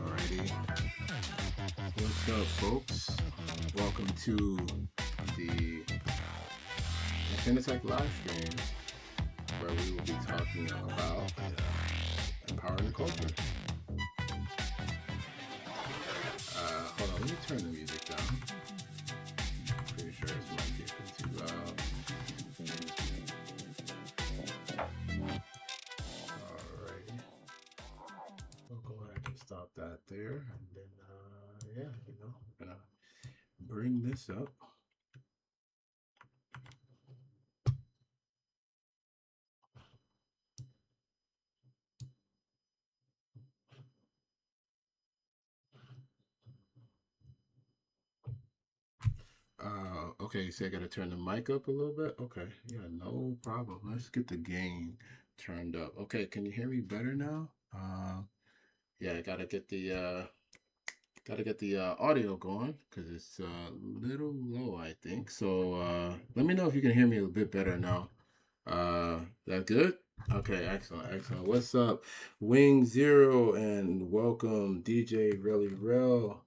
Alrighty, what's up, folks? Welcome to the Infinitech live stream, where we will be talking about empowering the culture. Hold on, let me turn the music down. Pretty sure it's might get too loud. Alrighty, we'll go ahead and stop that there, and then yeah, I'm gonna bring this up. Okay, so I gotta turn the mic up a little bit. Okay, yeah, no problem. Let's get the gain turned up. Okay, can you hear me better now? Yeah, I gotta get the audio going because it's a little low, I think. So let me know if you can hear me a bit better now. That good? Okay, excellent, excellent. What's up, Wing Zero, and welcome DJ Really Real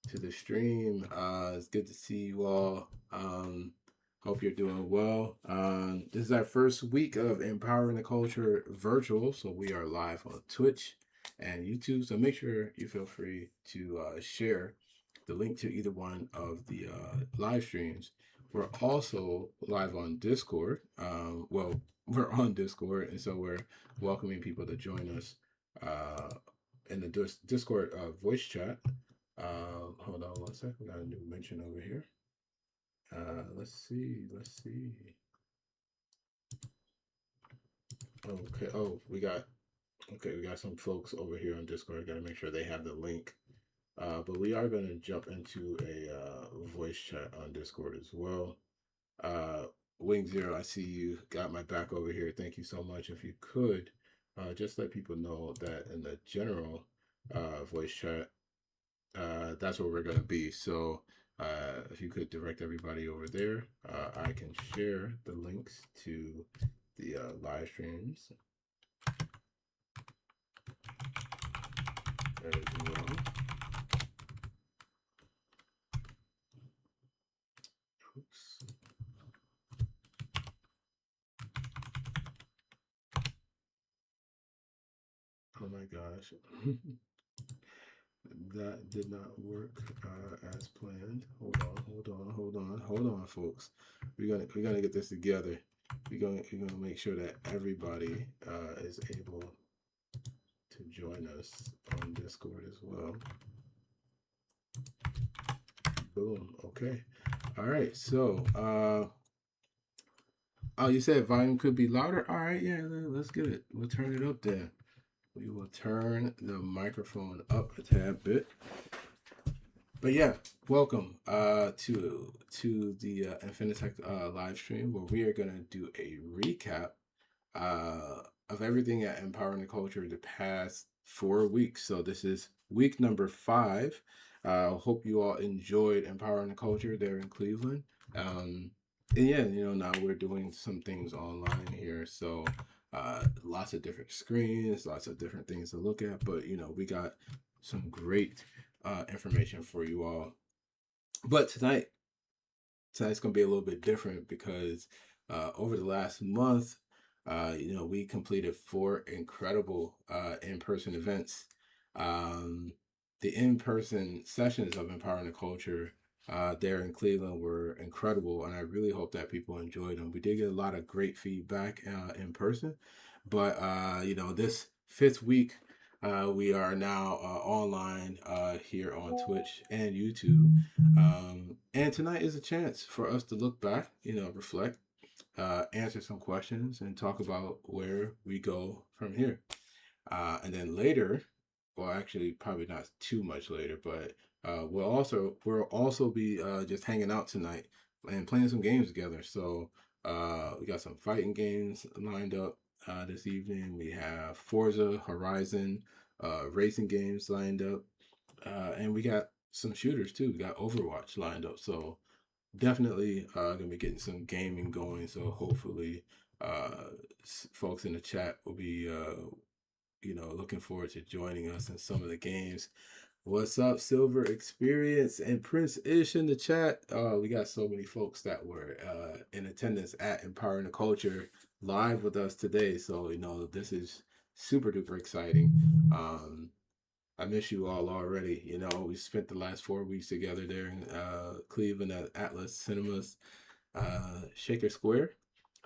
to the stream. It's good to see you all. Hope you're doing well. This is our first week of Empowering the Culture virtual, so we are live on Twitch and YouTube. So make sure you feel free to share the link to either one of the live streams. We're also live on Discord. Well, we're on Discord, and so we're welcoming people to join us in the Discord voice chat. Hold on one sec. We got a new mention over here. Let's see. Okay. Oh, we got some folks over here on Discord. Got to make sure they have the link. But we are going to jump into a voice chat on Discord as well. Wing Zero, I see you got my back over here. Thank you so much. If you could, just let people know that in the general voice chat, that's where we're going to be. So if you could direct everybody over there, I can share the links to the live streams as well. Oops. Oh my gosh. That did not work as planned. Hold on, folks. We're gonna get this together. We're gonna make sure that everybody is able to join us on Discord as well. Boom. Okay. All right. So, oh, you said volume could be louder. All right. Yeah. Let's get it. We'll turn it up there. We will turn the microphone up a tad bit. But yeah, welcome to the Infinitech live stream, where we are going to do a recap of everything at Empowering the Culture the past 4 weeks. So this is week number 5. Hope you all enjoyed Empowering the Culture there in Cleveland. Um, and yeah, now we're doing some things online here. So lots of different screens, lots of different things to look at. But we got some great information for you all. But tonight's going to be a little bit different because over the last month, we completed 4 incredible in-person events. Um, the in-person sessions of Empowering the Culture there in Cleveland were incredible, and I really hope that people enjoyed them. We did get a lot of great feedback in person, but this 5th week, we are now online here on Twitch and YouTube. And tonight is a chance for us to look back, reflect, answer some questions, and talk about where we go from here. And then later, well, actually, probably not too much later, but we'll also be just hanging out tonight and playing some games together. So we got some fighting games lined up this evening. We have Forza Horizon racing games lined up, and we got some shooters too. We got Overwatch lined up. So definitely gonna be getting some gaming going. So hopefully, folks in the chat will be looking forward to joining us in some of the games. What's up, Silver Experience and Prince Ish in the chat? We got so many folks that were in attendance at Empowering the Culture live with us today. So this is super duper exciting. I miss you all already. We spent the last 4 weeks together there in Cleveland at Atlas Cinemas, Shaker Square.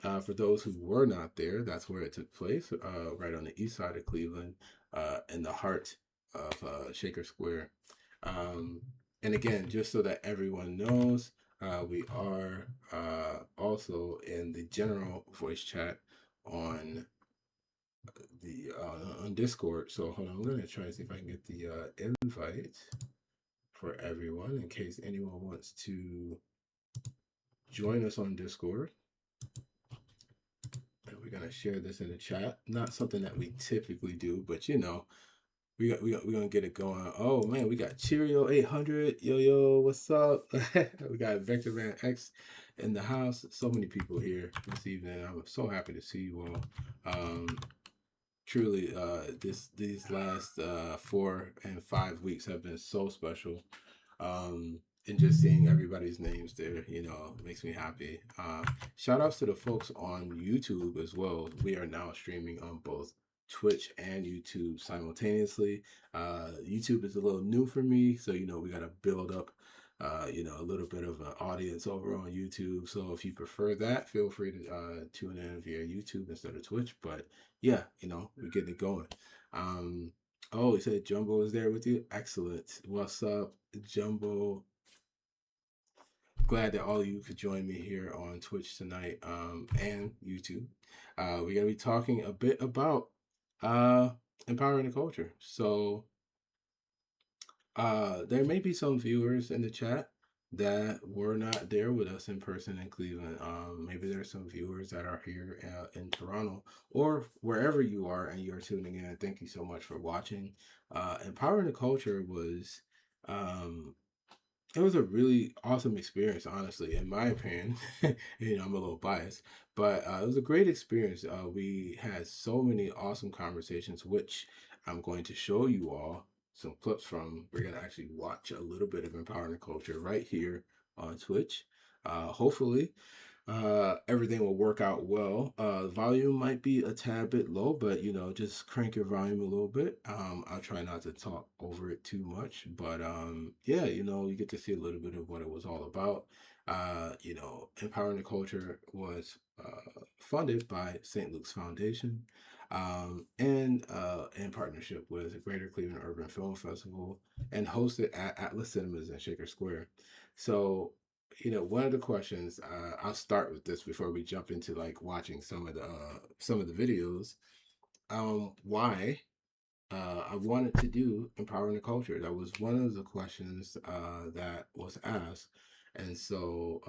For those who were not there, that's where it took place, right on the east side of Cleveland, in the heart of Shaker Square. And again, just so that everyone knows, we are also in the general voice chat on on Discord. So hold on, I'm gonna try to see if I can get the invite for everyone in case anyone wants to join us on Discord. And we're gonna share this in the chat. Not something that we typically do, but we're gonna get it going. Oh man, we got Cheerio 800. Yo, what's up? We got Vector Man X in the house. So many people here this evening. I'm so happy to see you all. Truly, these last 4 and 5 weeks have been so special. And just seeing everybody's names there, makes me happy. Shout outs to the folks on YouTube as well. We are now streaming on both Twitch and YouTube simultaneously. YouTube is a little new for me, so we got to build up a little bit of an audience over on YouTube. So if you prefer that, feel free to tune in via YouTube instead of Twitch. But yeah, we're getting it going. Oh, he said Jumbo is there with you. Excellent. What's up, Jumbo? Glad that all of you could join me here on Twitch tonight and YouTube. We're going to be talking a bit about empowering the culture. So there may be some viewers in the chat that were not there with us in person in Cleveland. Maybe there's some viewers that are here in Toronto or wherever you are and you're tuning in. Thank you so much for watching. Empowering the Culture was it was a really awesome experience, honestly, in my opinion. I'm a little biased, but it was a great experience. We had so many awesome conversations, which I'm going to show you all some clips from. We're going to actually watch a little bit of Empowering the Culture right here on Twitch. Hopefully, everything will work out well. Volume might be a tad bit low, but just crank your volume a little bit. I'll try not to talk over it too much, but yeah, you get to see a little bit of what it was all about. Empowering the Culture was funded by St. Luke's Foundation, and in partnership with the Greater Cleveland Urban Film Festival, and hosted at Atlas Cinemas in Shaker Square. So one of the questions, I'll start with this before we jump into like watching some of the videos. Why I wanted to do Empowering the Culture. That was one of the questions that was asked. And so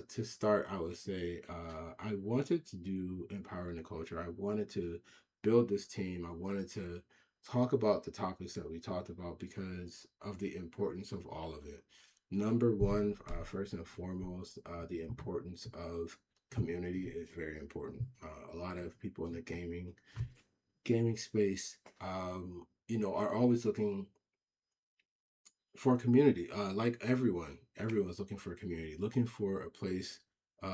to start, I would say I wanted to do Empowering the Culture. I wanted to build this team, I wanted to talk about the topics that we talked about because of the importance of all of it. Number one, first and foremost, the importance of community is very important. A lot of people in the gaming space, are always looking for a community. Like everyone's looking for a community, looking for a place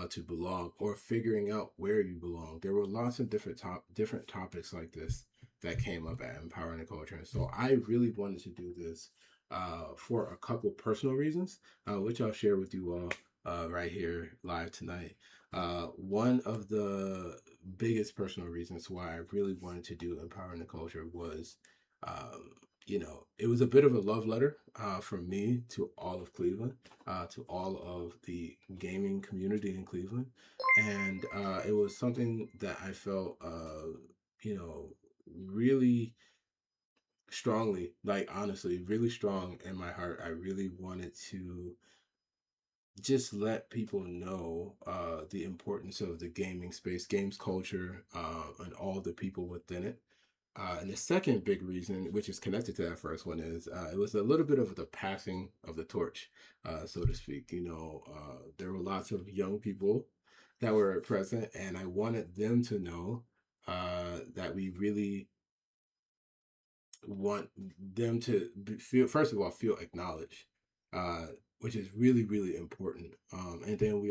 to belong, or figuring out where you belong. There were lots of different topics like this that came up at Empowering the Culture, and so I really wanted to do this for a couple personal reasons, which I'll share with you all right here live tonight. One of the biggest personal reasons why I really wanted to do Empowering the Culture was um, it was a bit of a love letter from me to all of Cleveland, to all of the gaming community in Cleveland. And it was something that I felt, you know, really strongly, like honestly, really strong in my heart. I really wanted to just let people know the importance of the gaming space, games culture, and all the people within it. And the second big reason, which is connected to that first one, is it was a little bit of the passing of the torch, so to speak. There were lots of young people that were present, and I wanted them to know that we really want them to feel, first of all, feel acknowledged, uh, which is really, really important. And then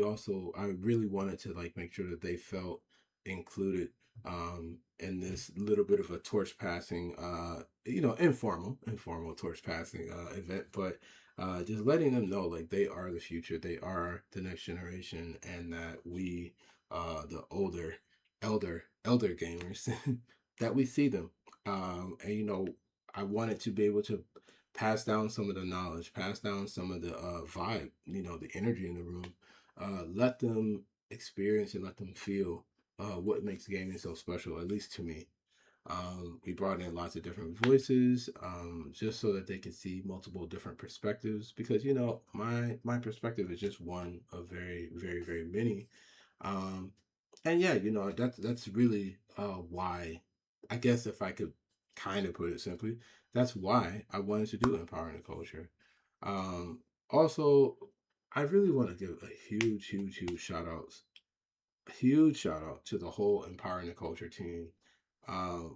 I really wanted to like make sure that they felt included in this little bit of a torch passing, informal torch passing event, but just letting them know like they are the future, they are the next generation, and that we, the elder gamers, that we see them. And I wanted to be able to pass down some of the knowledge, pass down some of the vibe, the energy in the room, let them experience and let them feel what makes gaming so special, at least to me. We brought in lots of different voices, just so that they could see multiple different perspectives. Because my perspective is just one of very, very, very many. Um, and yeah, that's really why. I guess if I could kind of put it simply, that's why I wanted to do Empowering the Culture. Also, I really want to give a huge, huge, huge shout out to the whole Empowering the Culture team.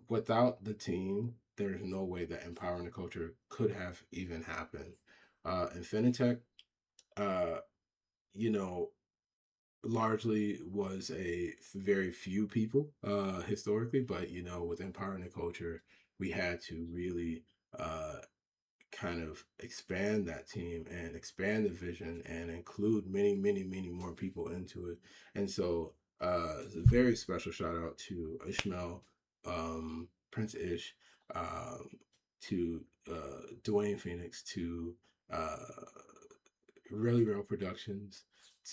Without the team, there's no way that Empowering the Culture could have even happened. Infinitech, uh, you know, largely was a very few people historically, but with Empowering the Culture, we had to really uh, kind of expand that team and expand the vision and include many, many, many more people into it. And so it's a very special shout out to Ishmael, Prince Ish, um, to Dwayne Phoenix, to uh, Really Real Productions,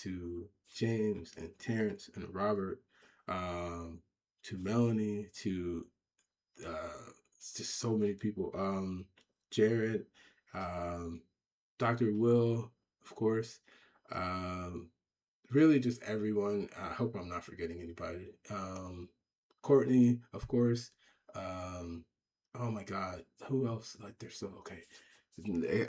to James and Terrence and Robert, to Melanie, to just so many people. Jared, um, Dr. Will, of course. Um, really just everyone. I hope I'm not forgetting anybody. Courtney, of course. Um, oh my God, who else? Like, they're so okay.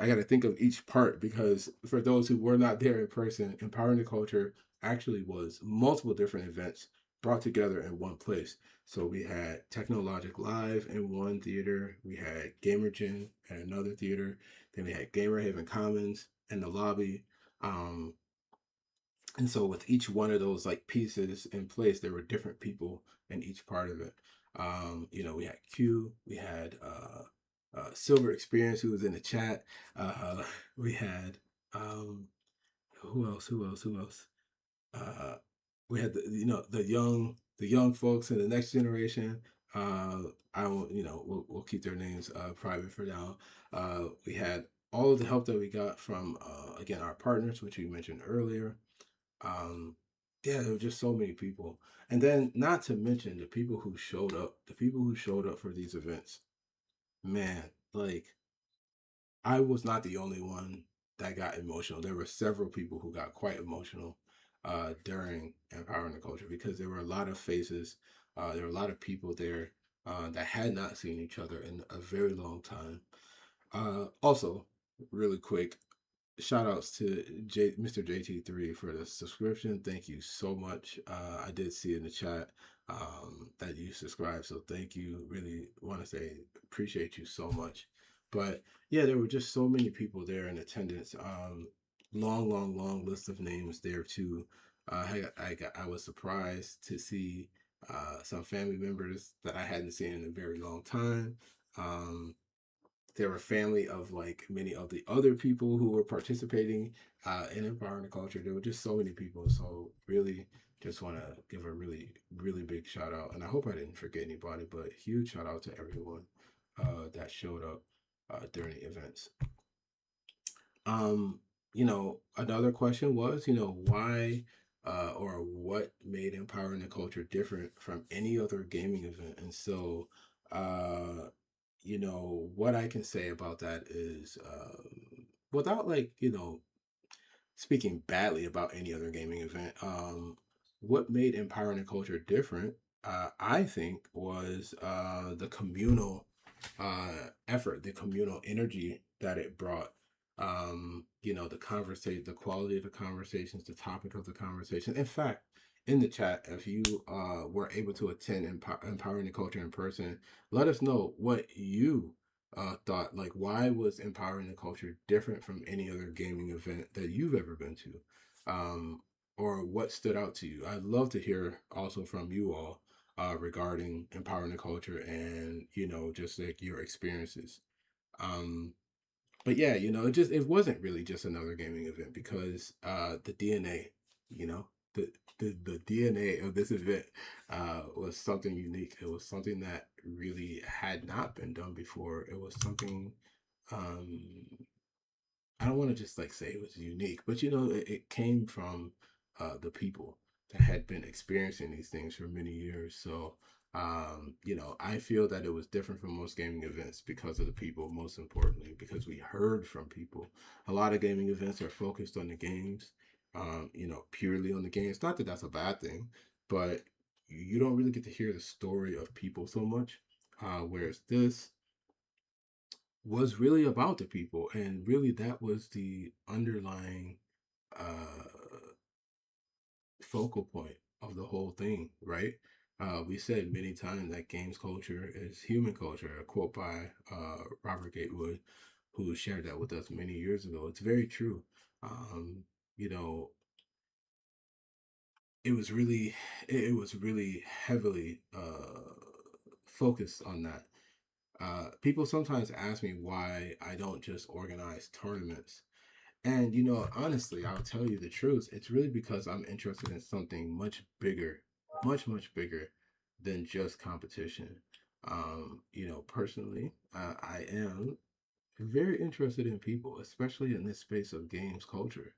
I got to think of each part because for those who were not there in person, Empowering the Culture actually was multiple different events brought together in one place. So we had Technologic Live in one theater, we had GamerGen at another theater, then we had Gamer Haven Commons in the lobby. Um, and so with each one of those like pieces in place, there were different people in each part of it. We had Q, we had Silver Experience who was in the chat. We had who else? Who else? Who else? Uh, we had the young folks in the next generation. I won't, we'll keep their names private for now. We had all of the help that we got from again our partners, which we mentioned earlier. um yeah, there were just so many people, and then not to mention the people who showed up for these events. Man, like, I was not the only one that got emotional. There were several people who got quite emotional during Empowering the Culture because there were a lot of faces, there were a lot of people there, that had not seen each other in a very long time. Also, really quick, shout outs to Mr. JT3 for the subscription. Thank you so much. I did see in the chat that you subscribed, so thank you. Really want to say appreciate you so much. But yeah, there were just so many people there in attendance. Long list of names there too. I was surprised to see some family members that I hadn't seen in a very long time. Um, there were family of like many of the other people who were participating in empowering the culture. There were just so many people. So really just want to give a really big shout out. And I hope I didn't forget anybody, but huge shout out to everyone that showed up during the events. Um, Another question was, why or what made empowering the culture different from any other gaming event? And so what I can say about that is without like speaking badly about any other gaming event, what made empowering the culture different, I think, was the communal effort, the communal energy that it brought. The conversation, the quality of the conversations, the topic of the conversation. In fact, in the chat, if you were able to attend empowering the culture in person, let us know what you thought. Like, why was empowering the culture different from any other gaming event that you've ever been to, um, or what stood out to you? I'd love to hear also from you all regarding empowering the culture and just like your experiences. Um, but yeah, it wasn't really just another gaming event because the DNA, you know, the the DNA of this event was something unique. It was something that really had not been done before. It was something um I don't want to just like say it was unique, but it came from the people that had been experiencing these things for many years. So, I feel that it was different from most gaming events because of the people, most importantly, because we heard from people. A lot of gaming events are focused on the games, purely on the games. Not that that's a bad thing, but you don't really get to hear the story of people so much. Whereas this, was really about the people, and really that was the underlying uh focal point of the whole thing, right? We said many times that games culture is human culture, a quote by Robert Gatewood, who shared that with us many years ago. It's very true. um you know it was really heavily focused on that. People sometimes ask me why I don't just organize tournaments. And honestly, I'll tell you the truth. It's really because I'm interested in something much bigger, much bigger than just competition. Personally, I am very interested in people, especially in this space of games culture.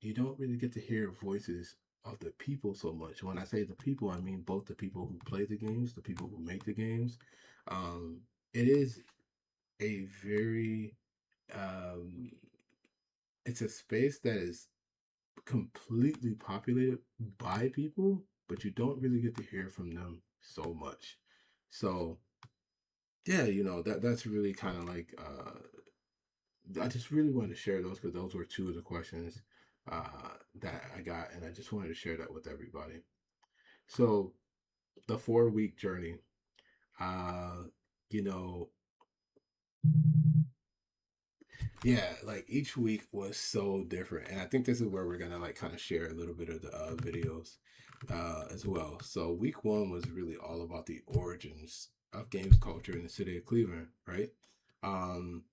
You don't really get to hear voices of the people so much. When I say the people, I mean both the people who play the games, the people who make the games. Um, it is a very um, it's a space that is completely populated by people, but you don't really get to hear from them so much. So yeah, that's really kind of like I just really wanted to share those because those were two of the questions that I got, and I just wanted to share that with everybody. So the 4 week journey, uh, you know, yeah, like each week was so different, and I think this is where we're gonna like kind of share a little bit of the videos as well. So week one was really all about the origins of games culture in the city of Cleveland, right? Um,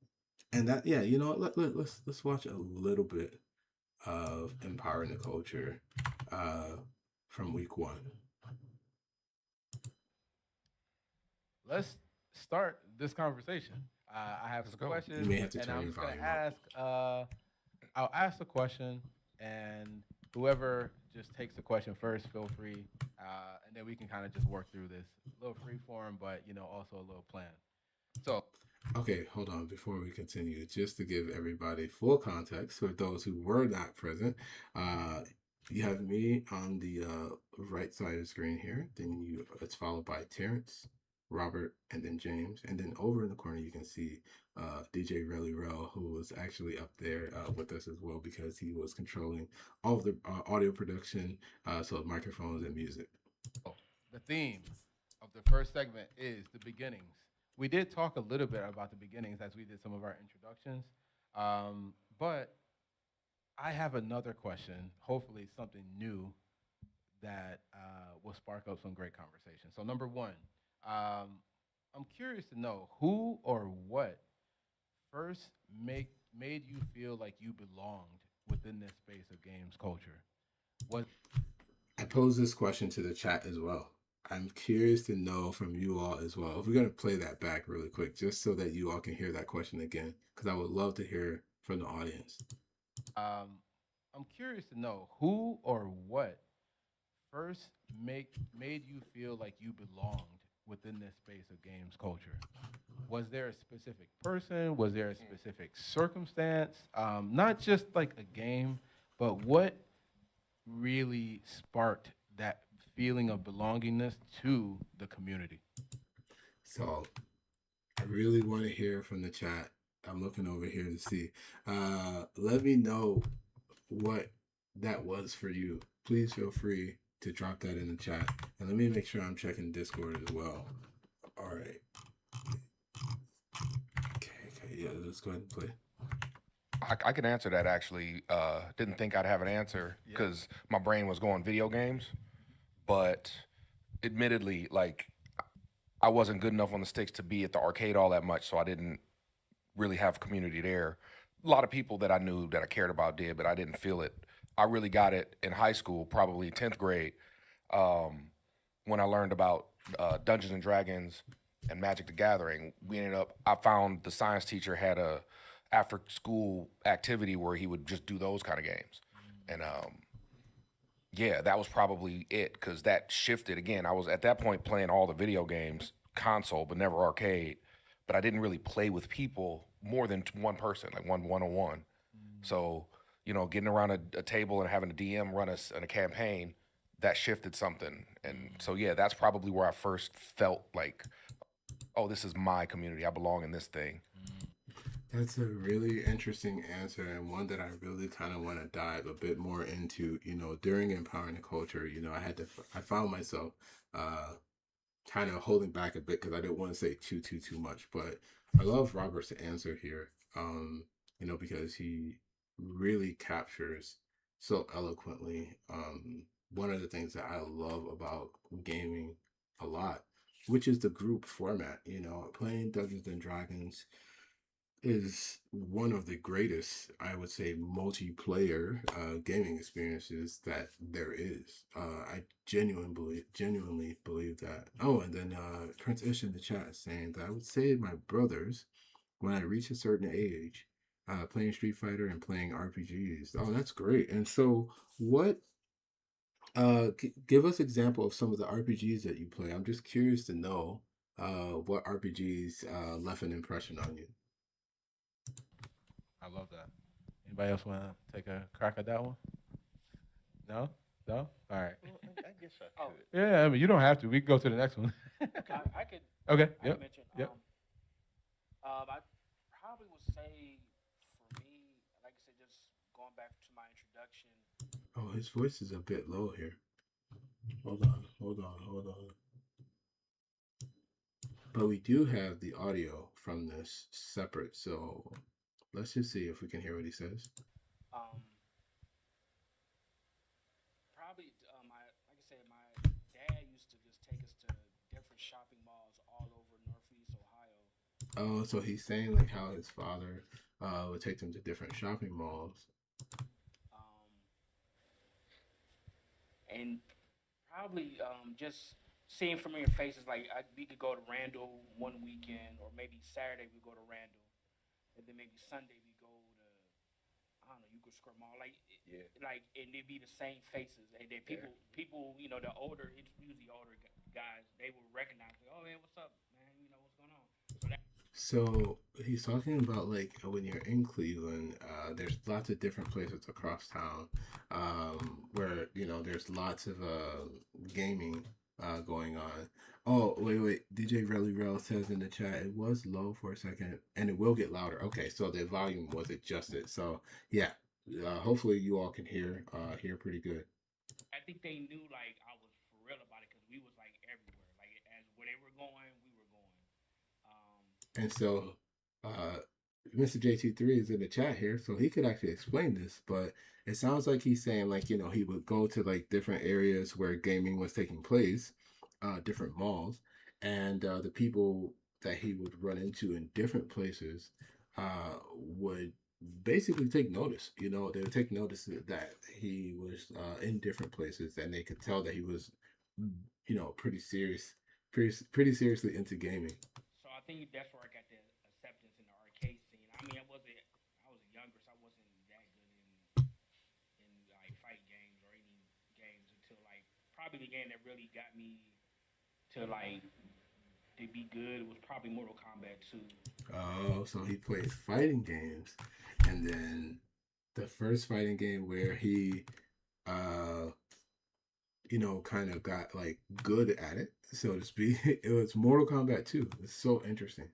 and that, yeah, let's watch a little bit of empowering the culture uh, from week one. Let's start this conversation. I have Let's some go. You questions, may have to and turn I'm your just gonna volume up. ask. I'll ask the question, and whoever just takes the question first, feel free, and then we can kind of just work through this. A little free form, but also a little plan. So, Okay, hold on. Before we continue, just to give everybody full context for those who were not present, uh, you have me on the right side of the screen here. Then it's followed by Terrence, Robert, and then James. And then over in the corner, you can see DJ Relly Rel, who was actually up there with us as well because he was controlling all of the audio production, so microphones and music. Oh, the theme of the first segment is the beginnings. We did talk a little bit about the beginnings as we did some of our introductions, but I have another question. Hopefully, something new that will spark up some great conversation. So, number one, um, I'm curious to know who or what first make made you feel like you belonged within this space of games culture. Was I pose this question to the chat as well. I'm curious to know from you all as well. If we're going to play that back really quick, just so that you all can hear that question again, because I would love to hear from the audience. um, I'm curious to know who or what first make made you feel like you belonged within this space of games culture? Was there a specific person? Was there a specific circumstance? Not just like a game, but what really sparked that feeling of belongingness to the community? So I really want to hear from the chat. I'm looking over here to see. Let me know what that was for you. Please feel free to drop that in the chat. And let me make sure I'm checking Discord as well. All right. Okay, yeah, let's go ahead and play. I can answer that actually. Didn't think I'd have an answer because my brain was going video games, but admittedly, like I wasn't good enough on the sticks to be at the arcade all that much, so I didn't really have community there. A lot of people that I knew that I cared about did, but I didn't feel it. I really got it in high school, probably 10th grade, um, when I learned about Dungeons and Dragons and Magic the Gathering. I found the science teacher had a after school activity where he would just do those kind of games. And yeah, that was probably it because that shifted again. I was at that point playing all the video games, console, but never arcade. But I didn't really play with people more than one person, like one on one. So, getting around a table and having a DM run us in a campaign, that shifted something. And so, yeah, that's probably where I first felt like, oh, this is my community. I belong in this thing. That's a really interesting answer and one that I really kind of want to dive a bit more into. During empowering the culture, I found myself kind of holding back a bit because I didn't want to say too much. But I love Robert's answer here, because he really captures so eloquently one of the things that I love about gaming a lot, which is the group format. Playing Dungeons and Dragons is one of the greatest, I would say, multiplayer gaming experiences that there is. I genuinely believe that. Oh, and then Prince Ish in the chat is saying that I would say my brothers, when I reach a certain age, playing Street Fighter and playing RPGs. Oh, that's great. And so, what? Give us example of some of the RPGs that you play. I'm just curious to know what RPGs left an impression on you. I love that. Anybody else want to take a crack at that one? No? No? All right. Well, I guess I could. Yeah, I mean, you don't have to. We can go to the next one. I could. Okay. I Yep. could mention. Yep. I probably would say for me, like I said, just going back to my introduction. Oh, his voice is a bit low here. Hold on. But we do have the audio from this separate, so let's just see if we can hear what he says. Probably my like I said, my dad used to just take us to different shopping malls all over Northeast Ohio. Oh, so he's saying like how his father would take them to different shopping malls. And probably just seeing familiar faces. Like we could go to Randall one weekend, or maybe Saturday we go to Randall, and then maybe Sunday we go to I don't know Euclid Square Mall. Like and it'd be the same faces. And then people, the older, it's usually older guys. They will recognize, like, oh man, what's up, man? What's going on? So he's talking about like when you're in Cleveland, there's lots of different places across town where there's lots of gaming going on. Oh, wait. DJ Relly Rel says in the chat it was low for a second and it will get louder. Okay, so the volume was adjusted. So yeah, hopefully you all can hear pretty good. I think they knew like I was for real about it because we was like everywhere. Like as where they were going, we were going. Um, And so Mr. JT3 is in the chat here, so he could actually explain this, but it sounds like he's saying like, he would go to like different areas where gaming was taking place, different malls, and the people that he would run into in different places would basically take notice. They would take notice that he was in different places, and they could tell that he was, pretty serious, pretty seriously into gaming. so I think that's where I got the acceptance in the arcade scene. I mean, I was younger, so I wasn't that good in like fight games or any games until like probably the game that really got me to like to be good was probably Mortal Kombat 2. Oh, so he plays fighting games, and then the first fighting game where he, uh, kind of got like good at it, so to speak. It was Mortal Kombat 2. It's so interesting.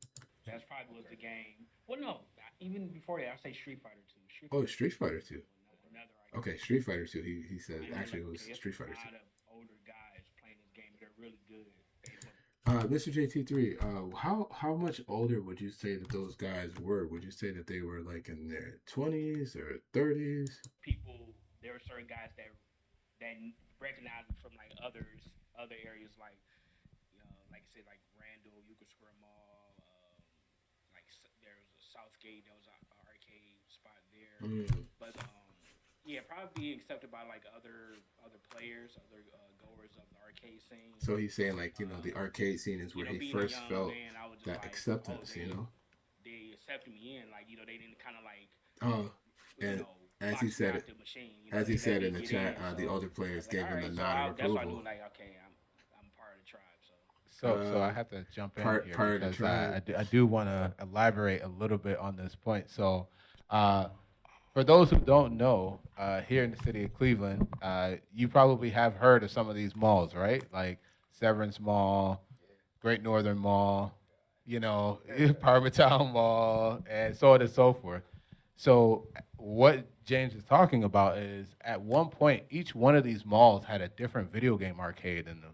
That's probably was the game. Well, no, even before that, I say Street Fighter 2. Oh, Street Fighter 2. Another Okay, Street Fighter 2. He said I mean, actually like, it was okay, it's Street a Fighter lot of older guys playing this game. They're really good. 2. Mr. JT3, how much older would you say that those guys were? Would you say that they were like in their 20s or 30s? People, there were certain guys that recognize them from like other areas like I said, like Randall, Euclid Square Mall, there was a Southgate, there was an arcade spot there, Mm. but yeah, probably be accepted by like other players, other goers of the arcade scene. So he's saying like, the arcade scene is where he Being a first young felt man, I was just that like, acceptance. they accepted me in, like they didn't kind of like Oh, and as he said it, the machine. as They he let said me in the get chat, in, the so older I players was like, gave all him right, the so nod of that's why I knew approval. like, okay, I'm part of the tribe. So So I have to jump in Part here of the because I tribe. do want to elaborate a little bit on this point. So, for those who don't know, here in the city of Cleveland, you probably have heard of some of these malls, right? Like Severance Mall, Great Northern Mall, Parmatown Mall, and so on and so forth. So, what James is talking about is at one point, each one of these malls had a different video game arcade in them.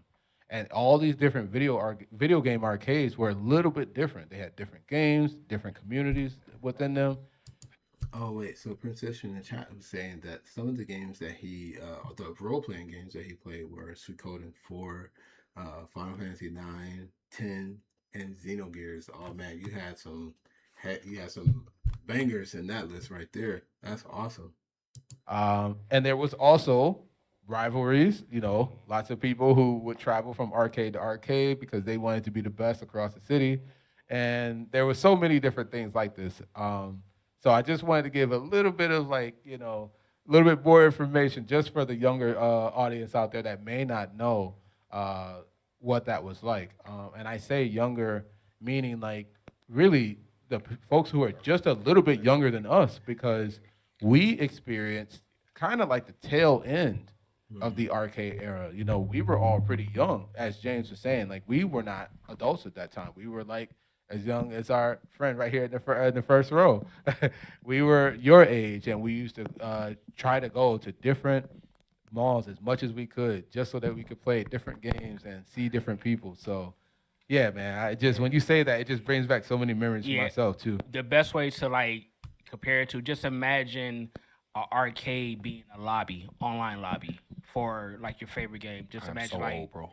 And all these different video game arcades were a little bit different. They had different games, different communities within them. Oh wait, so Princess in the chat was saying that some of the games that the role playing games that he played were Suikoden 4, Final Fantasy 9, 10, and Xenogears. Oh man, you had some bangers in that list right there. That's awesome. And there was also rivalries, lots of people who would travel from arcade to arcade because they wanted to be the best across the city. And there was so many different things like this. So I just wanted to give a little bit of a little bit more information just for the younger audience out there that may not know what that was like. And I say younger, meaning like really the folks who are just a little bit younger than us because we experienced kind of like the tail end of the arcade era. We were all pretty young, as James was saying. Like we were not adults at that time. We were like as young as our friend right here in the first row. We were your age, and we used to try to go to different malls as much as we could, just so that we could play different games and see different people. So, yeah, man. When you say that, it just brings back so many memories for myself too. The best way to like compare it to, just imagine an arcade being a lobby, online lobby for like your favorite game. Just imagine so like old, bro.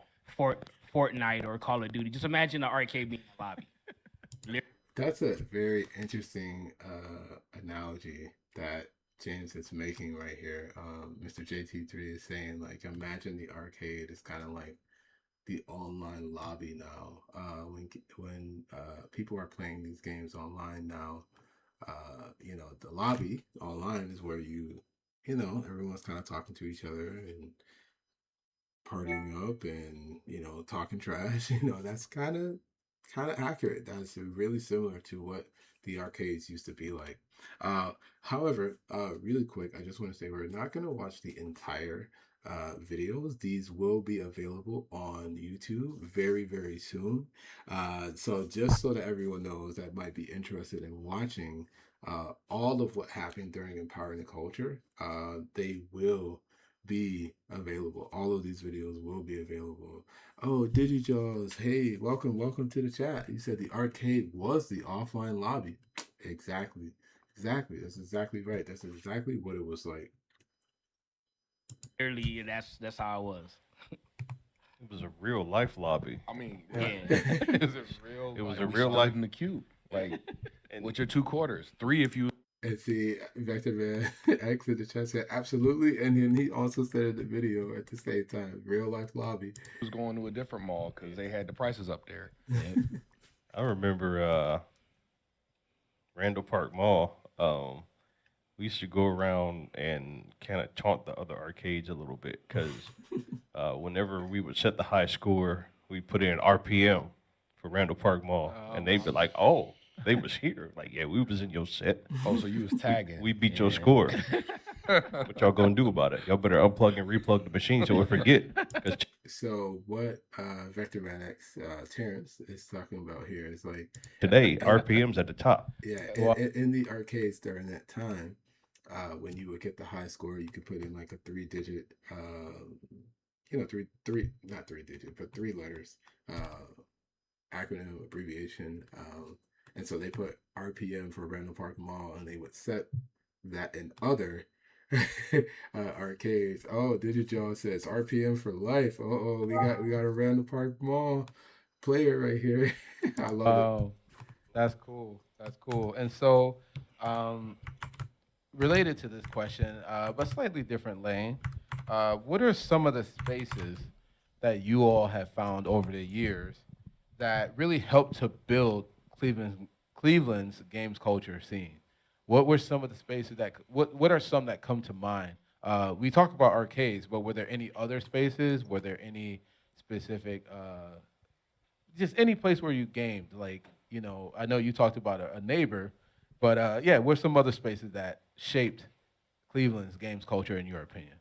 Fortnite or Call of Duty. Just imagine an arcade being a lobby. That's a very interesting analogy that James is making right here. Mr. JT3 is saying like, imagine the arcade is kind of like the online lobby now. When people are playing these games online now, the lobby online is where everyone's kind of talking to each other and partying up and talking trash. That's kind of accurate. That's really similar to what the arcades used to be like. However, really quick, I just want to say we're not going to watch the entire videos. These will be available on YouTube very, very soon. So just so that everyone knows that might be interested in watching all of what happened during Empowering the Culture, they will be available. All of these videos will be available. Oh, DigiJaws, hey, welcome to the chat. You said the arcade was the offline lobby. Exactly. Exactly. That's exactly right. That's exactly what it was like. Clearly, that's how it was. It was a real life lobby. I mean, Yeah. It was a real. It was like, a we real stood life. in the cube, like And with your 2 quarters, 3 if you And see, Vector Man X in the chat said absolutely, and then he also said in the video at the same time, real life lobby. was going to a different mall because they had the prices up there. I remember Randall Park Mall. We used to go around and kind of taunt the other arcades a little bit because whenever we would set the high score, we put in RPM for Randall Park Mall, and they'd be like, "Oh, they was here." Like, yeah, we was in your set. Oh, so you was tagging. We beat your score. What y'all gonna do about it? Y'all better unplug and replug the machine so we forget. 'Cause So what Vector Man X Terrence is talking about here is like today RPM's at the top. yeah, in the arcades during that time, when you would get the high score, you could put in like a 3-digit, not 3-digit, but 3 letters acronym abbreviation, and so they put RPM for Randall Park Mall, and they would set that in other arcades. Oh, Digital says RPM for life. Oh, we got a Randall Park Mall player right here. I love it. Oh, that's cool. That's cool. And so, related to this question, but slightly different lane, what are some of the spaces that you all have found over the years that really helped to build Cleveland's games culture scene? What were some of the spaces that what are some that come to mind? We talked about arcades, but were there any other spaces? Were there any specific just any place where you gamed? Like, I know you talked about a neighbor, but yeah, what's some other spaces that shaped Cleveland's games culture in your opinion?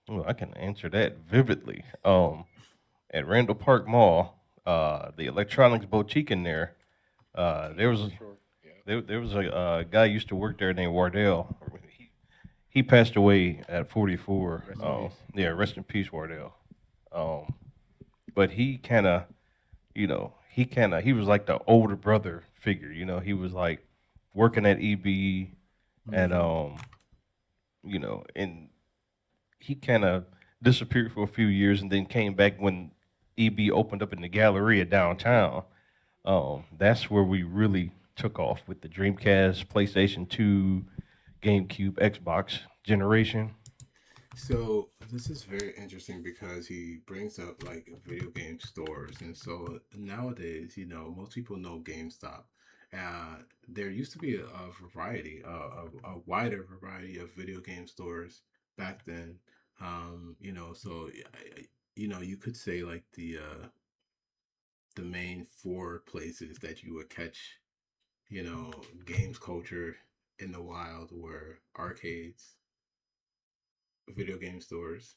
Well, I can answer that vividly. At Randall Park Mall, the electronics boutique in there, there was a guy used to work there named Wardell. He passed away at 44. Rest in peace. Yeah, rest in peace, Wardell. But he kind of, he was like the older brother figure. He was like working at EB, and and he kind of disappeared for a few years and then came back when EB opened up in the Galleria downtown. That's where we really took off with the Dreamcast, PlayStation 2, GameCube, Xbox generation. So this is very interesting because he brings up like video game stores, and so nowadays, most people know GameStop. There used to be a variety, a wider variety of video game stores back then. So you could say like the main 4 places that you would catch, games culture in the wild were arcades, video game stores,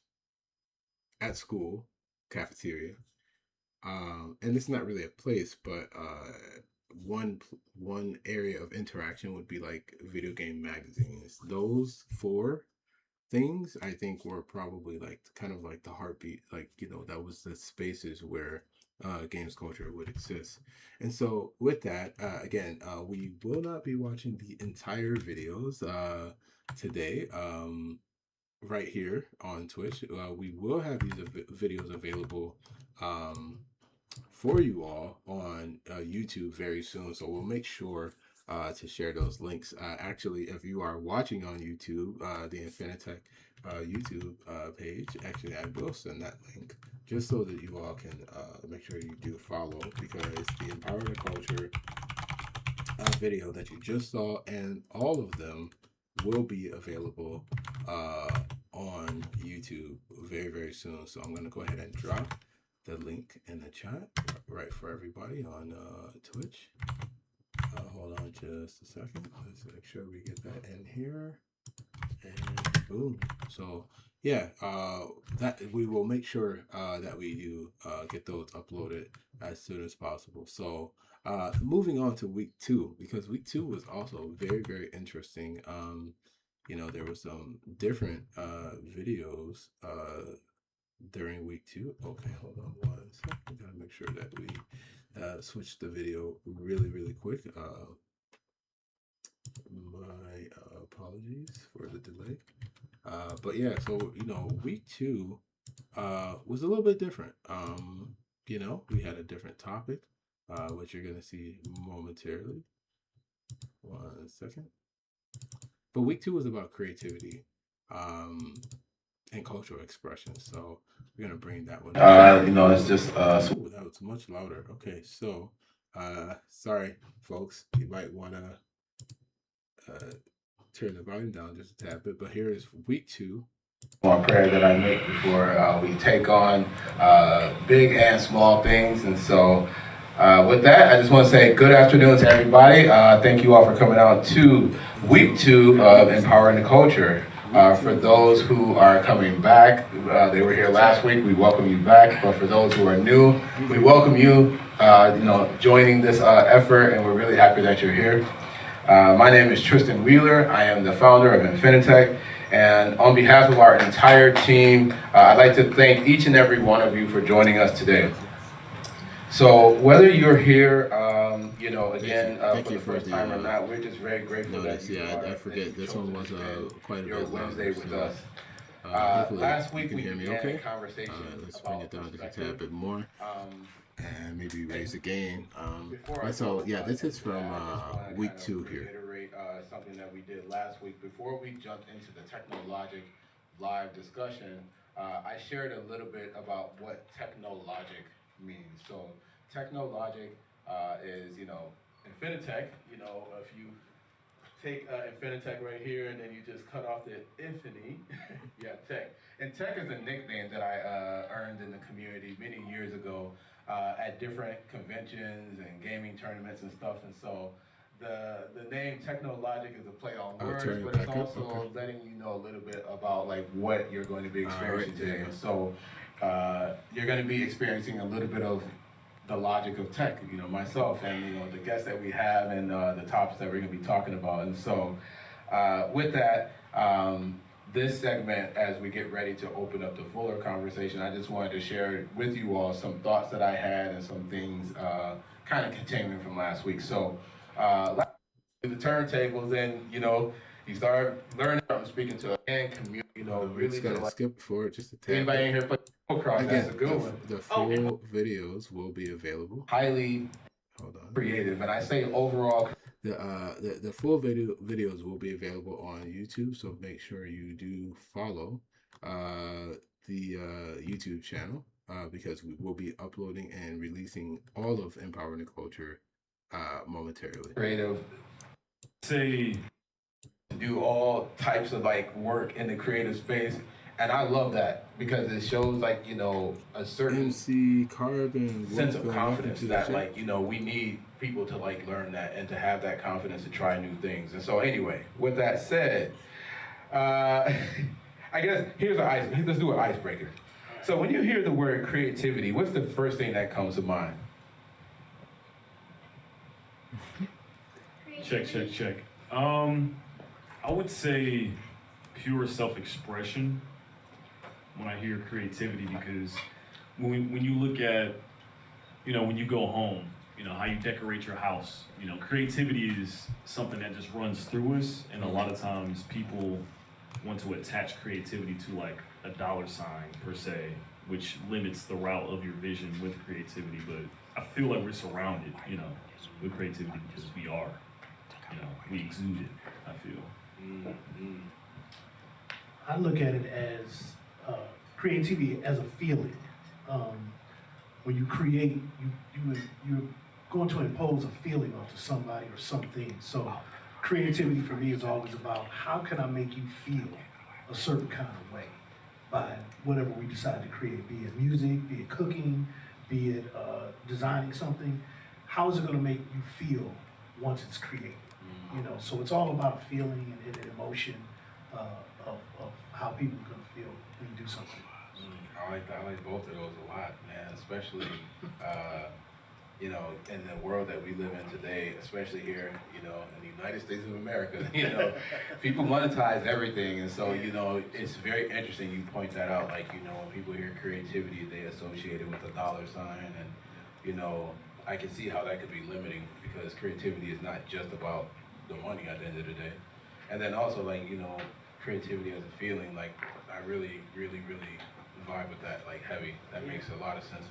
at school, cafeteria. And it's not really a place, but one area of interaction would be like video game magazines. Those 4 things I think were probably like kind of like the heartbeat, like that was the spaces where games culture would exist. And so with that, again, we will not be watching the entire videos today. Right here on Twitch. We will have these videos available for you all on YouTube very soon. So we'll make sure to share those links. Actually, if you are watching on YouTube, the Infinitech YouTube page, actually, I will send that link just so that you all can make sure you do follow, because the Empowering the Culture video that you just saw and all of them will be available on YouTube very, very soon. So I'm going to go ahead and drop the link in the chat right for everybody on Twitch. Hold on just a second. Let's make sure we get that in here. And boom. So yeah, that we will make sure that we do get those uploaded as soon as possible. So moving on to week two, because week two was also very, very interesting. There was some different videos during week two. Okay, hold on one second. I gotta make sure that we switch the video really, really quick. My apologies for the delay. But yeah, so week two was a little bit different. We had a different topic, which you're gonna see momentarily. 1 second. But week two was about creativity, and cultural expression. So we're gonna bring that one. It's just ooh, that was much louder. Okay, so sorry, folks, you might wanna turn the volume down just a tad bit. But here is week two. One prayer that I make before we take on big and small things. And so with that, I just want to say good afternoon to everybody. Thank you all for coming out to week two of Empowering the Culture. For those who are coming back, they were here last week, we welcome you back. But for those who are new, we welcome you, joining this effort, and we're really happy that you're here. My name is Tristan Wheeler. I am the founder of Infinitech. And on behalf of our entire team, I'd like to thank each and every one of you for joining us today. So whether you're here, again, for the first time or not, we're just very grateful that you are. I forget, this one was quite a bit your Wednesday with us. Last week we began a conversation. Let's bring it down just a tad bit more. And maybe raise the gain. So yeah, this is from week two here. Something that we did last week. Before we jumped into the Technologic live discussion, I shared a little bit about what Technologic means. So Technologic is, Infinitech. If you take Infinitech right here and then you just cut off the infiny, you have tech. And tech is a nickname that I earned in the community many years ago at different conventions and gaming tournaments and stuff. And so the name Technologic is a play on words, but it's also letting you know a little bit about like what you're going to be experiencing today. And so you're going to be experiencing a little bit of the logic of tech, myself and the guests that we have and the topics that we're going to be talking about. And so with that, this segment, as we get ready to open up the fuller conversation, I just wanted to share with you all some thoughts that I had and some things kind of continuing from last week. So the turntables, and you start learning. I'm speaking to a community, really just gotta skip forward just a tad. Anybody in here play Cross? That's a good one. The full videos will be available. Highly creative, and I say overall. The full videos will be available on YouTube, so make sure you do follow the YouTube channel because we will be uploading and releasing all of Empowering the Culture momentarily. Creative, say, do all types of like work in the creative space, and I love that because it shows like a certain MC Carbon sense of confidence that like we need people to like learn that and to have that confidence to try new things. And so anyway, with that said, I guess let's do an icebreaker. So when you hear the word creativity, what's the first thing that comes to mind? Check. I would say pure self-expression when I hear creativity, because when you look at, when you go home, how you decorate your house, creativity is something that just runs through us. And a lot of times people want to attach creativity to like a dollar sign per se, which limits the route of your vision with creativity. But I feel like we're surrounded, with creativity because we are. We exude it, I feel. Mm-hmm. I look at it as creativity as a feeling. When you create, you're going to impose a feeling onto somebody or something. So creativity for me is always about how can I make you feel a certain kind of way by whatever we decide to create, be it music, be it cooking, be it designing something. How is it going to make you feel once it's created? So it's all about feeling and emotion of how people are going to feel when you do something. I like both of those a lot, man. Especially, you know, in the world that we live in today, especially here, you know, in the United States of America, you know, people monetize everything, and so you know, it's very interesting. You point that out, like you know, when people hear creativity, they associate it with a dollar sign, and you know, I can see how that could be limiting because creativity is not just about the money at the end of the day, and then also like you know, creativity as a feeling, like I really, really, really vibe with that, like heavy. That makes a lot of sense to me.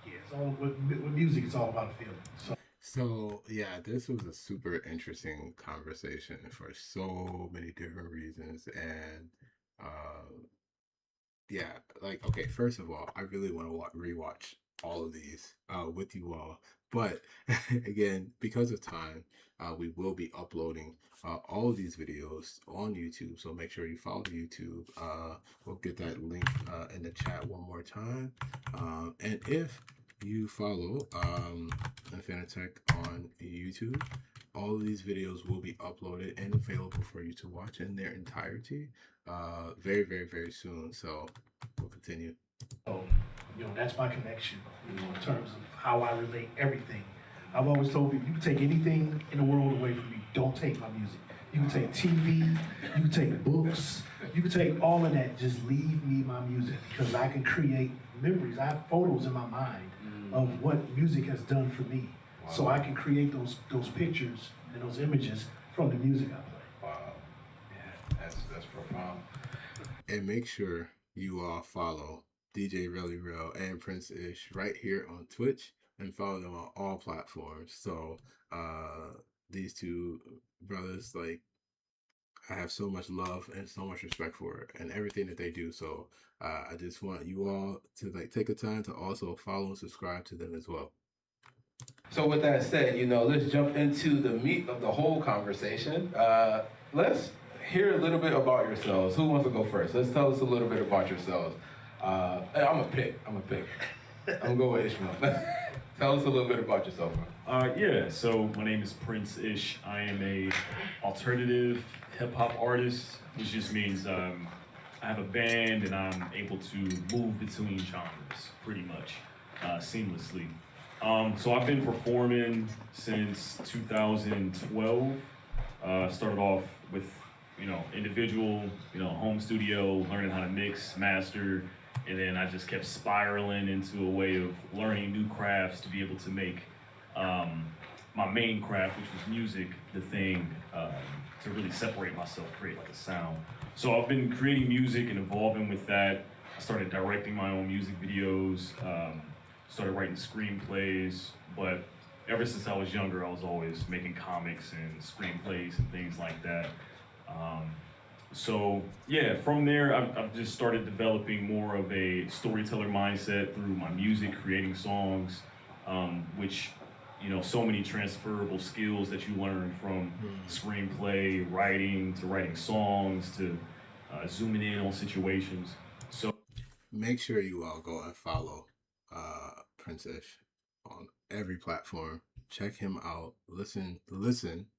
Yeah, it's all with music. It's all about a feeling. So yeah, this was a super interesting conversation for so many different reasons, and yeah, like okay, first of all, I really want to rewatch all of these with you all, but again, because of time, we will be uploading all of these videos on YouTube. So make sure you follow the YouTube. We'll get that link in the chat one more time, and if you follow Infinitech on YouTube, all of these videos will be uploaded and available for you to watch in their entirety very, very, very soon. So we'll continue. So, you know, that's my connection, you know, in terms of how I relate everything. I've always told people, you can take anything in the world away from me, don't take my music. You can take TV, you can take books, you can take all of that, just leave me my music, because I can create memories. I have photos in my mind of what music has done for me. Wow. So I can create those pictures and those images from the music I play. Wow. Yeah, that's profound. And make sure you all follow DJ Really Real and Prince Ish right here on Twitch and follow them on all platforms. So these two brothers, like I have so much love and so much respect for it and everything that they do. So I just want you all to like take a time to also follow and subscribe to them as well. So with that said, you know, let's jump into the meat of the whole conversation. Let's hear a little bit about yourselves. Who wants to go first? Let's tell us a little bit about yourselves. I'm a pick. I'm gonna go with Ishmael. Tell us a little bit about yourself, man. Yeah, so my name is Prince Ish. I am a alternative hip hop artist, which just means I have a band and I'm able to move between genres pretty much seamlessly. So I've been performing since 2012. Started off with, you know, individual, you know, home studio, learning how to mix, master, and then I just kept spiraling into a way of learning new crafts to be able to make my main craft, which was music, the thing to really separate myself, create like a sound. So I've been creating music and evolving with that. I started directing my own music videos, started writing screenplays, but ever since I was younger, I was always making comics and screenplays and things like that. So yeah, from there, I've just started developing more of a storyteller mindset through my music, creating songs, which, you know, so many transferable skills that you learn from screenplay, writing, to writing songs, to zooming in on situations. So make sure you all go and follow Prince Ish on every platform. Check him out. Listen,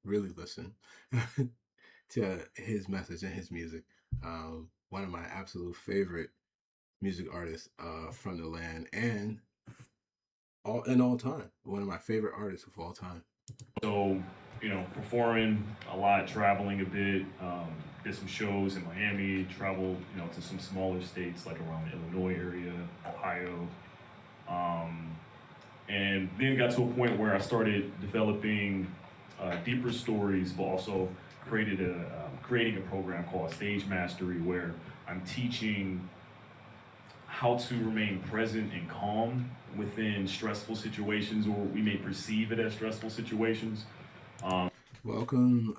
really listen to his message and his music. One of my absolute favorite music artists from the land and all time. One of my favorite artists of all time. So, you know, performing a lot, traveling a bit, did some shows in Miami, traveled, you know, to some smaller states like around the Illinois area, Ohio. And then got to a point where I started developing deeper stories, but also creating a program called Stage Mastery, where I'm teaching how to remain present and calm within stressful situations, or we may perceive it as stressful situations. Welcome,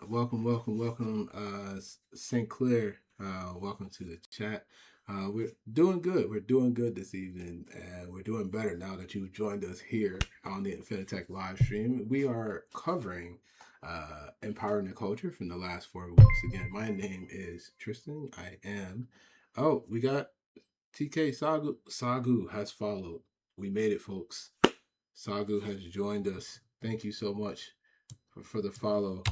St. Clair. Welcome to the chat. We're doing good. We're doing good this evening, and we're doing better now that you've joined us here on the Infinitech live stream. We are covering empowering the culture from the last 4 weeks. Again, my name is Tristan. I am. Oh, we got TK Sagu. Sagu has followed. We made it, folks. Sagu has joined us. Thank you so much for the follow.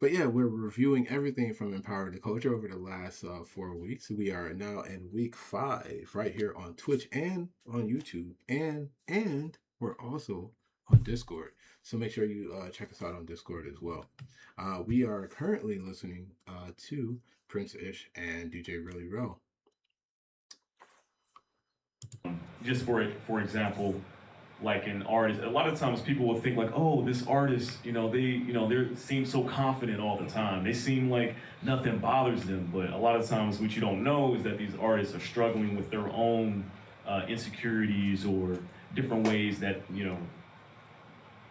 But yeah, we're reviewing everything from Empowering the Culture over the last 4 weeks. We are now in week 5 right here on Twitch and on YouTube, and we're also on Discord. So make sure you check us out on Discord as well. We are currently listening to Prince Ish and DJ Really Real. Just for example, like an artist, a lot of times people will think like, oh, this artist, they seem so confident all the time. They seem like nothing bothers them. But a lot of times what you don't know is that these artists are struggling with their own insecurities or different ways that,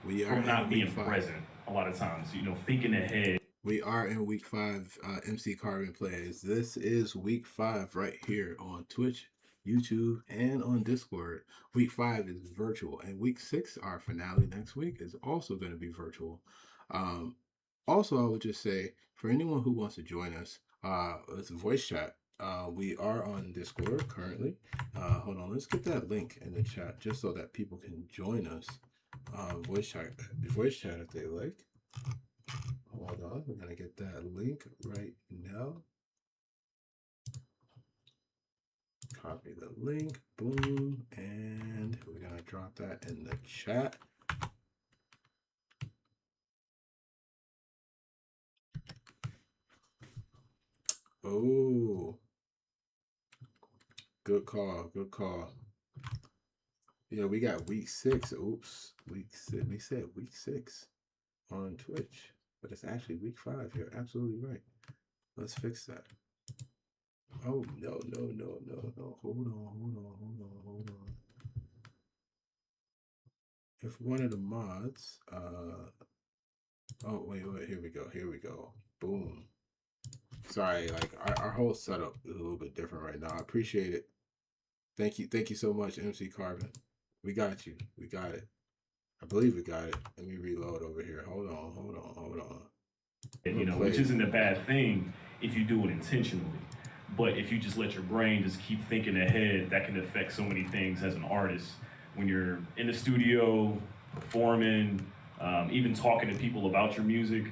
we are from not being 5. present a lot of times, thinking ahead. We are in week 5, MC Carvin Plays. This is week 5 right here on Twitch, YouTube, and on Discord. Week 5 is virtual, and week 6, our finale next week, is also going to be virtual. Also, I would just say, for anyone who wants to join us, it's voice chat. We are on Discord currently. Hold on, let's get that link in the chat just so that people can join us. Voice chat if they like. Hold on, we're gonna get that link right now. Copy the link, boom, and we're gonna drop that in the chat. Oh, good call, good call. Yeah, we got week 6. Oops, week 6. We said week 6 on Twitch, but it's actually week 5. You're absolutely right. Let's fix that. Oh, no. Hold on. If one of the mods, oh, wait, here we go. Boom. Sorry, like our whole setup is a little bit different right now. I appreciate it. Thank you so much, MC Carvin. We got you. We got it. I believe we got it. Let me reload over here. Hold on. Which isn't a bad thing if you do it intentionally. But if you just let your brain just keep thinking ahead, that can affect so many things as an artist. When you're in the studio, performing, even talking to people about your music,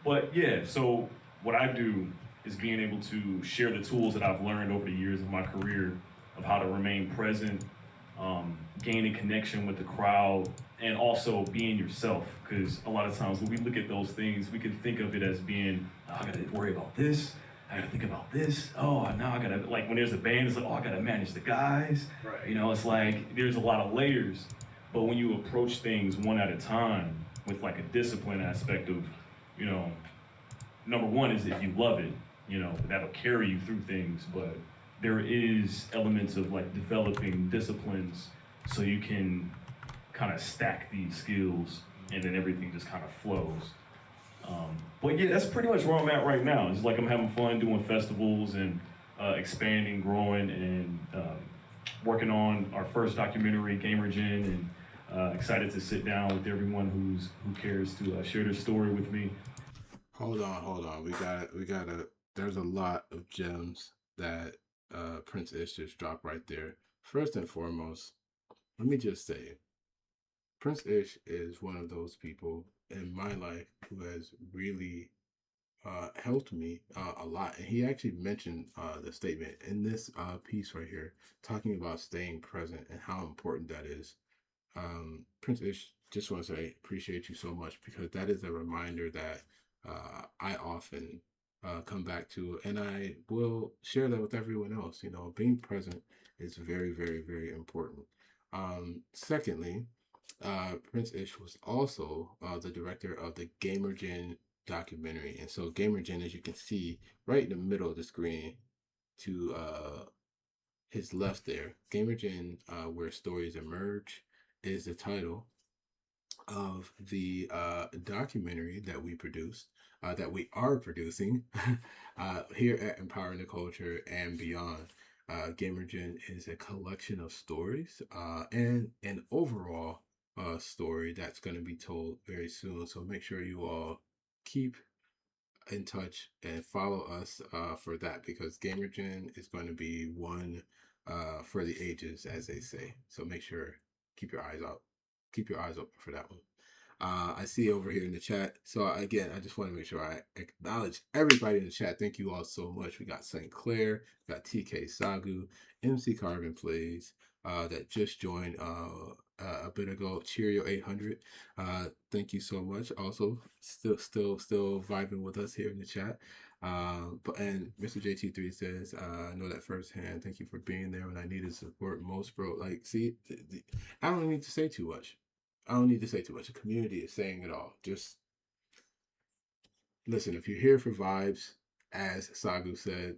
But yeah, so what I do is being able to share the tools that I've learned over the years of my career of how to remain present, gaining connection with the crowd, and also being yourself. Because a lot of times when we look at those things, we can think of it as being, oh, I gotta worry about this, I gotta think about this, oh, now I gotta, like when there's a band, it's like, oh, I gotta manage the guys. Right. It's like there's a lot of layers. But when you approach things one at a time with like a discipline aspect of, number one is if you love it, that'll carry you through things. But there is elements of like developing disciplines so you can kind of stack these skills and then everything just kind of flows. But yeah, that's pretty much where I'm at right now. It's like I'm having fun doing festivals and expanding, growing, and working on our first documentary, Gamer Gen, and excited to sit down with everyone who cares to share their story with me. Hold on. We got there's a lot of gems that Prince Ish just dropped right there. First and foremost, let me just say, Prince Ish is one of those people in my life who has really helped me a lot. And he actually mentioned the statement in this piece right here, talking about staying present and how important that is. Prince Ish, just want to say, appreciate you so much, because that is a reminder that I often come back to, and I will share that with everyone else. Being present is very, very, very important. Secondly, Prince Ish was also the director of the Gamer Gen documentary. And so Gamer Gen, as you can see right in the middle of the screen to his left there, Gamer Gen, Where Stories Emerge, is the title of the documentary that we produced, that we are producing here at Empowering the Culture and beyond. Gamer Gen is a collection of stories and an overall story that's going to be told very soon. So make sure you all keep in touch and follow us for that, because Gamer Gen is going to be one for the ages, as they say. So make sure, keep your eyes out. Keep your eyes open for that one. I see over here in the chat. So again, I just want to make sure I acknowledge everybody in the chat. Thank you all so much. We got St. Clair, we got TK Sagu, MC Carbon Plays, that just joined a bit ago. Cheerio 800. Thank you so much. Also, still vibing with us here in the chat. And Mr. JT3 says, I know that firsthand. Thank you for being there when I needed support most, bro. Like, see, I don't need to say too much. I don't need to say too much. The community is saying it all. Just listen, if you're here for vibes, as Sagu said,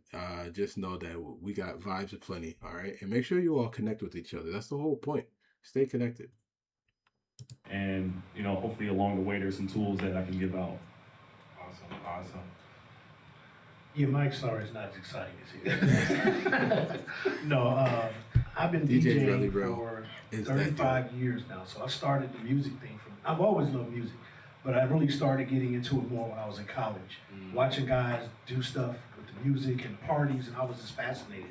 just know that we got vibes aplenty, all right? And make sure you all connect with each other. That's the whole point. Stay connected. And, hopefully along the way, there's some tools that I can give out. Awesome. Yeah, Mike's story is not as exciting as his. No, I've been DJ DJing Really Real for is that 35 years now. So I started the music thing I've always loved music, but I really started getting into it more when I was in college. Watching guys do stuff with the music and parties, and I was just fascinated.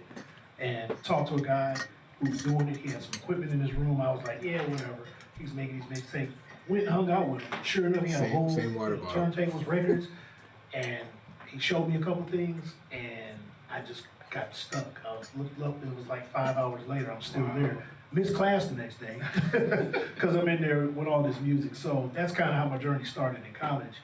And talked to a guy who was doing it. He had some equipment in his room. I was like, yeah, whatever. He was making these mixtapes. Went and hung out with him. Sure enough, he had a whole turntables, records, and he showed me a couple things, and I just got stuck. I looked up, it was like 5 hours later, I'm still there. Missed class the next day, because I'm in there with all this music. So that's kind of how my journey started in college.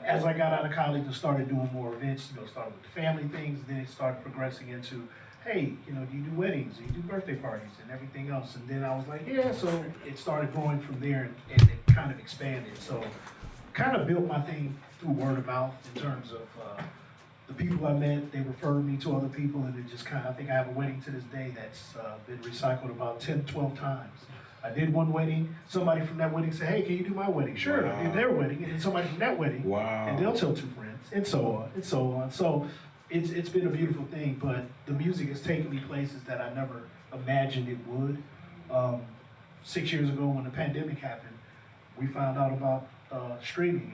As I got out of college and started doing more events, started with the family things, then it started progressing into, hey, do you do weddings, do you do birthday parties, and everything else. And then I was like, yeah, so it started growing from there, and it kind of expanded. So kind of built my thing through word of mouth in terms of the people I met. They referred me to other people, and it just kind of, I think I have a wedding to this day that's been recycled about 10, 12 times. I did one wedding, somebody from that wedding said, hey, can you do my wedding? Sure, wow. I did their wedding, and then somebody from that wedding, wow. And they'll tell two friends, and so on, and so on. So it's been a beautiful thing, but the music has taken me places that I never imagined it would. 6 years ago when the pandemic happened, we found out about streaming,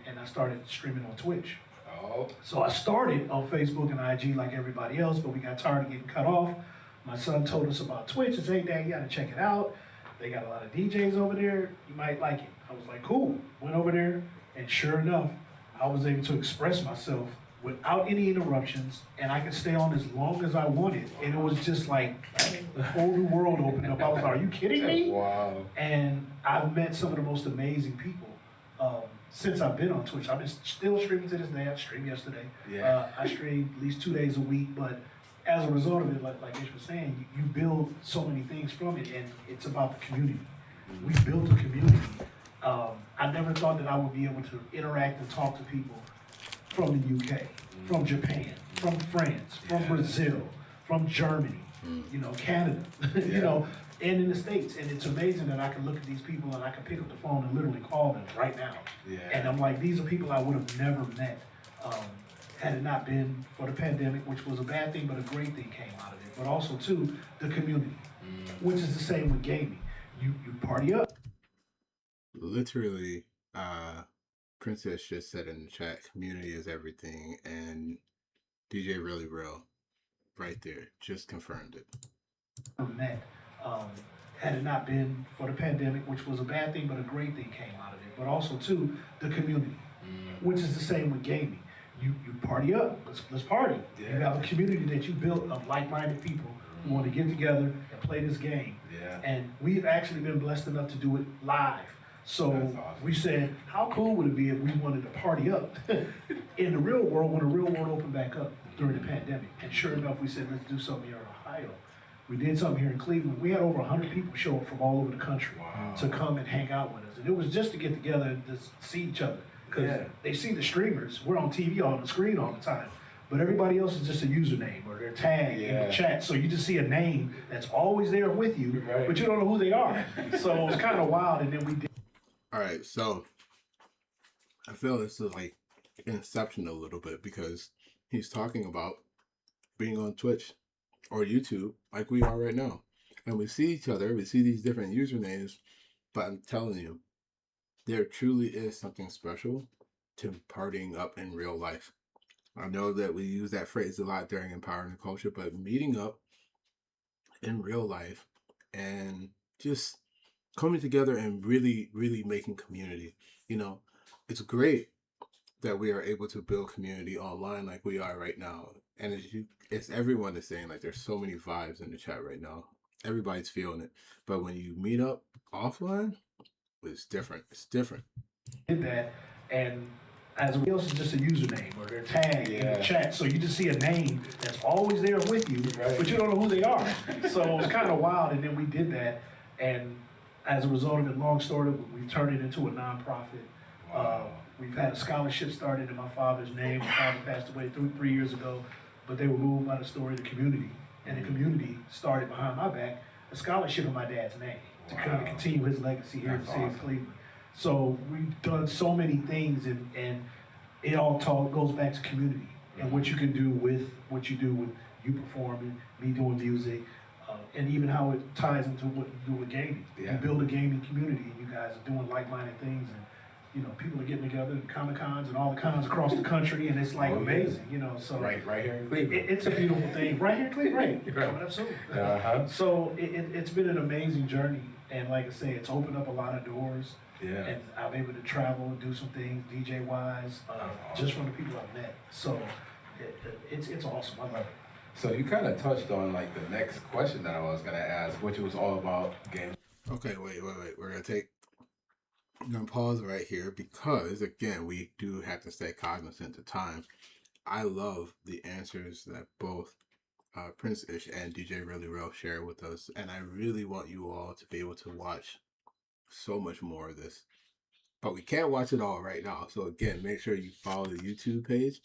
and I started streaming on Twitch. Oh. So I started on Facebook and IG like everybody else, but we got tired of getting cut off. My son told us about Twitch and said, hey, Dad, you gotta check it out. They got a lot of DJs over there. You might like it. I was like, cool. Went over there, and sure enough, I was able to express myself without any interruptions, and I could stay on as long as I wanted. And it was just like the whole new world opened up. I was like, are you kidding me? Wow. And I've met some of the most amazing people since I've been on Twitch. I've been still streaming to this day. I streamed yesterday. Yeah. I stream at least 2 days a week, but as a result of it, like Ish was saying, you build so many things from it, and it's about the community. We built a community. I never thought that I would be able to interact and talk to people from the UK, from Japan, from France, from Brazil, from Germany, Canada, and in the States. And it's amazing that I can look at these people and I can pick up the phone and literally call them right now. Yeah. And I'm like, these are people I would have never met had it not been for the pandemic, which was a bad thing, but a great thing came out of it. But also, too, the community, which is the same with gaming. You party up. Literally, Princess just said in the chat, community is everything, and DJ Really Real right there just confirmed it. Met, had it not been for the pandemic, which was a bad thing, but a great thing came out of it. But also, too, the community, which is the same with gaming. You party up, let's party. Yeah. You have a community that you built of like-minded people who want to get together and play this game. Yeah. And we've actually been blessed enough to do it live. So awesome. We said, how cool would it be if we wanted to party up in the real world when the real world opened back up during the pandemic? And sure enough, we said, let's do something here in Ohio. We did something here in Cleveland. We had over 100 people show up from all over the country to come and hang out with us. And it was just to get together and just see each other. Because they see the streamers. We're on TV on the screen all the time. But everybody else is just a username or their tag in the chat. So you just see a name that's always there with you, but you don't know who they are. So it was kind of wild. And then we did. All right. So I feel this is like Inception a little bit, because he's talking about being on Twitch or YouTube like we are right now. And we see each other. We see these different usernames. But I'm telling you, there truly is something special to partying up in real life. I know that we use that phrase a lot during Empowering the Culture, but meeting up in real life and just coming together and really, really making community. You know, it's great that we are able to build community online like we are right now. And it's everyone is saying, like, there's so many vibes in the chat right now. Everybody's feeling it. But when you meet up offline, it's different. It's different. Did that, and as everybody else is just a username or their tag in the chat, so you just see a name that's always there with you, but you don't know who they are. So it's kind of wild, and then we did that, and as a result of it, long story, we've turned it into a nonprofit. We've had a scholarship started in my father's name. My father passed away 3 years ago, but they were moved by the story of the community, and the community started behind my back a scholarship in my dad's name to kind of continue his legacy here in the city of Cleveland. So we've done so many things, and it all goes back to community and what you can do with what you do with you performing, me doing music, and even how it ties into what you do with gaming. You build a gaming community, and you guys are doing like-minded things, and you know, people are getting together in Comic-Cons and all the cons across the country, and it's like amazing, you know. So right here in Cleveland. It's a beautiful thing. Right here in Cleveland, right? Coming up soon. So it's been an amazing journey, and like I say, it's opened up a lot of doors. And I'm able to travel and do some things DJ-wise, just from the people I've met. So it's awesome. I love it. So you kind of touched on like the next question that I was gonna ask, which was all about games. Okay, wait. We're gonna pause right here because again, we do have to stay cognizant of time. I love the answers that both Prince Ish and DJ Really Real share with us, and I really want you all to be able to watch so much more of this, but we can't watch it all right now. So again, make sure you follow the YouTube page.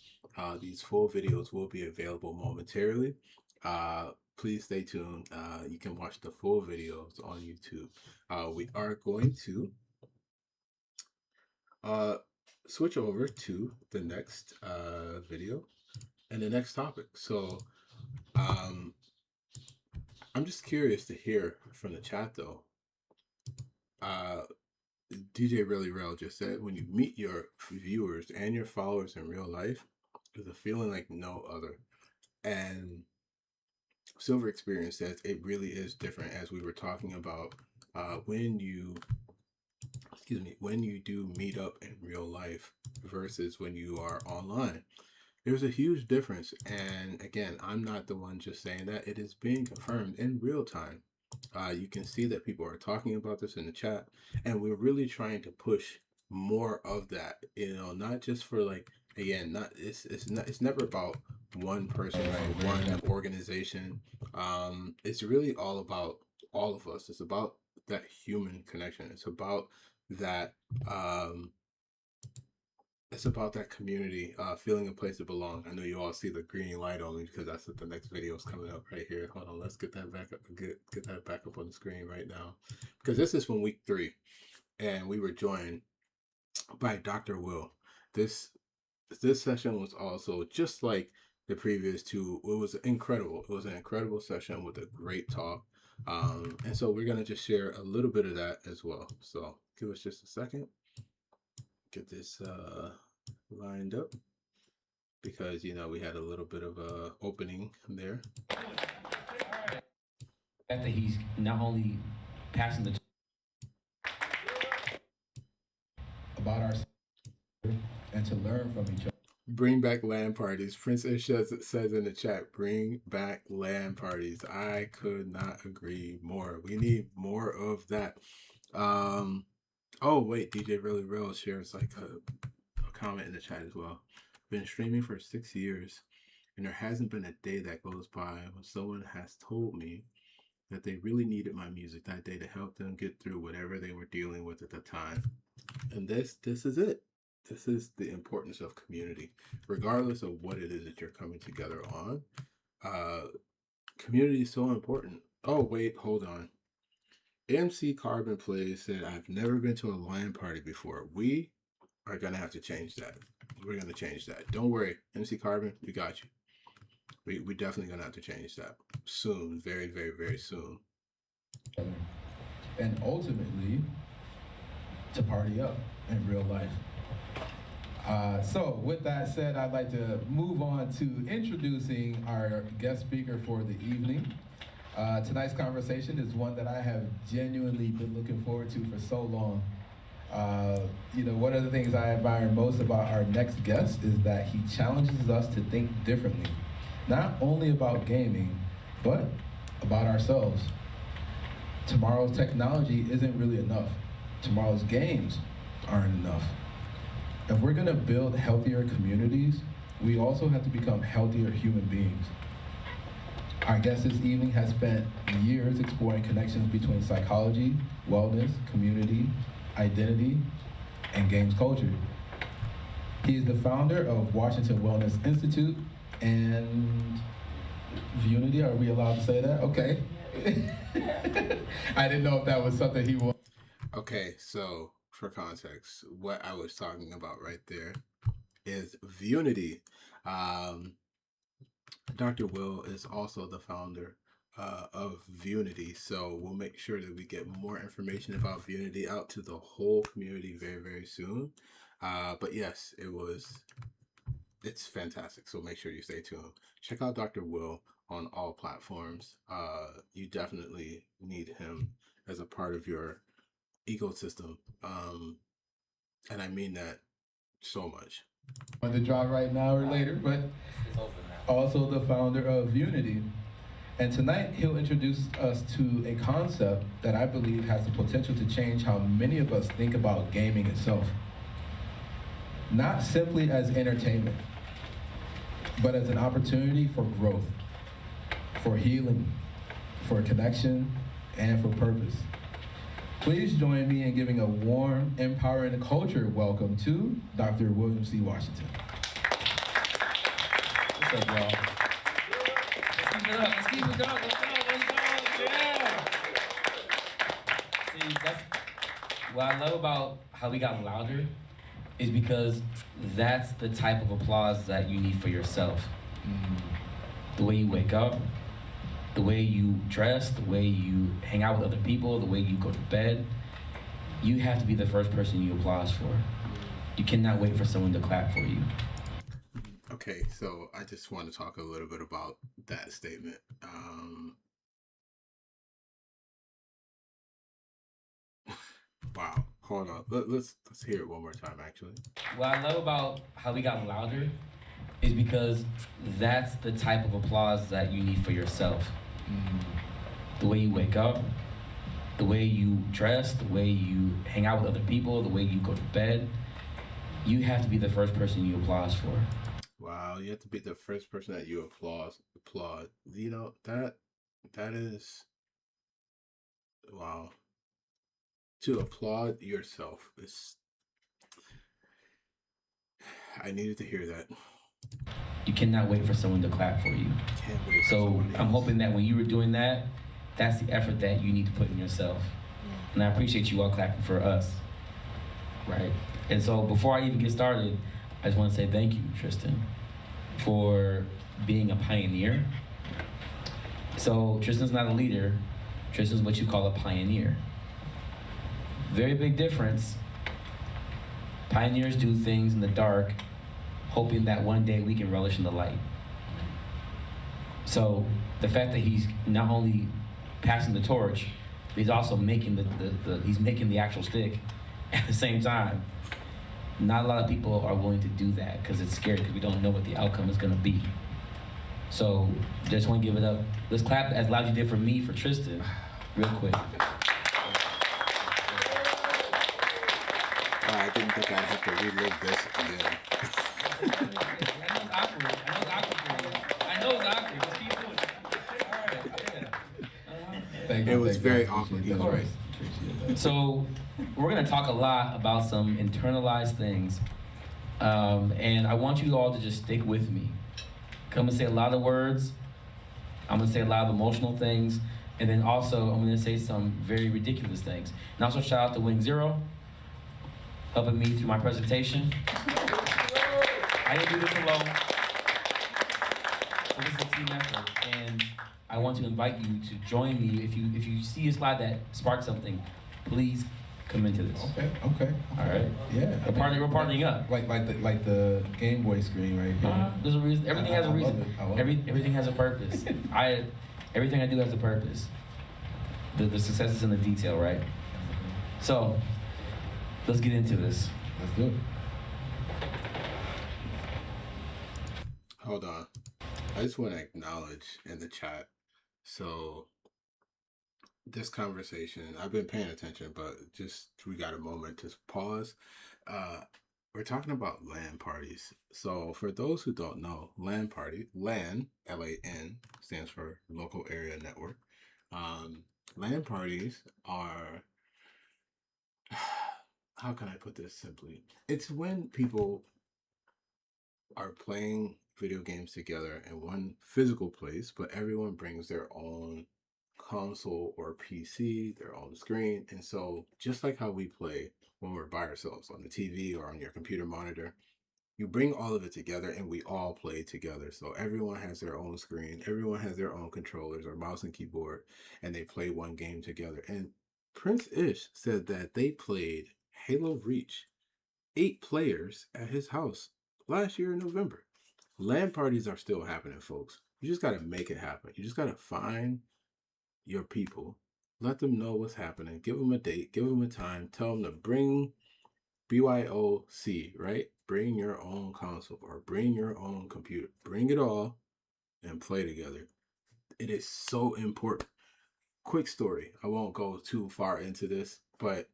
These full videos will be available momentarily. Please stay tuned. You can watch the full videos on YouTube. We are going to switch over to the next video and the next topic. So I'm just curious to hear from the chat though. DJ Really Real just said, when you meet your viewers and your followers in real life, there's a feeling like no other. And Silver Experience says it really is different, as we were talking about when you do meet up in real life versus when you are online. There's a huge difference. And again, I'm not the one just saying that. It is being confirmed in real time. You can see that people are talking about this in the chat, and we're really trying to push more of that, you know, not just for like, again, it's never about one person or one organization. It's really all about all of us. It's about that human connection. It's about that community, feeling a place to belong. I know you all see the green light on me because that's what the next video is coming up right here. Hold on, let's get that back up. Get that back up on the screen right now, because this is from week 3, and we were joined by Dr. Will. This session was also just like the previous 2. It was incredible. It was an incredible session with a great talk. And so we're gonna just share a little bit of that as well. So give us just a second. Get this lined up, because you know we had a little bit of a opening there. That he's not only passing the about our and to learn from each other. Bring back LAN parties. Prince Ish says in the chat, bring back LAN parties. I could not agree more. We need more of that. Oh wait, DJ Really Real shares like a comment in the chat as well. Been streaming for 6 years, and there hasn't been a day that goes by when someone has told me that they really needed my music that day to help them get through whatever they were dealing with at the time. And this is it. This is the importance of community, regardless of what it is that you're coming together on. Community is so important. Oh wait, hold on. MC Carbon Plays said, I've never been to a LAN party before. We are going to have to change that. We're going to change that. Don't worry, MC Carbon, we got you. We definitely going to have to change that soon. Very, very, very soon. And ultimately, to party up in real life. So with that said, I'd like to move on to introducing our guest speaker for the evening. Tonight's conversation is one that I have genuinely been looking forward to for so long. One of the things I admire most about our next guest is that he challenges us to think differently, not only about gaming, but about ourselves. Tomorrow's technology isn't really enough. Tomorrow's games aren't enough. If we're gonna build healthier communities, we also have to become healthier human beings. Our guest this evening has spent years exploring connections between psychology, wellness, community, identity, and games culture. He is the founder of Washington Wellness Institute and Unity. Are we allowed to say that? Okay. I didn't know if that was something he was. Okay, so for context, what I was talking about right there is Unity. Dr. Will is also the founder of Unity, so we'll make sure that we get more information about Unity out to the whole community very, very soon. But yes, it's fantastic, so make sure you stay tuned. Check out Dr. Will on all platforms. You definitely need him as a part of your ecosystem, and I mean that so much. On the draw right now or later, but also the founder of Unity. And tonight he'll introduce us to a concept that I believe has the potential to change how many of us think about gaming itself. Not simply as entertainment, but as an opportunity for growth, for healing, for connection, and for purpose. Please join me in giving a warm, empowering culture welcome to Dr. William C. Washington. What's up, y'all? Let's keep it going. Let's go. Yeah. See, that's what I love about how we got louder is because that's the type of applause that you need for yourself. The way you wake up, the way you dress, the way you hang out with other people, the way you go to bed, you have to be the first person you applaud for. You cannot wait for someone to clap for you. Okay, so I just want to talk a little bit about that statement. Wow, hold on. Let's hear it one more time, actually. What I love about how we got louder is because that's the type of applause that you need for yourself. The way you wake up, the way you dress, the way you hang out with other people, the way you go to bed, you have to be the first person you applaud for. Wow, you have to be the first person that you applaud. You know, that is, wow. To applaud yourself is, I needed to hear that. You cannot wait for someone to clap for you. Can't wait. So I'm hoping that when you were doing that, that's the effort that you need to put in yourself. And I appreciate you all clapping for us, right? And so before I even get started, I just want to say thank you, Tristan, for being a pioneer. So Tristan's not a leader, Tristan's what you call a pioneer. Very big difference. Pioneers do things in the dark, hoping that one day we can relish in the light. So the fact that he's not only passing the torch, but he's also making he's making the actual stick at the same time. Not a lot of people are willing to do that because it's scary because we don't know what the outcome is going to be. So just want to give it up. Let's clap as loud as you did for me for Tristan, real quick. I didn't think I'd have to relive this again. I know it's awkward. Just keep doing it. All right, yeah. Thank you. It was very awkward. Of course. So we're going to talk a lot about some internalized things. And I want you all to just stick with me. I'm going to say a lot of words. I'm going to say a lot of emotional things. And then also I'm going to say some very ridiculous things. And also shout out to Wing Zero, helping me through my presentation. I didn't do this alone. So this is a team effort. And I want to invite you to join me. If you see a slide that sparks something, please come into this. Okay. All right. Yeah. We're partying up. Like the Game Boy screen right here. There's a reason. Everything has a reason. I love it. Everything has a purpose. Everything I do has a purpose. The success is in the detail, right? So, let's get into this. Let's do it. Hold on. I just want to acknowledge in the chat. So this conversation, I've been paying attention, but just we got a moment to pause. We're talking about LAN parties. So for those who don't know, LAN party, LAN, LAN, stands for local area network. LAN parties are, how can I put this simply? It's when people are playing video games together in one physical place, but everyone brings their own console or PC, their own screen. And so just like how we play when we're by ourselves on the TV or on your computer monitor, you bring all of it together and we all play together. So everyone has their own screen, everyone has their own controllers or mouse and keyboard, and they play one game together. And Prince Ish said that they played Halo Reach, 8 players at his house last year in November. LAN parties are still happening, folks. You just got to make it happen. You just got to find your people, let them know what's happening, give them a date, give them a time, tell them to bring BYOC, right? Bring your own console or bring your own computer. Bring it all and play together. It is so important. Quick story. I won't go too far into this, but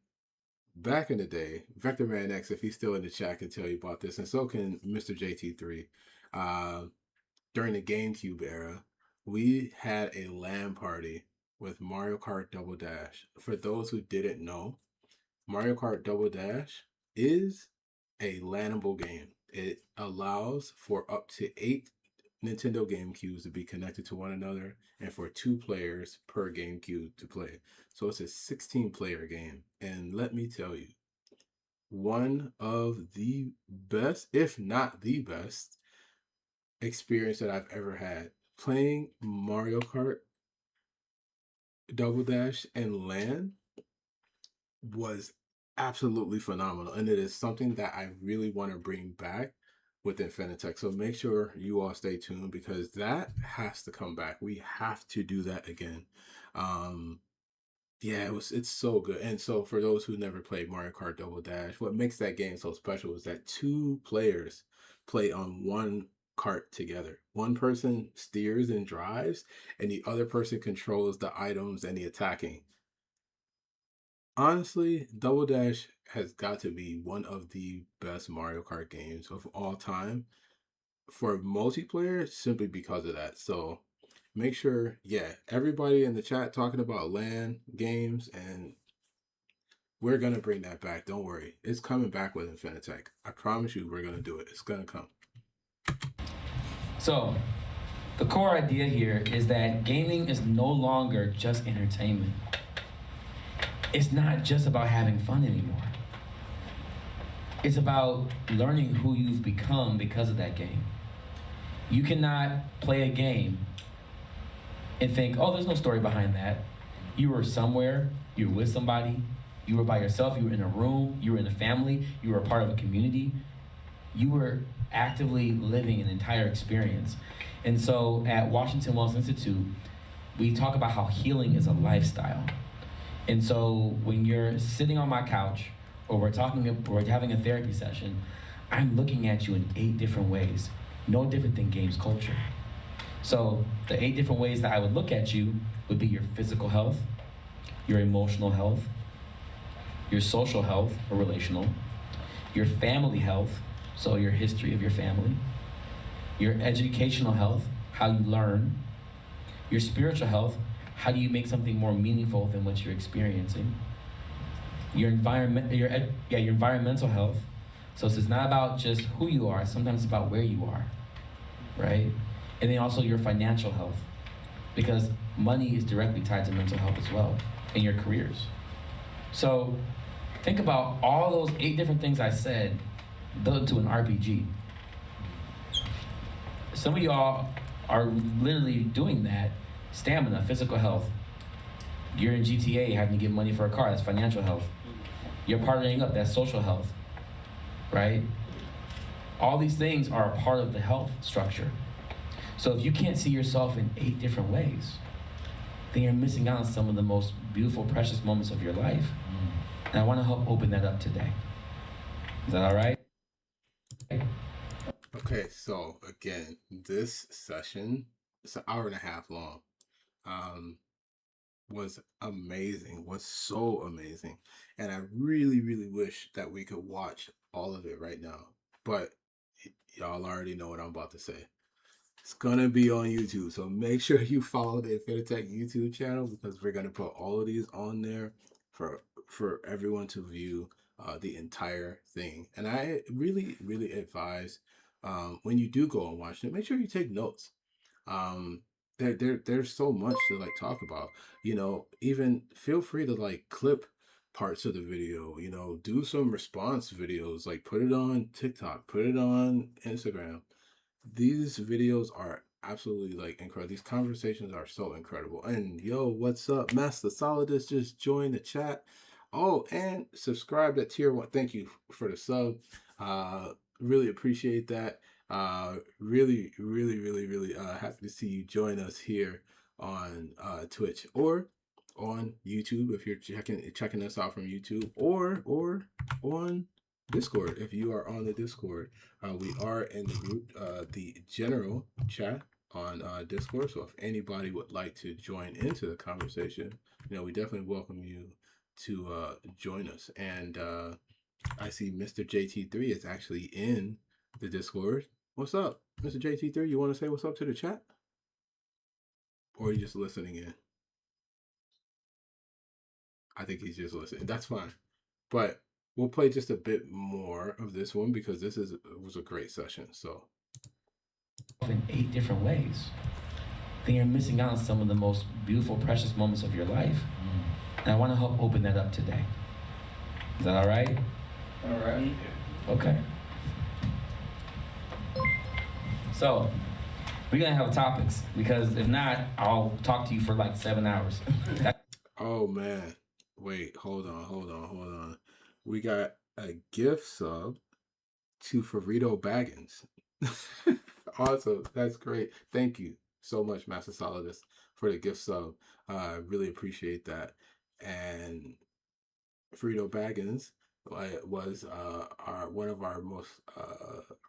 back in the day, Vector Man X, if he's still in the chat, can tell you about this, and so can Mr. JT3. During the GameCube era, we had a LAN party with Mario Kart Double Dash. For those who didn't know, Mario Kart Double Dash is a LANable game. It allows for up to 8 Nintendo GameCubes to be connected to one another and for 2 players per GameCube to play. So it's a 16-player game. And let me tell you, one of the best, if not the best, experience that I've ever had playing Mario Kart Double Dash and LAN was absolutely phenomenal. And it is something that I really want to bring back with Infinitech. So make sure you all stay tuned because that has to come back. We have to do that again. Yeah, it's so good. And so for those who never played Mario Kart Double Dash, what makes that game so special is that 2 players play on one kart together. One person steers and drives, and the other person controls the items and the attacking. Honestly, Double Dash has got to be one of the best Mario Kart games of all time for multiplayer simply because of that. So make sure, everybody in the chat talking about LAN games, and we're going to bring that back. Don't worry. It's coming back with Infinitech. I promise you we're going to do it. It's going to come. So, the core idea here is that gaming is no longer just entertainment. It's not just about having fun anymore. It's about learning who you've become because of that game. You cannot play a game and think, oh, there's no story behind that. You were somewhere, you were with somebody, you were by yourself, you were in a room, you were in a family, you were a part of a community. You were actively living an entire experience. And so at Washington Wellness Institute, we talk about how healing is a lifestyle. And so when you're sitting on my couch or we're having a therapy session, I'm looking at you in 8 different ways, no different than games culture. So the 8 different ways that I would look at you would be your physical health, your emotional health, your social health or relational, your family health, so your history of your family, your educational health, how you learn, your spiritual health, how do you make something more meaningful than what you're experiencing, your environmental health. So it's not about just who you are, sometimes it's about where you are, right? And then also your financial health, because money is directly tied to mental health as well, and your careers. So think about all those 8 different things I said built into an RPG. Some of y'all are literally doing that. Stamina, physical health. You're in GTA having to get money for a car, that's financial health. You're partnering up, that's social health, right? All these things are a part of the health structure. So if you can't see yourself in 8 different ways, then you're missing out on some of the most beautiful, precious moments of your life. And I want to help open that up today. Is that all right? Okay, so again, this session, it's an hour and a half long. Was amazing, was so amazing. And I really, really wish that we could watch all of it right now. But y'all already know what I'm about to say. It's gonna be on YouTube, so make sure you follow the Infinitech YouTube channel because we're gonna put all of these on there for everyone to view the entire thing. And I really, really advise when you do go and watch it, make sure you take notes. There's so much to like talk about. You know, even feel free to like clip parts of the video. You know, do some response videos. Like put it on TikTok, put it on Instagram. These videos are absolutely like incredible. These conversations are so incredible. And yo, what's up, Master Solidus? Just join the chat. Oh, and subscribe to tier 1. Thank you for the sub. Really appreciate that. Really, really, really, really happy to see you join us here on Twitch or on YouTube if you're checking us out from YouTube, or on Discord if you are on the Discord. We are in the group, the general chat on Discord. So if anybody would like to join into the conversation, you know, we definitely welcome you to join us. And I see Mr. JT3 is actually in the Discord. What's up, Mr. JT3? You want to say what's up to the chat? Or are you just listening in? I think he's just listening. That's fine. But we'll play just a bit more of this one because was a great session. So in 8 different ways, then you're missing out on some of the most beautiful, precious moments of your life. And I want to help open that up today. Is that all right? All right. Okay. So, we're going to have topics because if not, I'll talk to you for like 7 hours. oh man. Wait, hold on. We got a gift sub to Farito Baggins. Awesome. That's great. Thank you so much, Master Solidus, for the gift sub. Really appreciate that. And Frito Baggins was one of our most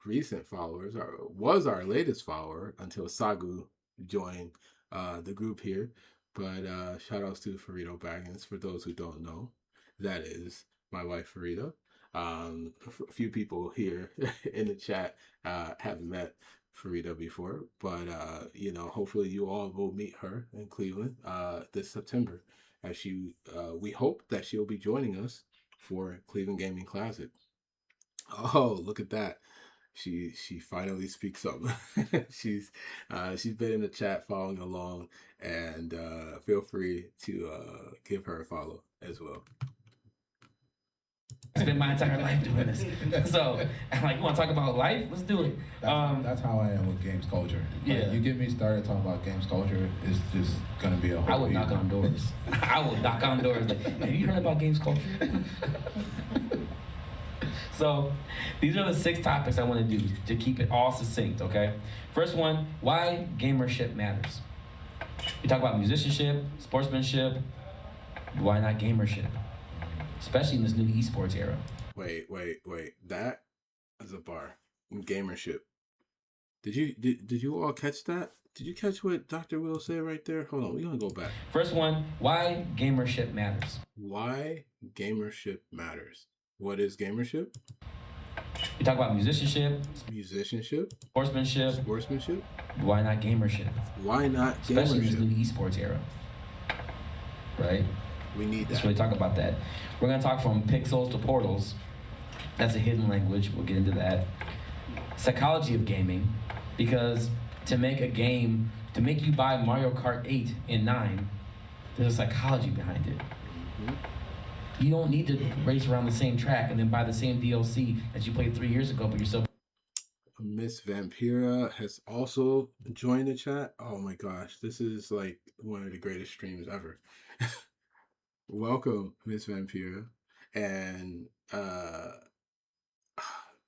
recent followers, or was our latest follower until Sagu joined the group here. But shout outs to Farito Baggins. For those who don't know, that is my wife Farida. A few people here in the chat have met Farida before, but you know, hopefully you all will meet her in Cleveland this September, as we hope that she'll be joining us for Cleveland Gaming Classic. Oh, look at that. She finally speaks up. she's been in the chat following along, and feel free to give her a follow as well. I spent my entire life doing this. So I'm like, you want to talk about life? Let's do it. That's how I am with games culture. Yeah. You get me started talking about games culture, it's just gonna be a whole I would knock on doors. I will knock on doors. Like, have you heard about games culture? So these are the 6 topics I want to do to keep it all succinct, okay? First one, why gamership matters. We talk about musicianship, sportsmanship. Why not gamership? Especially in this new esports era. Wait. That is a bar. Gamership. Did you all catch that? Did you catch what Dr. Will said right there? Hold on, we're gonna go back. First one, why gamership matters. Why gamership matters. What is gamership? We talk about musicianship, sportsmanship. Why not gamership? Why not gamership? Especially in this new esports era. Right? We need that. Let's really talk about that. We're going to talk from pixels to portals. That's a hidden language. We'll get into that. Psychology of gaming. Because to make a game, to make you buy Mario Kart 8 and 9, there's a psychology behind it. Mm-hmm. You don't need to race around the same track and then buy the same DLC that you played 3 years ago, but you're still... Miss Vampira has also joined the chat. Oh my gosh, this is like one of the greatest streams ever. Welcome, Miss Vampira. And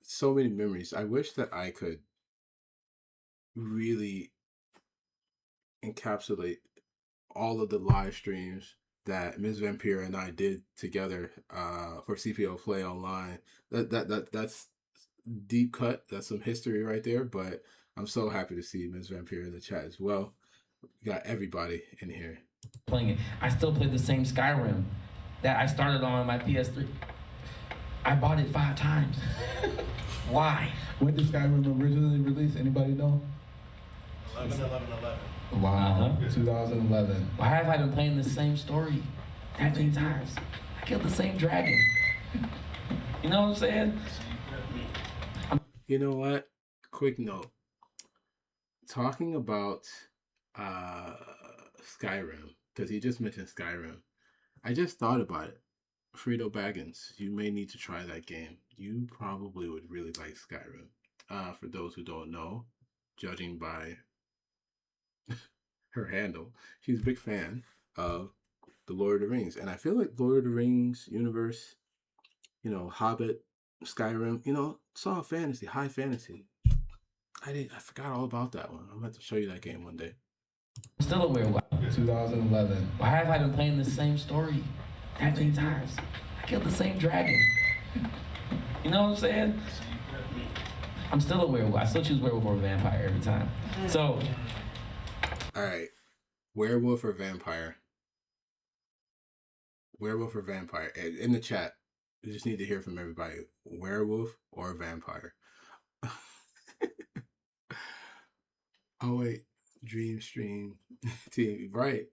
so many memories. I wish that I could really encapsulate all of the live streams that Ms. Vampire and I did together for CPO Play Online. That's deep cut. That's some history right there. But I'm so happy to see Ms. Vampire in the chat as well. We got everybody in here playing it. I still play the same Skyrim that I started on my PS3. I bought it 5 times. Why? When did Skyrim originally release? Anybody know? 11/11/11. Wow, 2011. Why have I been playing the same story that many times? I killed the same dragon. You know what I'm saying? You know what? Quick note. Talking about Skyrim, because he just mentioned Skyrim. I just thought about it. Frito Baggins, you may need to try that game. You probably would really like Skyrim. For those who don't know, judging by her handle, she's a big fan of the Lord of the Rings. And I feel like Lord of the Rings universe, Hobbit, Skyrim, it's all fantasy, high fantasy. I forgot all about that one. I'm going to have to show you that game one day. I'm still aware why. 2011. Why have I been playing the same story that many times? I killed the same dragon. You know what I'm saying? I'm still aware. I still choose werewolf or vampire every time. So, all right, werewolf or vampire? Werewolf or vampire? In the chat, we just need to hear from everybody. Werewolf or vampire? Oh wait, Dream Stream TV, right?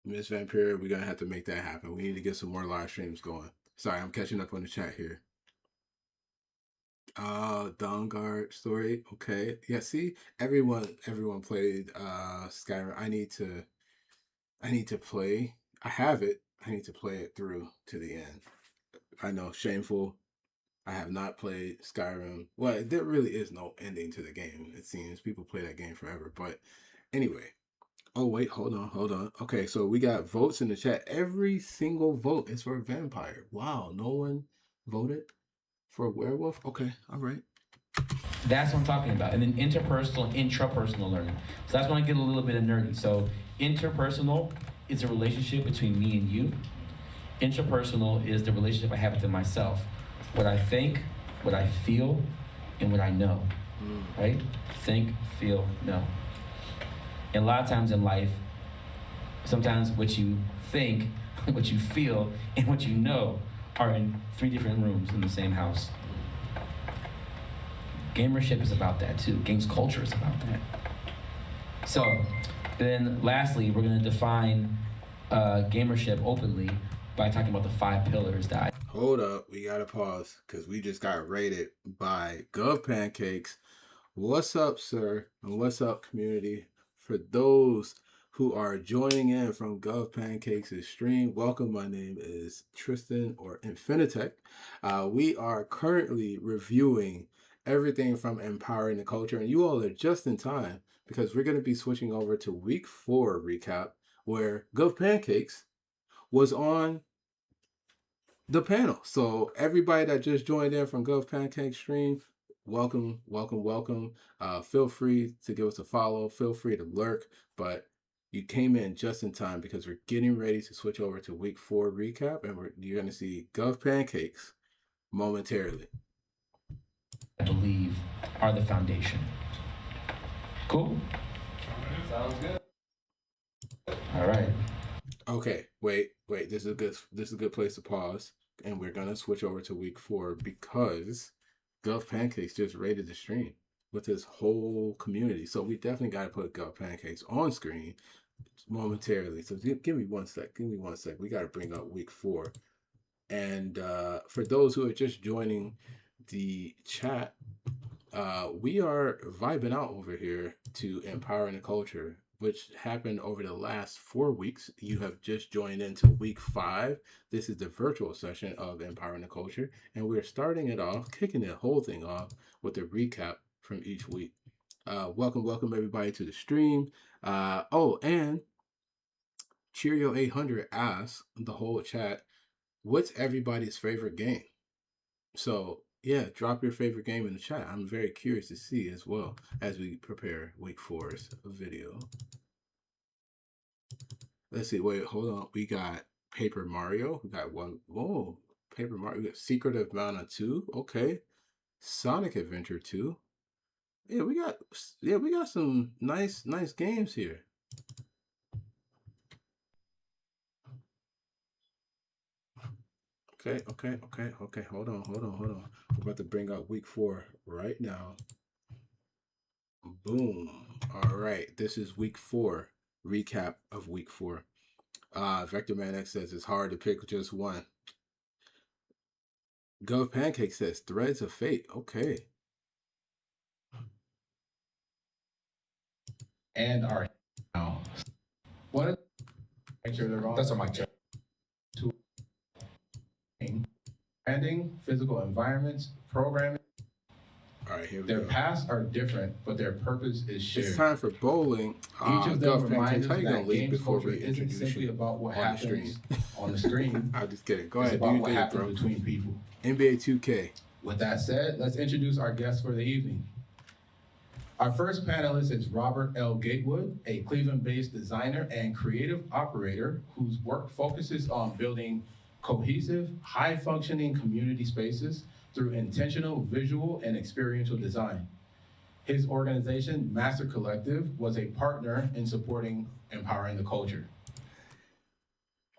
Miss Vampire, we're gonna have to make that happen. We need to get some more live streams going. Sorry, I'm catching up on the chat here. Dawnguard story. Okay. Yeah, see, everyone played Skyrim. I need to play. I have it. I need to play it through to the end. I know, shameful. I have not played Skyrim. Well, there really is no ending to the game, it seems. People play that game forever. But anyway. Oh, wait, hold on. Okay, so we got votes in the chat. Every single vote is for a vampire. Wow, no one voted for a werewolf? Okay, all right. that's what I'm talking about. And then interpersonal, intrapersonal learning. So that's when I get a little bit of nerdy. So interpersonal is a relationship between me and you. Intrapersonal is the relationship I have with myself. What I think, what I feel, and what I know. Right? Think, feel, know. And a lot of times in life, sometimes what you think, what you feel, and what you know are in 3 different rooms in the same house. Gamership is about that too. Games culture is about that. So, then lastly, we're going to define gamership openly by talking about the 5 pillars that I... Hold up, we gotta pause because we just got rated by Gov Pancakes. What's up, sir? And what's up, community? For those who are joining in from Gov Pancakes' stream, welcome. My name is Tristan or Infinitech. We are currently reviewing everything from Empowering the Culture, and you all are just in time because we're going to be switching over to week 4 recap, where Gov Pancakes was on the panel. So everybody that just joined in from Gov Pancakes stream, welcome. Feel free to give us a follow. Feel free to lurk, but you came in just in time because we're getting ready to switch over to week 4 recap, and you're going to see Gov Pancakes momentarily. I believe are the foundation. Cool? Sounds good. All right. Okay, wait. This is a good place to pause, and we're gonna switch over to week 4 because Gov Pancakes just rated the stream with his whole community. So we definitely got to put Gov Pancakes on screen momentarily. So give me one sec. We got to bring up week 4. And for those who are just joining the chat, we are vibing out over here to Empowering the Culture, which happened over the last 4 weeks. You have just joined into week 5. This is the virtual session of Empowering the Culture, and we're starting it off, kicking the whole thing off with a recap from each week. Welcome everybody to the stream. And Cheerio 800 asked the whole chat, what's everybody's favorite game? So Yeah, drop your favorite game in the chat. I'm very curious to see as well as we prepare Wake Forest video. Let's see. Wait, hold on. We got Paper Mario. We got one. Whoa, Paper Mario. We got Secret of Mana 2. Okay. Sonic Adventure 2. Yeah, we got some nice games here. Okay. Hold on. We're about to bring up week 4 right now. Boom. All right. This is week 4. Recap of week 4. Vector Man X says it's hard to pick just one. Gov Pancake says Threads of Fate. Okay. And our one of make sure they're all That's a mic check. branding, physical environments, programming. All right, here we Their go. paths are different, but their purpose is shared. It's time for bowling. Each of them reminds us how you gonna that lead games before culture we isn't introduce simply you about what on the stream? happens on the screen. I'm just kidding. Go It's ahead, do about your what thing, happens bro. between people. NBA 2K. With that said, let's introduce our guest for the evening. Our first panelist is Robert L. Gatewood, a Cleveland-based designer and creative operator whose work focuses on building cohesive, high-functioning community spaces through intentional visual and experiential design. His organization, Master Collective, was a partner in supporting Empowering the Culture.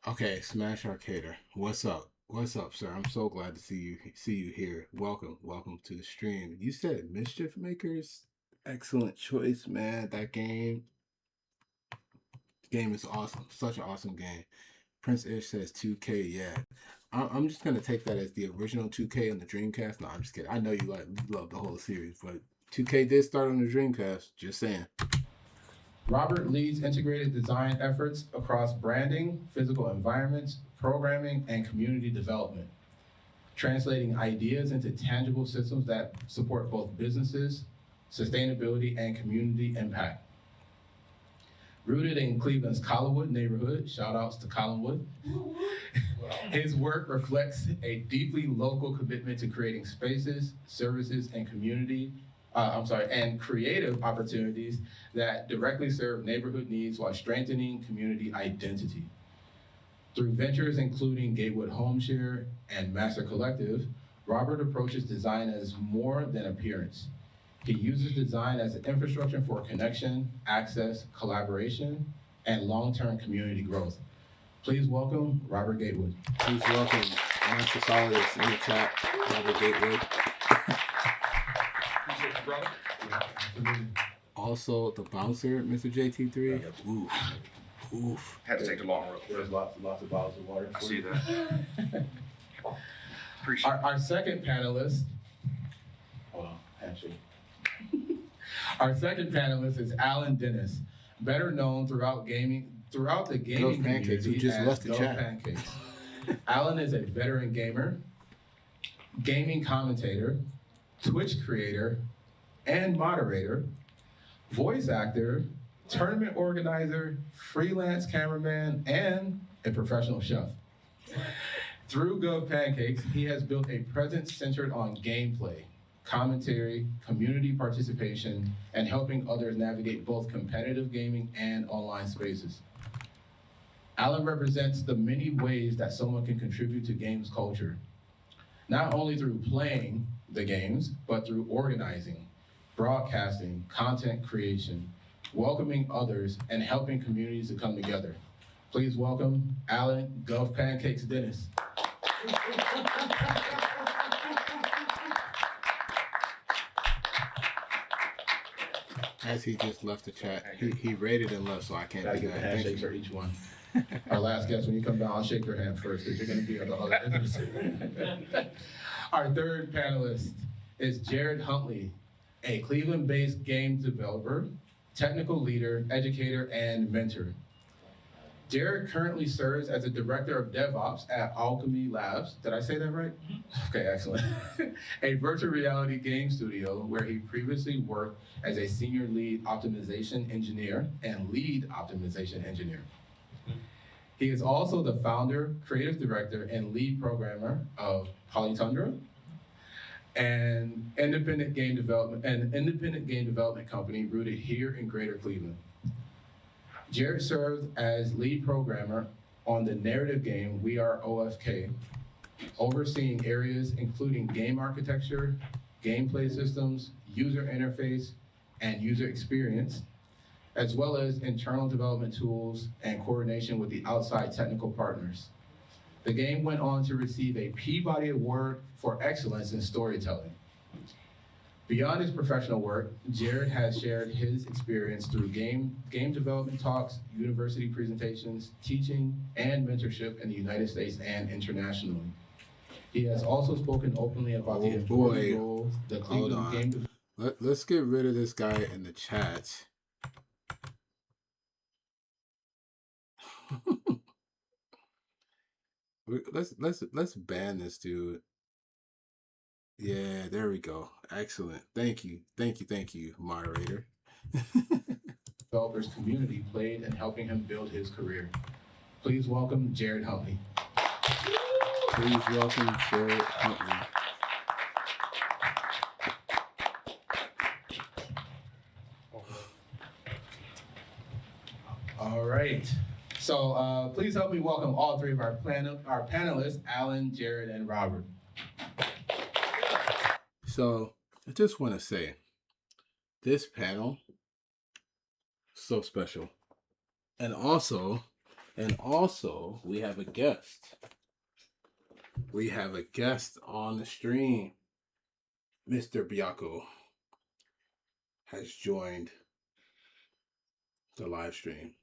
Okay, Smash Arcader. What's up? What's up, sir? I'm so glad to see you here. Welcome to the stream. You said Mischief Makers? Excellent choice, man. That game is awesome. Such an awesome game. Prince Ish says 2K. Yeah, I'm just gonna take that as the original 2K on the Dreamcast. No, I'm just kidding. I know you love the whole series, but 2K did start on the Dreamcast. Just saying. Robert leads integrated design efforts across branding, physical environments, programming, and community development, translating ideas into tangible systems that support both businesses, sustainability, and community impact. Rooted in Cleveland's Collinwood neighborhood, shout outs to Collinwood, his work reflects a deeply local commitment to creating spaces, services, and and creative opportunities that directly serve neighborhood needs while strengthening community identity. Through ventures including Gatewood Homeshare and Master Collective, Robert approaches design as more than appearance. He uses design as an infrastructure for connection, access, collaboration, and long-term community growth. Please welcome Robert Gatewood. Please welcome Master Solidus in the chat, Robert Gatewood. Also, the bouncer, Mr. JT3. Oof. Had to take the long road. There's lots of bottles of water. I see that. Appreciate it. Our second panelist, hold on, handshake. Our second panelist is Alan Dennis, better known throughout the gaming Gov Pancakes, who community just as left the Gov chat. Pancakes. Alan is a veteran gamer, gaming commentator, Twitch creator, and moderator, voice actor, tournament organizer, freelance cameraman, and a professional chef. Through Gov Pancakes, he has built a presence centered on gameplay, commentary, community participation, and helping others navigate both competitive gaming and online spaces. Alan represents the many ways that someone can contribute to games culture, not only through playing the games, but through organizing, broadcasting, content creation, welcoming others, and helping communities to come together. Please welcome Alan Gov Pancakes Dennis. As he just left the chat, he rated and left, so I can't Gotta do get the that. Thank handshakes you. for each one. Our last guest, when you come down, I'll shake your hand first, because you're gonna be on the other end of the seat. Our third panelist is Jared Huntley, a Cleveland-based game developer, technical leader, educator, and mentor. Jared currently serves as a director of DevOps at Alchemy Labs. Did I say that right? Okay, excellent. A virtual reality game studio where he previously worked as a senior lead optimization engineer and lead optimization engineer. He is also the founder, creative director, and lead programmer of Polytundra, and independent game development company rooted here in Greater Cleveland. Jared served as lead programmer on the narrative game We Are OFK, overseeing areas including game architecture, gameplay systems, user interface, and user experience, as well as internal development tools and coordination with the outside technical partners. The game went on to receive a Peabody Award for excellence in storytelling. Beyond his professional work, Jared has shared his experience through game development talks, university presentations, teaching, and mentorship in the United States and internationally. He has also spoken openly about the important role the Cleveland game. Let's get rid of this guy in the chat. Let's ban this dude. Yeah, there we go. Excellent. Thank you, moderator. Developers community played in helping him build his career. Please welcome Jared Huntley. Please welcome Jared Huntley. All right. So please help me welcome all three of our panelists, Alan, Jared, and Robert. So I just want to say, this panel, so special. And also, we have a guest. We have a guest on the stream. Mr. Biacco has joined the live stream.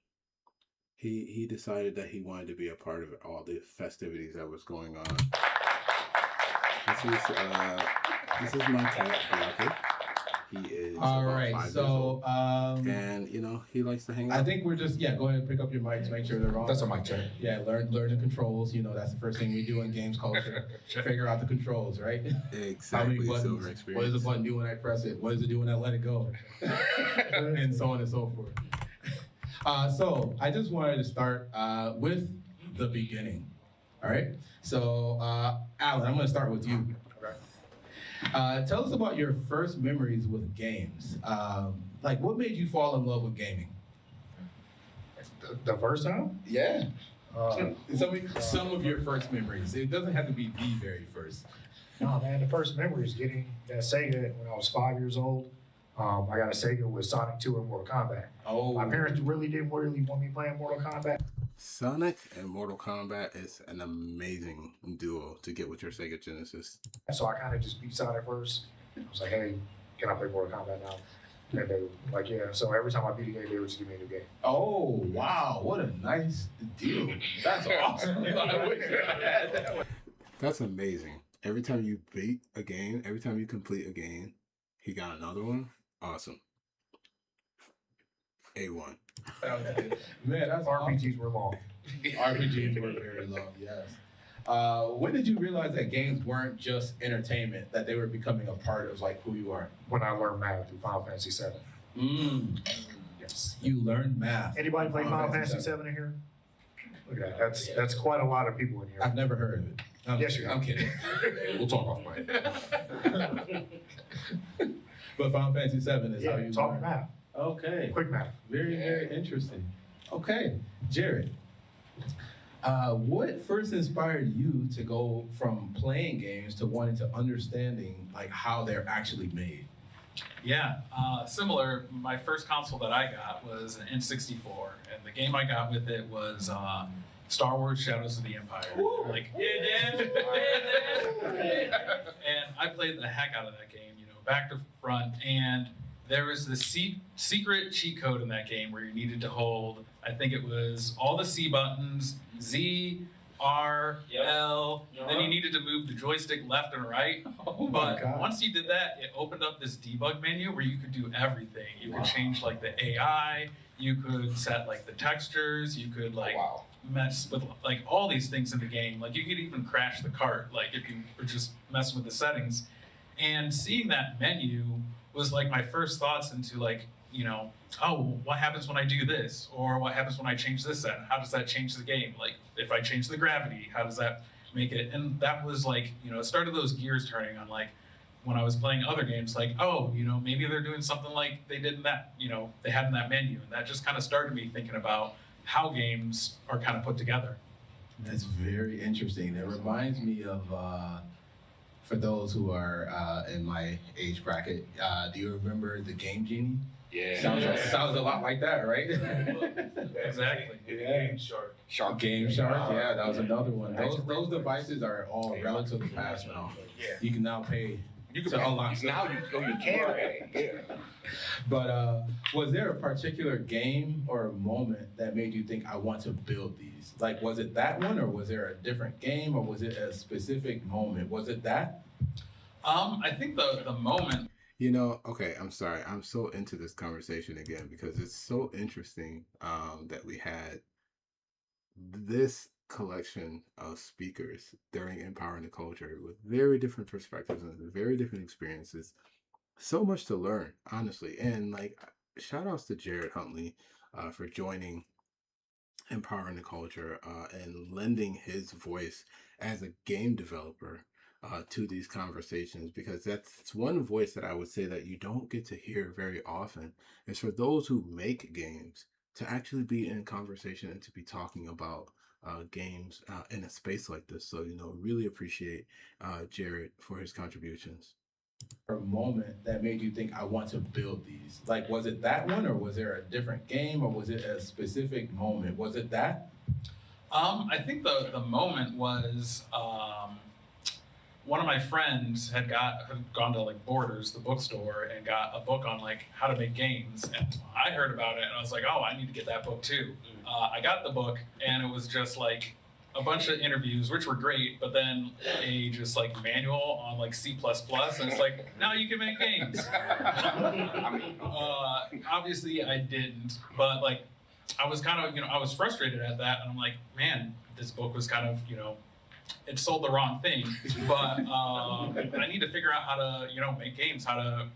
He decided that he wanted to be a part of all the festivities that was going on. This is my cat, Biacco. He is all about right. 5 years So old. And he likes to hang out. I think we're just go ahead and pick up your mics, make sure they're on. That's a mic check. Yeah, learn the controls. That's the first thing we do in games culture. Figure out the controls, right? Exactly. Silver experience. What does the button do when I press it? What does it do when I let it go? And so on and so forth. So I just wanted to start with the beginning. All right. So Alan, I'm going to start with you. Tell us about your first memories with games. Like, what made you fall in love with gaming? The first time? Yeah. Some of your first memories. It doesn't have to be the very first. No, man, the first memory is getting that Sega when I was 5 years old. I got a Sega with Sonic 2 and Mortal Kombat. Oh. My parents didn't really want me playing Mortal Kombat. Sonic and Mortal Kombat is an amazing duo to get with your Sega Genesis. So I kind of just beat Sonic first. I was like, hey, can I play Mortal Kombat now? And they were like, yeah. So every time I beat a game, they would just give me a new game. Oh, wow. What a nice deal. That's awesome. I wish I had that one. That's amazing. Every time you beat a game, every time you complete a game, he got another one. Awesome. A1. Man, that's RPGs were long. RPGs were very long, yes. When did you realize that games weren't just entertainment, that they were becoming a part of who you are? When I learned math through Final Fantasy VII. Yes. You learned math. Anybody play Final Fantasy VII in here? Look at that. That's quite a lot of people in here. I've never heard of it. Yes, you have. I'm kidding. We'll talk off mic. But Final Fantasy VII is how you talking learn. math. Okay. Quick math. Very, very interesting. Okay, Jared. What first inspired you to go from playing games to wanting to understanding how they're actually made? Yeah, similar. My first console that I got was an N64, and the game I got with it was Star Wars: Shadows of the Empire. Ooh. And I played the heck out of that game, back to front. And there was this secret cheat code in that game where you needed to hold, I think it was all the C buttons, Z, R, L. Then you needed to move the joystick left and right. Oh my But God. once you did that, it opened up this debug menu where you could do everything. You could change the AI, you could set the textures, you could mess with all these things in the game. You could even crash the cart, if you were just messing with the settings. And seeing that menu was my first thoughts into oh, what happens when I do this? Or what happens when I change this set? How does that change the game? If I change the gravity, how does that make it? And that was it started those gears turning on when I was playing other games, like, oh, maybe they're doing something like they did in that, they had in that menu. And that just kind of started me thinking about how games are kind of put together. That's very interesting. It reminds me of, for those who are in my age bracket, do you remember the Game Genie? Yeah. Sounds a lot like that, right? Exactly. Game Shark. Game Shark, yeah, that was another one. Those devices are all relatively fast now. Yeah. You can now pay You can to unlock now stuff. you can pay. Yeah. But was there a particular game or a moment that made you think, I want to build these? Like, was it that one, or was there a different game, or was it a specific moment? Was it that? I think the moment. Okay, I'm sorry. I'm so into this conversation again because it's so interesting that we had this collection of speakers during Empowering the Culture with very different perspectives and very different experiences. So much to learn, honestly. And shout outs to Jared Huntley for joining Empowering the Culture and lending his voice as a game developer to these conversations, because that's one voice that I would say that you don't get to hear very often. Is for those who make games to actually be in conversation and to be talking about games in a space like this. So, really appreciate Jared for his contributions. A moment that made you think, I want to build these? Like, was it that one, or was there a different game, or was it a specific moment? Was it that? I think the moment was one of my friends had gone to Borders, the bookstore, and got a book on how to make games. And I heard about it and I was like, oh, I need to get that book too. I got the book and it was just a bunch of interviews, which were great, but then a just manual on C++, and it's now you can make games. Obviously I didn't, but I was kind of, I was frustrated at that, and I'm like, man, this book was kind of, it sold the wrong thing, but I need to figure out how to, make games, how to,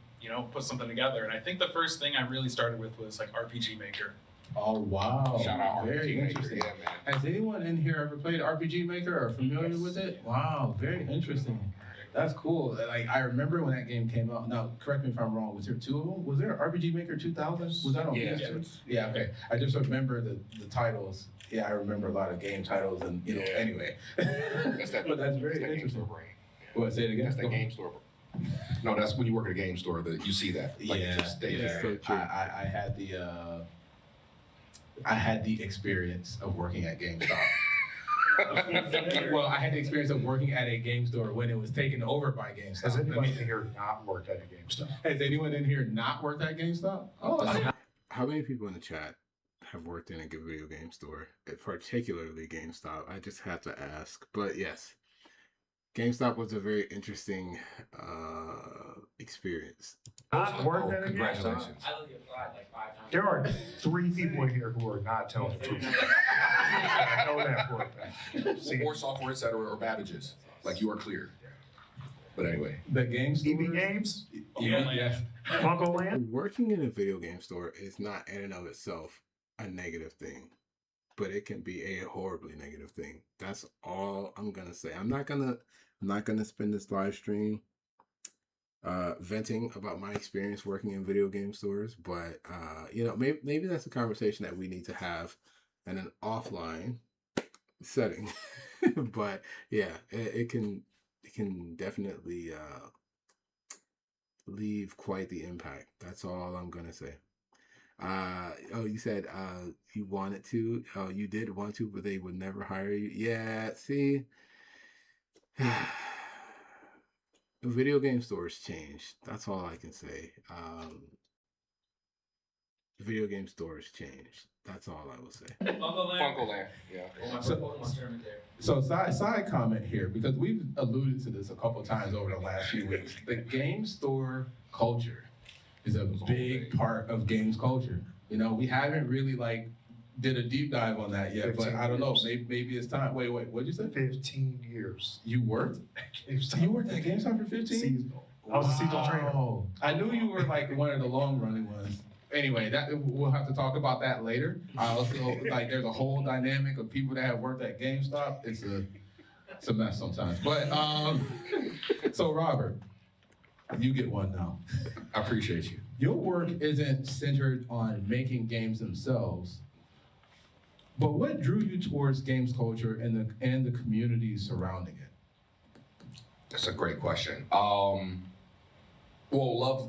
put something together. And I think the first thing I really started with was RPG Maker. Oh, wow. Shout out Very RPG interesting. Maker, yeah, man. Has anyone in here ever played RPG Maker or familiar with it? Wow, very interesting. That's cool. I remember when that game came out. Now, correct me if I'm wrong. Was there two of them? Was there RPG Maker 2000? Was that on PS2? Yeah, okay. I just remember the titles. Yeah, I remember a lot of game titles, and anyway. But that's very interesting. What? Say it again. That's that game store. No, that's when you work at a game store that you see that. Yeah, just stay there. So true. I had the experience of working at GameStop. Well, I had the experience of working at a game store when it was taken over by GameStop. Has anyone in here not worked at a GameStop? Has anyone in here not worked at GameStop? Oh, How many people in the chat have worked in a video game store, particularly GameStop? I just have to ask. But yes, GameStop was a very interesting experience. Not worked at a GameStop? Congratulations. I look at 5 times. There are 3 people in here who are not telling the truth. I know that for a fact. See, Or software, et cetera, or Babbage's. You are clear. But anyway. the game store. EB Games, Yes. Funko Land. Working in a video game store is not in and of itself a negative thing, but it can be a horribly negative thing. That's all I'm gonna say. I'm not gonna spend this live stream venting about my experience working in video game stores, but maybe that's a conversation that we need to have in an offline setting. But yeah, it can definitely leave quite the impact. That's all I'm gonna say. You said you wanted to. You did want to, but they would never hire you. Yeah, see, video game stores changed. That's all I can say. Video game stores changed. That's all I will say. Funko Land, yeah. So side comment here, because we've alluded to this a couple times over the last few weeks. The game store culture is a big part of games culture. We haven't really did a deep dive on that yet, but I don't know. Maybe it's time. Wait, what'd you say? 15 years. You worked at GameStop? You worked at GameStop for 15? Seasonal. I was a seasonal trainer. I knew you were one of the long running ones. Anyway, we'll have to talk about that later. I also there's a whole dynamic of people that have worked at GameStop. It's a mess sometimes. But so Robert, You get one now. I appreciate you. Your work isn't centered on making games themselves, but what drew you towards games culture and the community surrounding it? That's a great question. Well,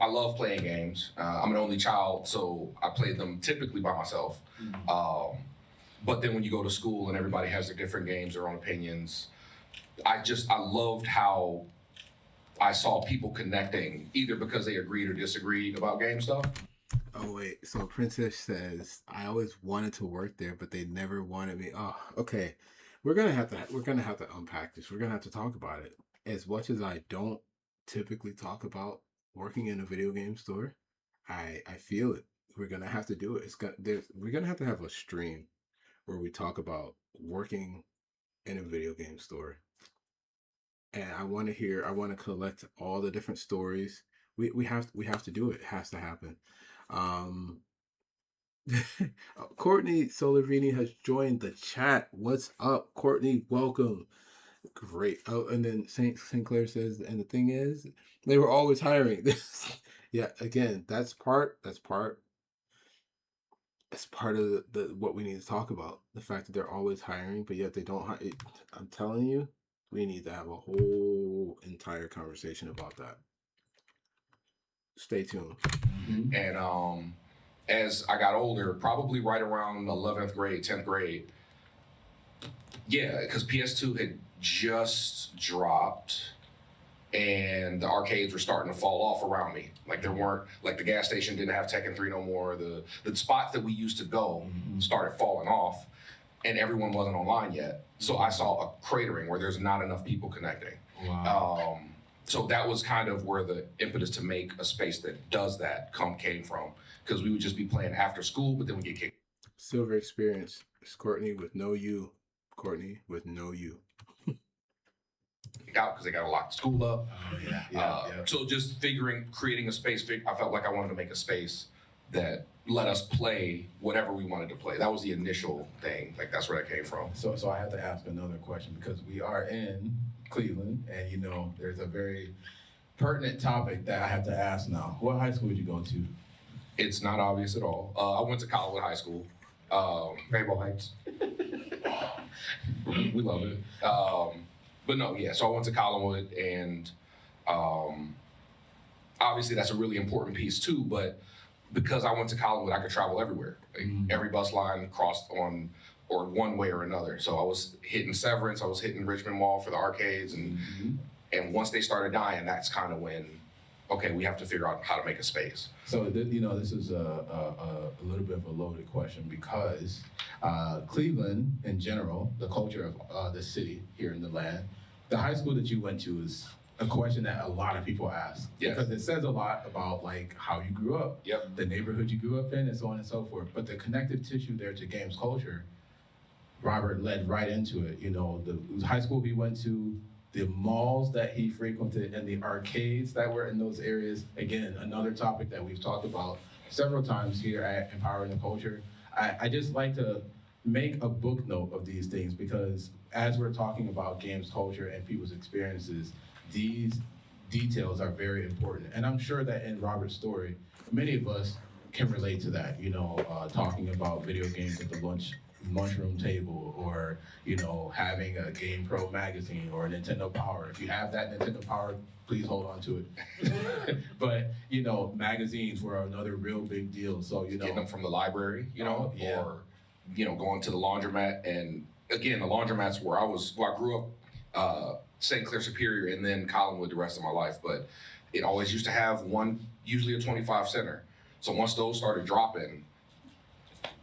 I love playing games. I'm an only child, so I played them typically by myself. But then when you go to school and everybody has their different games, their own opinions, I loved how I saw people connecting either because they agreed or disagreed about game stuff. Oh wait, so Princess says I always wanted to work there, but they never wanted me. Oh, okay. We're gonna have to unpack this. We're gonna have to talk about it. As much as I don't typically talk about working in a video game store, I feel it. We're gonna have to do it. We're gonna have to have a stream where we talk about working in a video game store. And I want to collect all the different stories. We have to do it. It has to happen. Courtney Solovini has joined the chat. What's up, Courtney? Welcome. Great. Oh, and then St. Clair says, and the thing is, they were always hiring. Yeah, again, that's part of the what we need to talk about. The fact that they're always hiring, but yet they don't hire. I'm telling you, we need to have a whole entire conversation about that. Stay tuned. Mm-hmm. And as I got older, probably right around 11th grade, 10th grade, yeah, because PS2 had just dropped and the arcades were starting to fall off around me. Like there weren't, like the gas station didn't have Tekken 3 no more. The spots that we used to go started falling off and everyone wasn't online yet. So I saw a cratering where there's not enough people connecting. Wow. So that was kind of where the impetus to make a space that does that came from. Because we would just be playing after school, but then we get kicked. Silver experience. It's Courtney with no U. Courtney with no U. Out because they got to lock the school up. Oh, yeah. So just creating a space, I felt like I wanted to make a space that let us play whatever we wanted to play. That was the initial thing. Like that's where that came from. So I have to ask another question because we are in Cleveland and you know there's a very pertinent topic that I have to ask now. What high school did you go to? It's not obvious at all. I went to Collinwood High School. Rainbow Heights. We love it. But no, yeah, so I went to Collinwood and obviously that's a really important piece too, but because I went to Collinwood, I could travel everywhere. Like, every bus line crossed on or one way or another. So I was hitting Severance, I was hitting Richmond Mall for the arcades and once they started dying, that's kind of when, okay, we have to figure out how to make a space. So, this is a little bit of a loaded question because Cleveland, in general, the culture of the city here in the land, the high school that you went to is a question that a lot of people ask. Yes. Because it says a lot about like how you grew up, the neighborhood you grew up in, and so on and so forth. But the connective tissue there to games culture, Robert led right into it. You know, the high school he went to, the malls that he frequented and the arcades that were in those areas. Again, another topic that we've talked about several times here at Empowering the Culture. I just like to make a book note of these things because as we're talking about games culture and people's experiences, these details are very important. And I'm sure that in Robert's story, many of us can relate to that, you know, talking about video games at the lunchroom table or, you know, having a Game Pro magazine or a Nintendo Power. If you have that Nintendo Power, please hold on to it. But, you know, magazines were another real big deal. So, you know. Getting them from the library, you know, yeah. Or, you know, going to the laundromat. And again, the laundromat's where I grew up, St. Clair Superior and then Collinwood the rest of my life. But it always used to have one, usually a 25 center. So once those started dropping,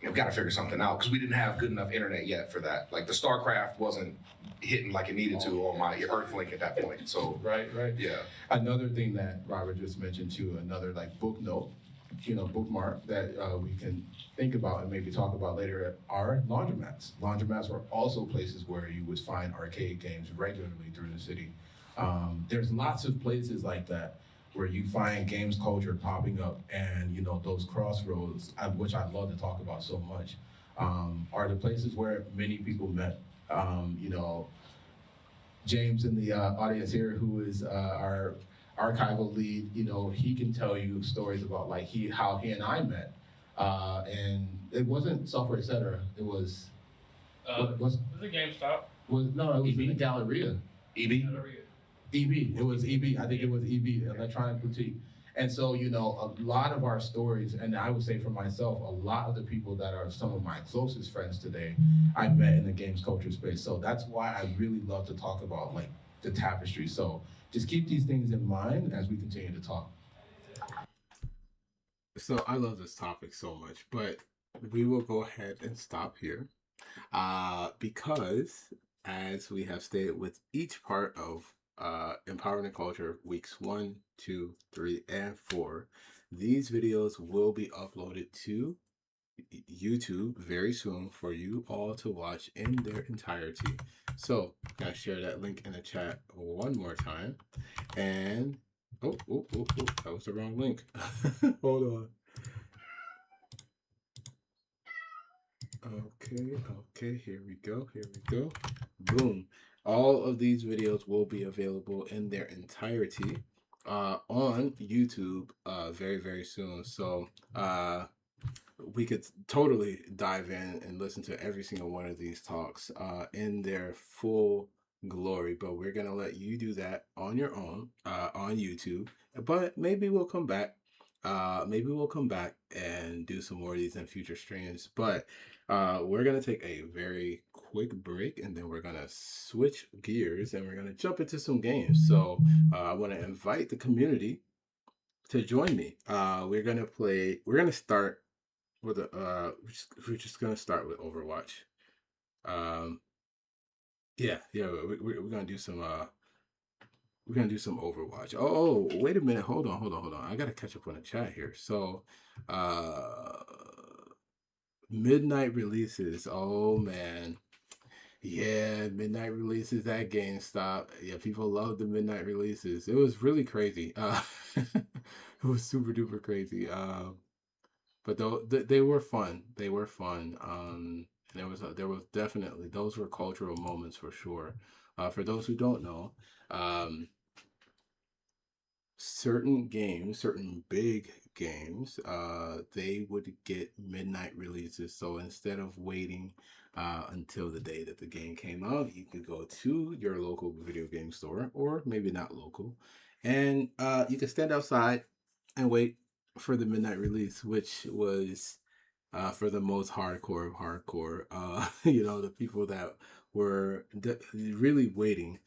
we've got to figure something out because we didn't have good enough internet yet for that. Like the StarCraft wasn't hitting like it needed to on my Earthlink at that point. So right. Yeah. Another thing that Robert just mentioned too, another like book note, you know, bookmark that we can think about and maybe talk about later are laundromats. Laundromats were also places where you would find arcade games regularly through the city. There's lots of places like that where you find games culture popping up and, you know, those crossroads, which I'd love to talk about so much, are the places where many people met. You know, James in the audience here, who is our archival lead, you know, he can tell you stories about like how he and I met. And it wasn't Software Etc. It was was it GameStop? It was in the Galleria. EB? Galleria. EB. It was EB. I think it was EB, Electronic Boutique. And so, you know, a lot of our stories, and I would say for myself, a lot of the people that are some of my closest friends today, I met in the games culture space. So that's why I really love to talk about like the tapestry. So just keep these things in mind as we continue to talk. So I love this topic so much, but we will go ahead and stop here because, as we have stated with each part of Empowering the Culture weeks 1, 2, 3, and 4, these videos will be uploaded to YouTube very soon for you all to watch in their entirety. So I'm gonna share that link in the chat one more time. And oh, that was the wrong link. Hold on. Okay, here we go. Boom. All of these videos will be available in their entirety on YouTube very, very soon. So we could totally dive in and listen to every single one of these talks in their full glory, but we're gonna let you do that on your own on YouTube. But maybe we'll come back. And do some more of these in future streams. But we're gonna take a very quick break, and then we're gonna switch gears and we're gonna jump into some games. So I want to invite the community to join me. We're gonna start with we're just gonna start with Overwatch. We're gonna do some Overwatch. Oh, wait a minute. Hold on. I gotta catch up on the chat here. So midnight releases. Oh man. Yeah, midnight releases at GameStop. Yeah, people love the midnight releases. It was really crazy. It was super duper crazy. But they were fun. And there was definitely, those were cultural moments for sure. For those who don't know, certain big games, they would get midnight releases. So instead of waiting until the day that the game came out, you could go to your local video game store, or maybe not local, and you could stand outside and wait for the midnight release, which was for the most hardcore of hardcore. The people that were really waiting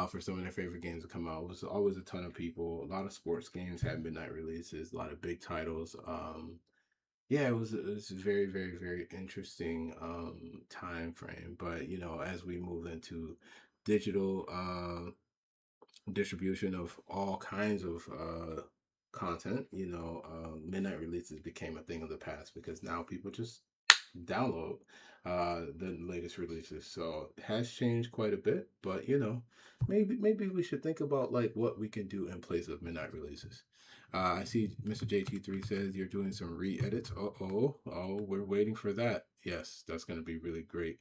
for some of their favorite games to come out. It was always a ton of people. A lot of sports games had midnight releases, a lot of big titles. It was a very, very, very interesting time frame. But as we move into digital distribution of all kinds of content, midnight releases became a thing of the past, because now people just download the latest releases. So it has changed quite a bit, but maybe we should think about like what we can do in place of midnight releases. I see Mr. JT3 says you're doing some re-edits. Oh, we're waiting for that. Yes, that's going to be really great.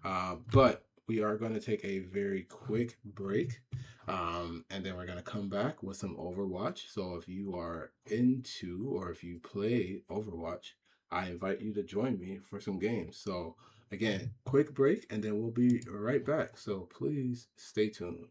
But we are going to take a very quick break, and then we're going to come back with some Overwatch. So if you are into, or if you play Overwatch, I invite you to join me for some games. So again, quick break, and then we'll be right back. So please stay tuned.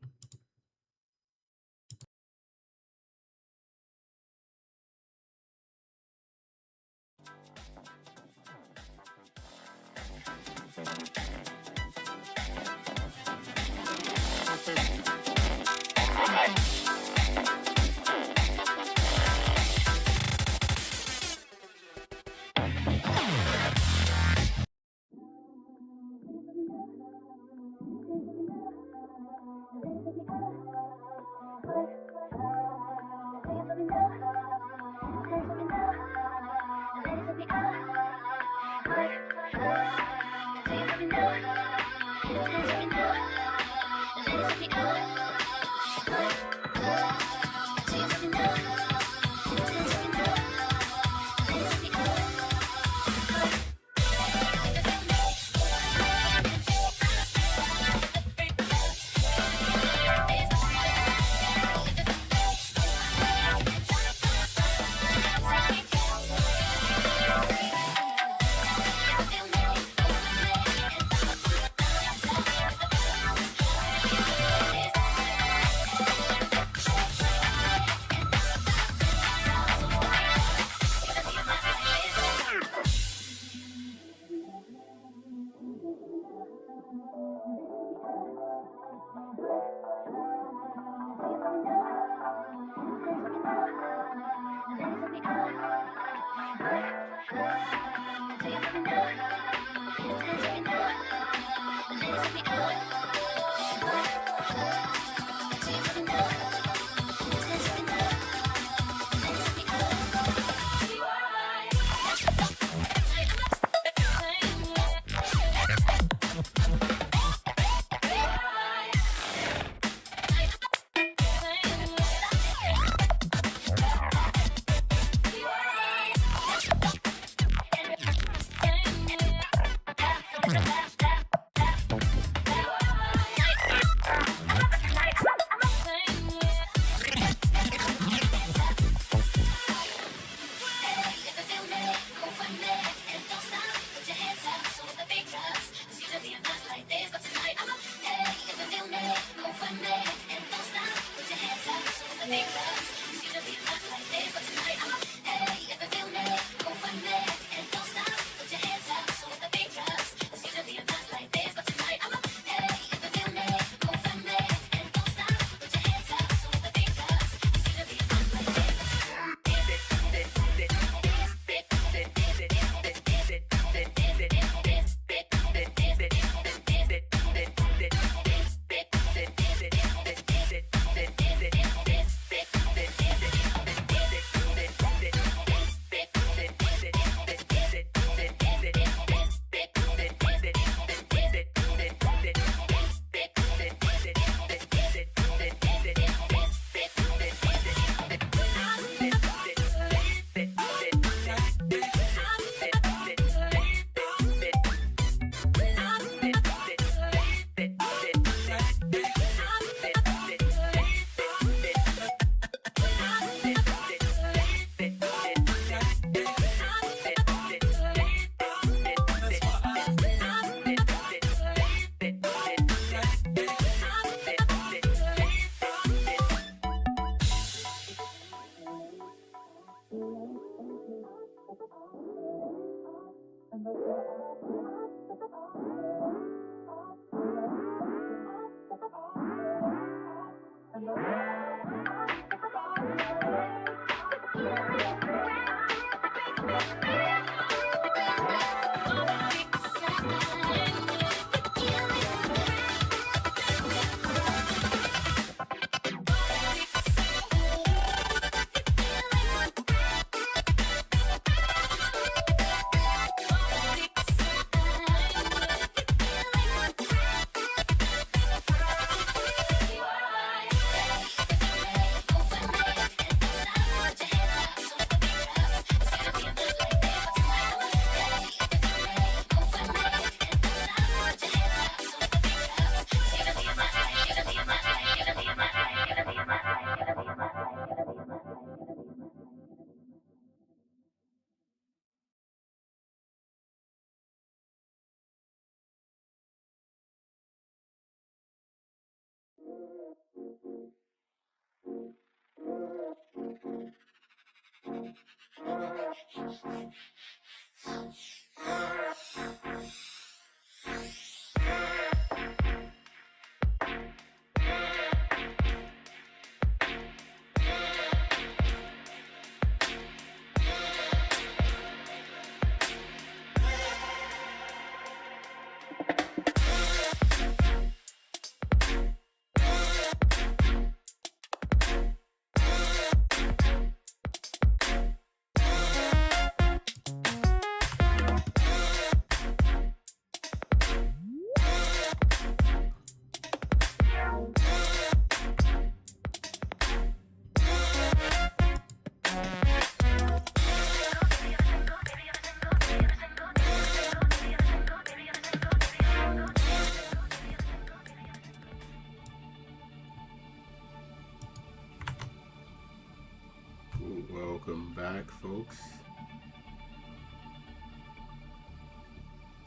Welcome back, folks,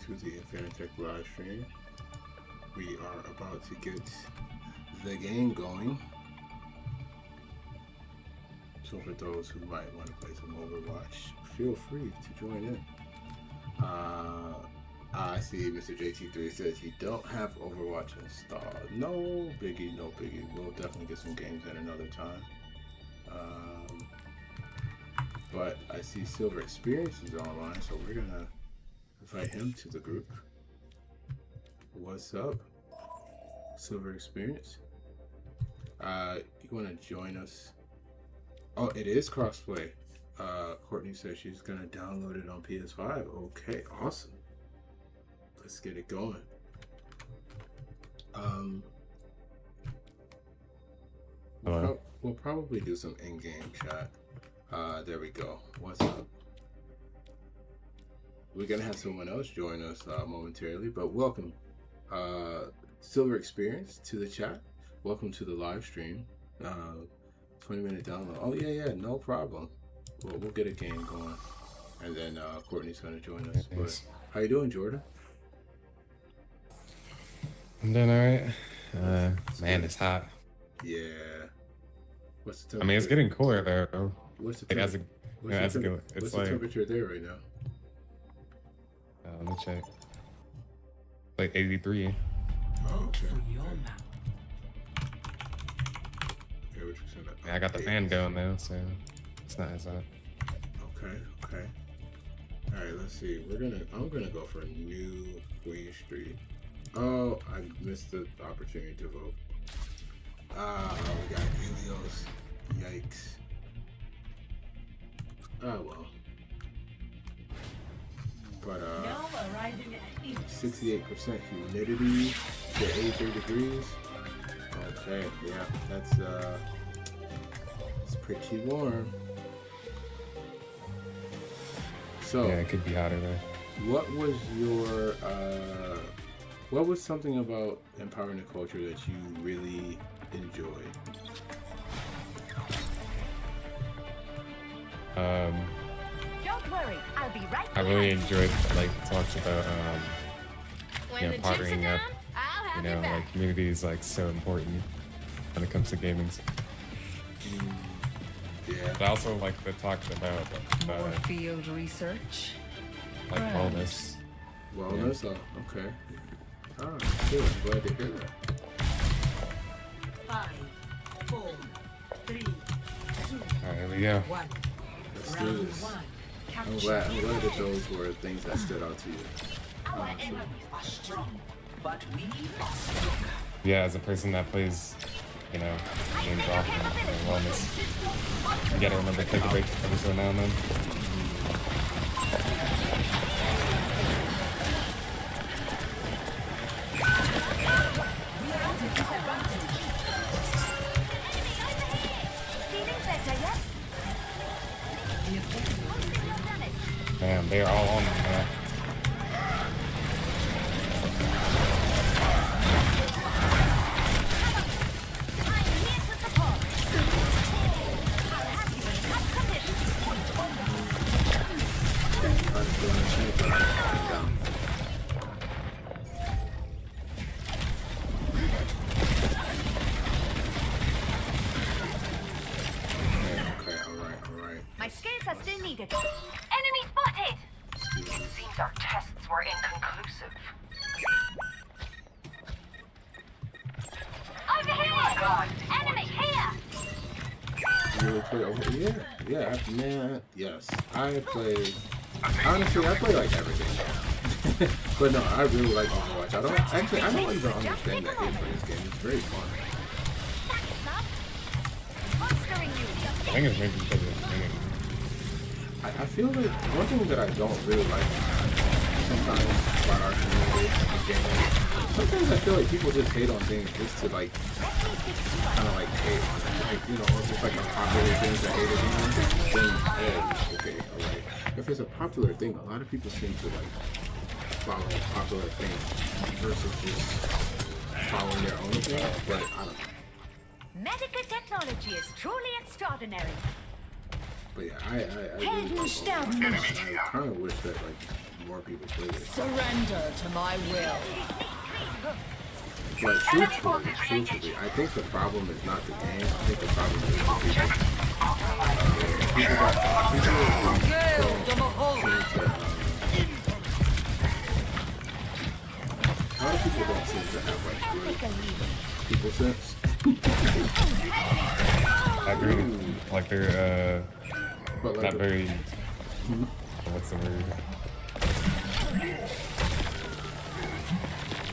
to the Infinitech live stream. We are about to get the game going. So for those who might want to play some Overwatch, feel free to join in. I see Mr. JT3 says he don't have Overwatch installed. No biggie, no biggie. We'll definitely get some games at another time. But I see Silver Experience is online, so we're gonna invite him to the group. What's up, Silver Experience? You wanna join us? Oh, it is crossplay. Courtney says she's gonna download it on PS5. Okay, awesome. Let's get it going. We'll probably do some in-game chat. There we go. What's up? We're gonna have someone else join us momentarily, but welcome, Silver Experience, to the chat. Welcome to the live stream. 20-minute download. Oh yeah, no problem. We'll get a game going, and then Courtney's gonna join us. But how you doing, Jordan? I'm doing alright. Man, it's hot. Yeah. What's the temperature? I mean, it's getting cooler there, though. What's the like, temperature? What's the temperature there right now? Let me check. Like 83. Oh, okay. Yeah, I got the fan going though, so it's not as hot. Okay. All right, let's see. I'm gonna go for New Queen Street. Oh, I missed the opportunity to vote. We got Helios. Yikes. Oh well. But 68% humidity to 83 degrees. Okay, yeah, that's it's pretty warm. So yeah, it could be hotter there. What was something about empowerment culture that you really enjoyed? Don't worry, I'll be right I really enjoyed like talks about partnering up. Like community is like so important when it comes to gaming. Yeah. But I also like the talks about more field research. Like wellness. Wellness? Yeah. Oh, okay. Ah, good. I'm glad to hear that. 5, 4, 3, 2, Alright, here we go. 1. Let's do this. I'm glad that those were things that stood out to you. Our enemies are strong, but we are stronger. Yeah, as a person that plays, games often and wellness, you gotta remember to take a break every so now and then. Man, they're all on me, man. My skills are still needed. Enemy spotted! It seems our tests were inconclusive. Over here! Oh God. Enemy here! You really play over? Yeah, man. Yes, I play. Honestly, I play like everything. But no, I really like Overwatch. I don't even understand that hate for this game. It's very fun. I think it's maybe because it's winning. I feel like one thing that I don't really like sometimes about our community is gaming. Sometimes I feel like people just hate on things just to like kind of like hate on it. Like, if it's like a popular thing to hate against, then hey, okay, alright. If it's a popular thing, a lot of people seem to like follow popular things versus just following their own thing. But I don't know. Medical technology is truly extraordinary. But yeah, I really I kind of wish that like more people played it. Surrender to my will. But truthfully, I think the problem is not the game. I think the problem is the people. people don't seem to have like good people sense. I agree. Like they're But like not very. What's the word?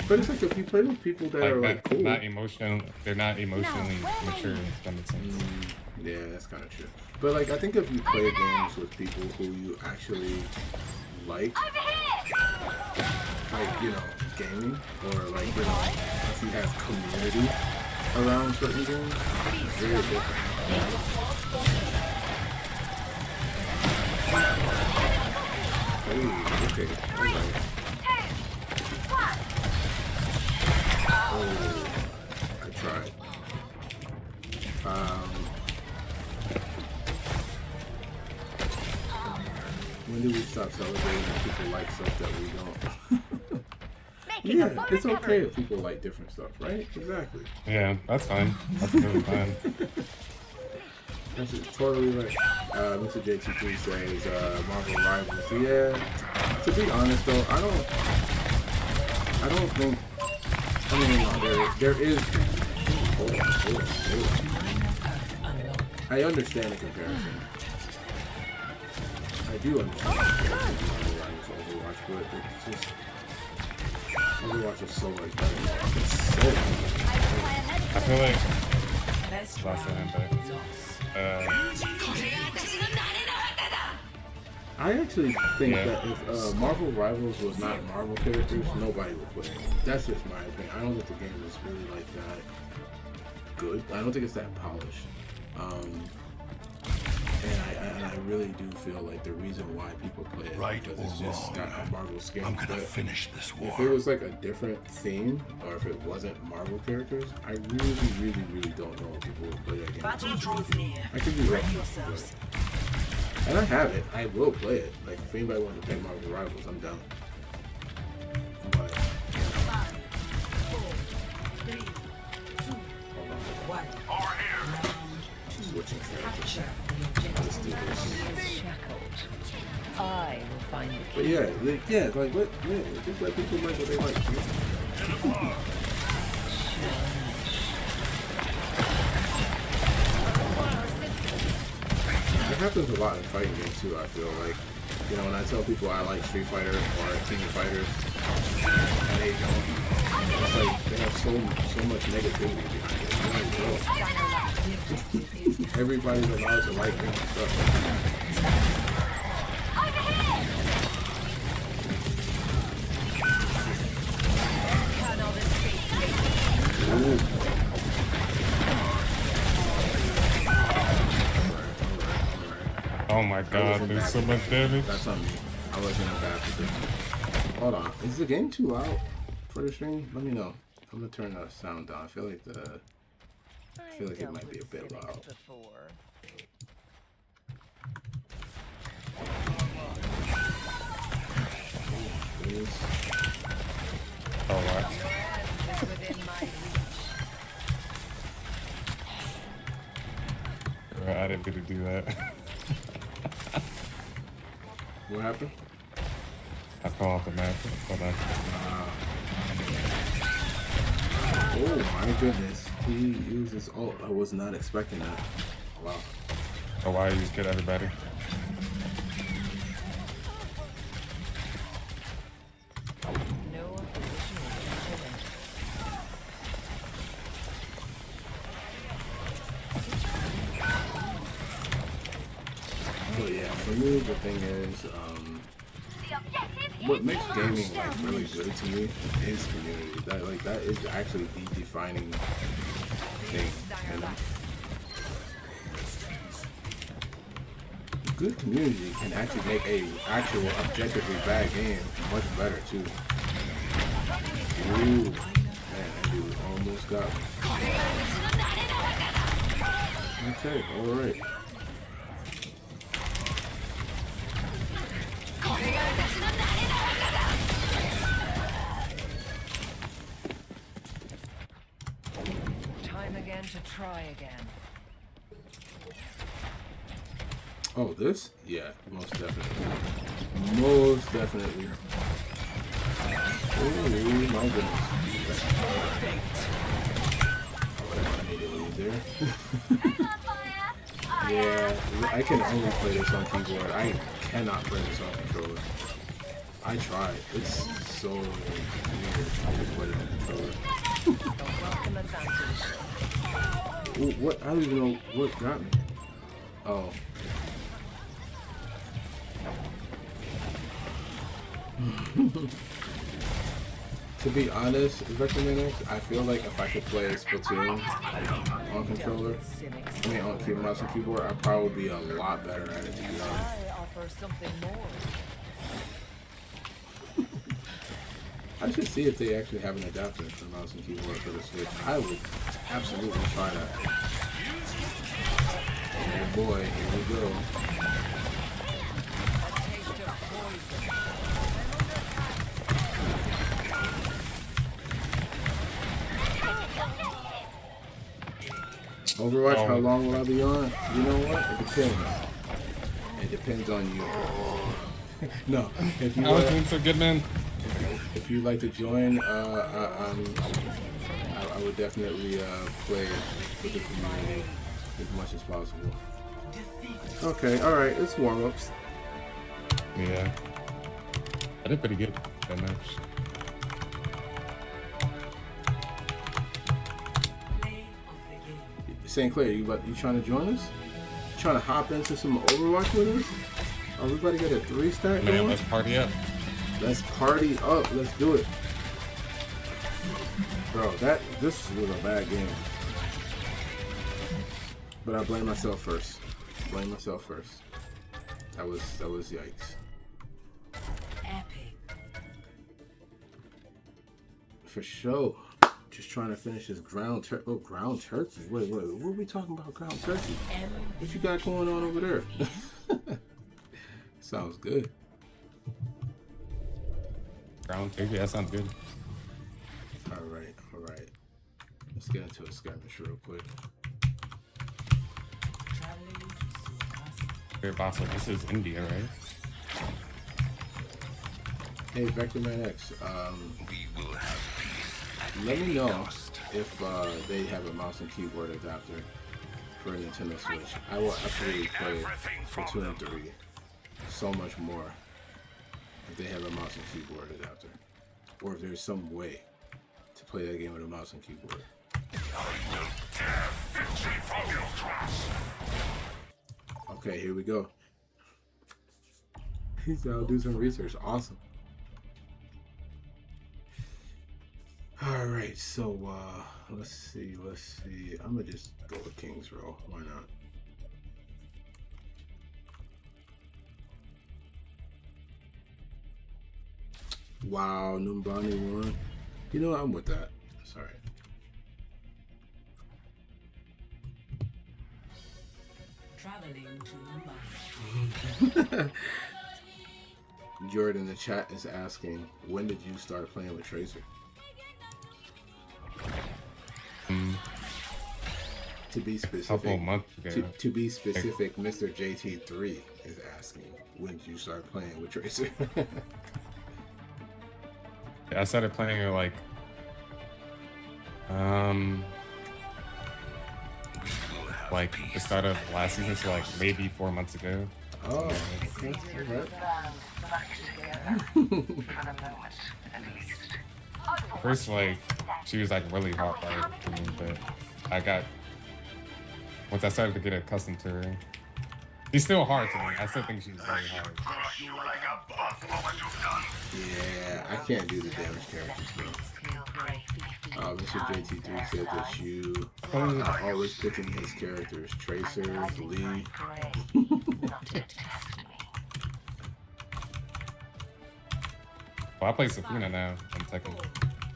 But it's like if you play with people that are like cool. Not emotional. They're not emotionally mature. If that makes sense. Yeah, that's kind of true. But like, I think if you play games with people who you actually like, you know, gaming, or like, you know, if you have community around certain games, it's very different. Oh, okay, alright. Oh, I tried. When do we stop celebrating when people like stuff that we don't? Yeah, it's okay if people like different stuff, right? Exactly. Yeah, that's fine. That's really fine. That's totally right. Mr. JT3 says Marvel Rivals. Yeah. To be honest though, I don't think. I mean, there is. Hold on. I understand the comparison. I do understand the comparison to Overwatch, but it's just Overwatch is so like better. It's so good. I feel like last time, but I actually think that if Marvel Rivals was not Marvel characters, nobody would play it. That's just my opinion. I don't think the game is really like that good. I don't think it's that polished. And I really do feel like the reason why people play it is because it's just got a Marvel skin. I'm gonna finish this war. If it was like a different theme, or if it wasn't Marvel characters, I really don't know if people would play that game. Battle draws near. I could be wrong. And I have it. I will play it. Like, if anybody wants to play Marvel Rivals, I'm down. But, 5, 4, 3, 2, 1. Switching characters. Let's do this. I will find the key. But yeah, like what? Yeah, just let people like what they like. It happens a lot in fighting games too, I feel like. You know, when I tell people I like Street Fighter or King of Fighters, and they don't, it's like they have so much negativity behind it. Like, everybody's allowed to like different stuff. Ooh. oh my god, there's so much damage. That's on me. I wasn't in a bad position. Hold on. Is the game too loud for the stream? Let me know. I'm gonna turn the sound down. I feel like it might be a bit loud. Oh, wow. I didn't get to do that. What happened? I fell off the map. Hold on. Oh my goodness. He uses ult. I was not expecting that. Wow. Oh, why you just kill everybody? But yeah, for me the thing is, what makes gaming like really good to me is community. That is actually the defining thing, you know? Good community can actually make a actual objectively bad game much better too. Ooh, man, that dude almost got me. Okay, alright. Time again to try again. Oh, this? Yeah, most definitely. Most definitely. Oh my goodness. I need to leave there. Yeah, I can only play this on keyboard. I cannot play this on controller. I tried. It's so weird to play it on controller. Ooh, what? I don't even know what got me. Oh. To be honest, Vector Linux, I feel like if I could play Splatoon on controller, I mean on mouse and keyboard, I'd probably be a lot better at it, to be honest. I offer something more. I should see if they actually have an adapter for mouse and keyboard for the Switch. I would absolutely try that. Oh boy, here we go. Overwatch, how long will I be on? You know what? It depends. It depends on you. No, if you I was doing so good, man. If you'd like to join, I would definitely play with the community as much as possible. Okay, all right, it's warm-ups. Yeah, I did pretty good that match. St. Clair, you trying to join us? You trying to hop into some Overwatch with us? Everybody got a 3-stack Man, going? let's party up. Let's party up. Let's do it. Bro, this was a bad game. But I blame myself first. Blame myself first. That was yikes. Epic. For sure. Just trying to finish this ground turkey. Oh, ground turkey? Wait, what are we talking about ground turkey? What you got going on over there? Sounds good. Ground turkey, that sounds good. Alright. Let's get into a skirmish real quick. Very boss, this is India, right? Hey, Vector Man X, let me know if they have a mouse and keyboard adapter for a Nintendo Switch. I will absolutely play Splatoon 3 so much more if they have a mouse and keyboard adapter, or if there's some way to play that game with a mouse and keyboard. Okay, here we go. He's I'll do some research. Awesome. All right, so let's see. I'm gonna just go with King's Row. Why not? Wow, Numbani won. You know what? I'm with that. Sorry. Traveling to Mumbai. Jordan in the chat is asking, when did you start playing with Tracer? To be specific, couple months ago. To be specific, Mr. JT3 is asking, when did you start playing with Tracer? Yeah, I started playing her like the start of last season, so like maybe 4 months ago. Oh, okay. First, like, she was like really hard for me, but once I started to get accustomed to her, she's still hard to me. I still think she's very hard. Yeah, I can't do the damage characters though. Mr. JT3 said that you are always picking his characters, Tracer, Lee. Well, I play Safina now. I'm taking.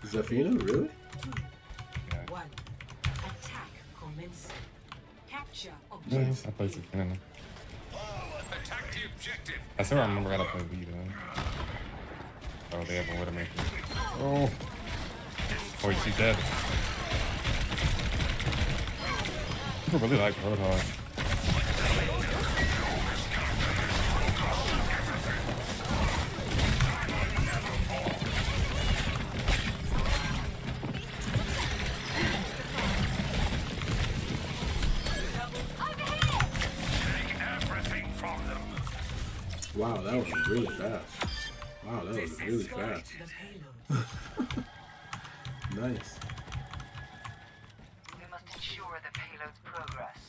Zafina, really? Yeah. One. Attack commence. Capture Yeah, objective. I play Safina now. I still remember how to play Lee though. Oh, they have a Widowmaker. Oh. Oh, she's dead. I really like Roadhog. Wow, that was really fast. Wow, that was really fast. Nice. We must ensure the payload's progress.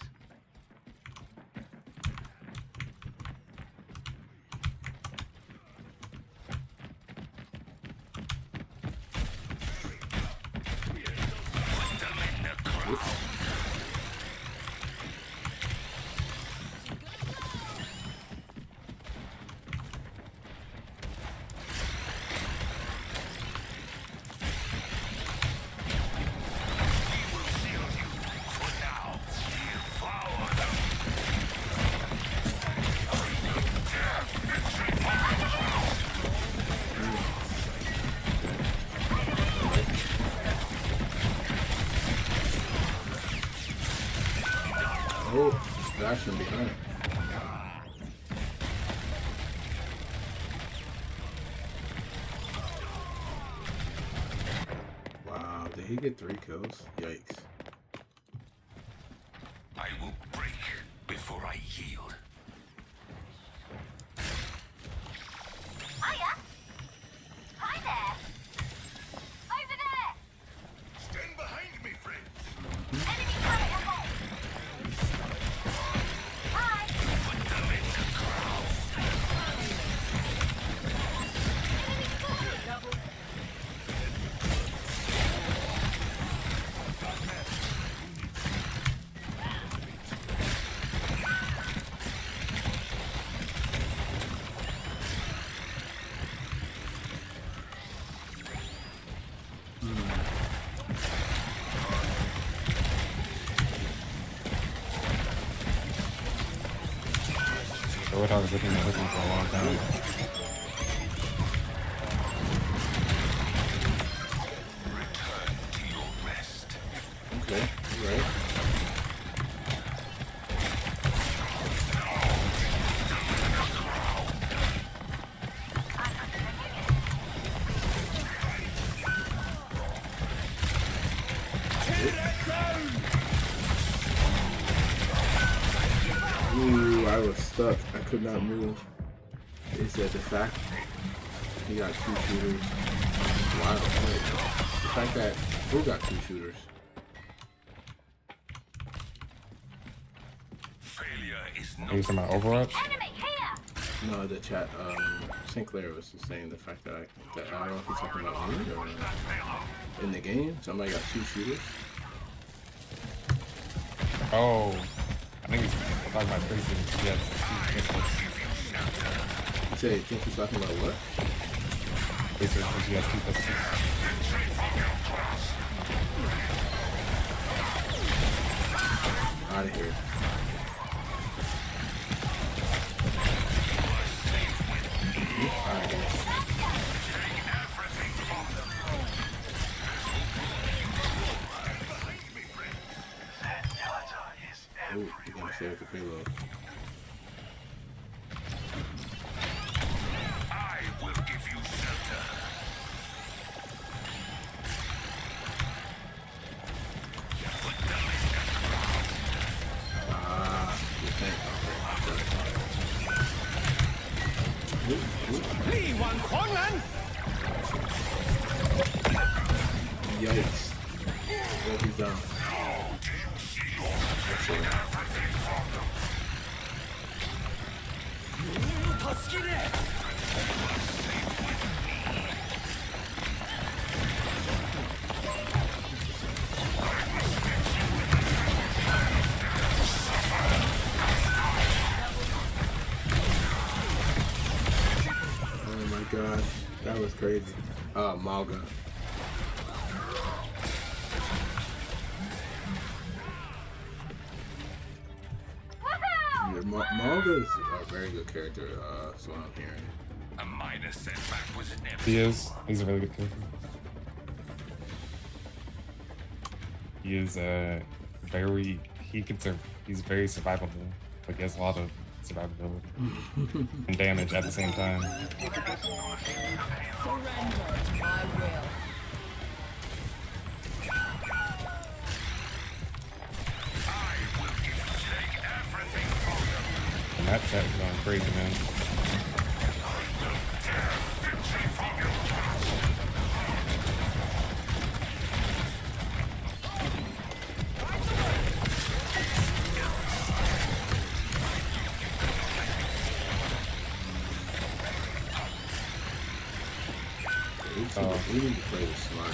Oh, that's from behind. Wow, did he get 3 kills? Yikes. I will break before I yield. Hiya! Hi there! Over there! Stand behind me, friend. Enemy turret ahead! Hi! Put them in the ground. So what I was looking at looking for a long time. Return to your rest. Okay, right. Ooh, I was stuck. I could not move. It said the fact he got 2 shooters. Wow. The fact that who got 2 shooters? Failure is Are you talking about Overwatch? Enemy here! No, the chat. Sinclair was just saying the fact that I don't know if he's talking about me or in the game. Somebody got 2 shooters. Oh, I think he's talking about Tracy. Yes. You say, think he's talking about what? Tracy, she has 2 pistols. Out of here. Out of here. Oh, you gotta stay with the payload. I will give you shelter. Put them in the ground. Ah, you think. Yikes. Well, he's down. Oh my god, that was crazy. Malga. Yeah, Malga's a very good character, that's what I'm hearing. A minor setback was inevitable. He is. He's a really good character. He is very. He's very survivable. Like he has a lot of survivability and damage at the same time. Surrender to my will. And that chat is going crazy, man. we need to play this smart.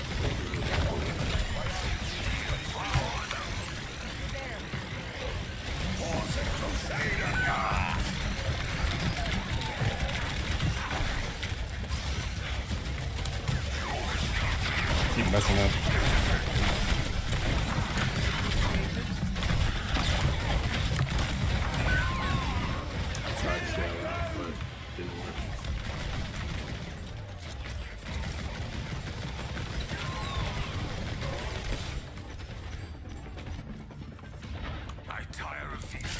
Keep messing up. Tried to stay alive, but didn't work. I tire of these games.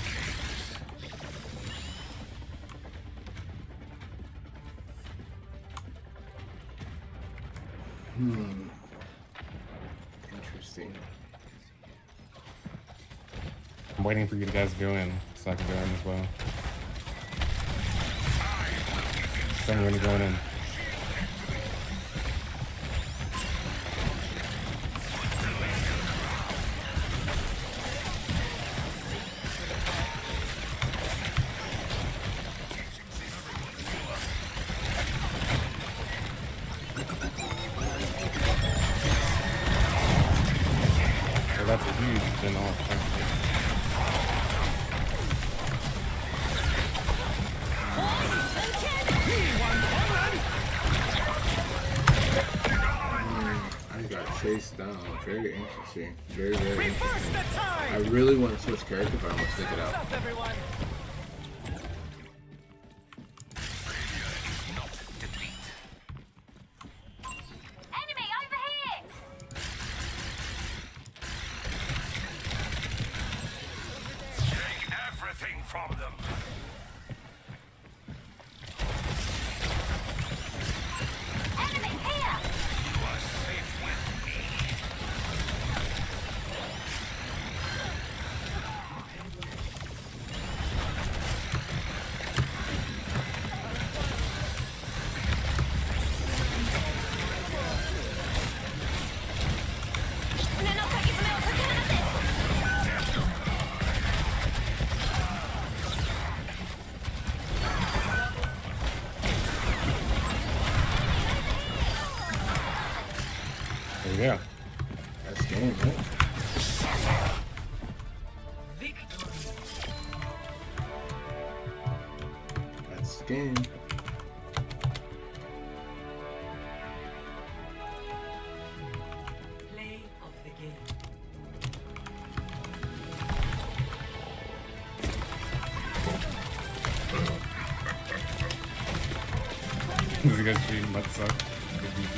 Interesting. I'm waiting for you guys to go in so I can go in as well. So I'm gonna go in. So that's a huge spin off. I got chased down. Very interesting. Very, very interesting. I really want to switch character, but I'm gonna stick it out. Enemy over here! Take everything from them. Enemy here! You are safe with me. There you go. That's game, right? That's game. Play of the game. This guy's stream must suck. Good GG.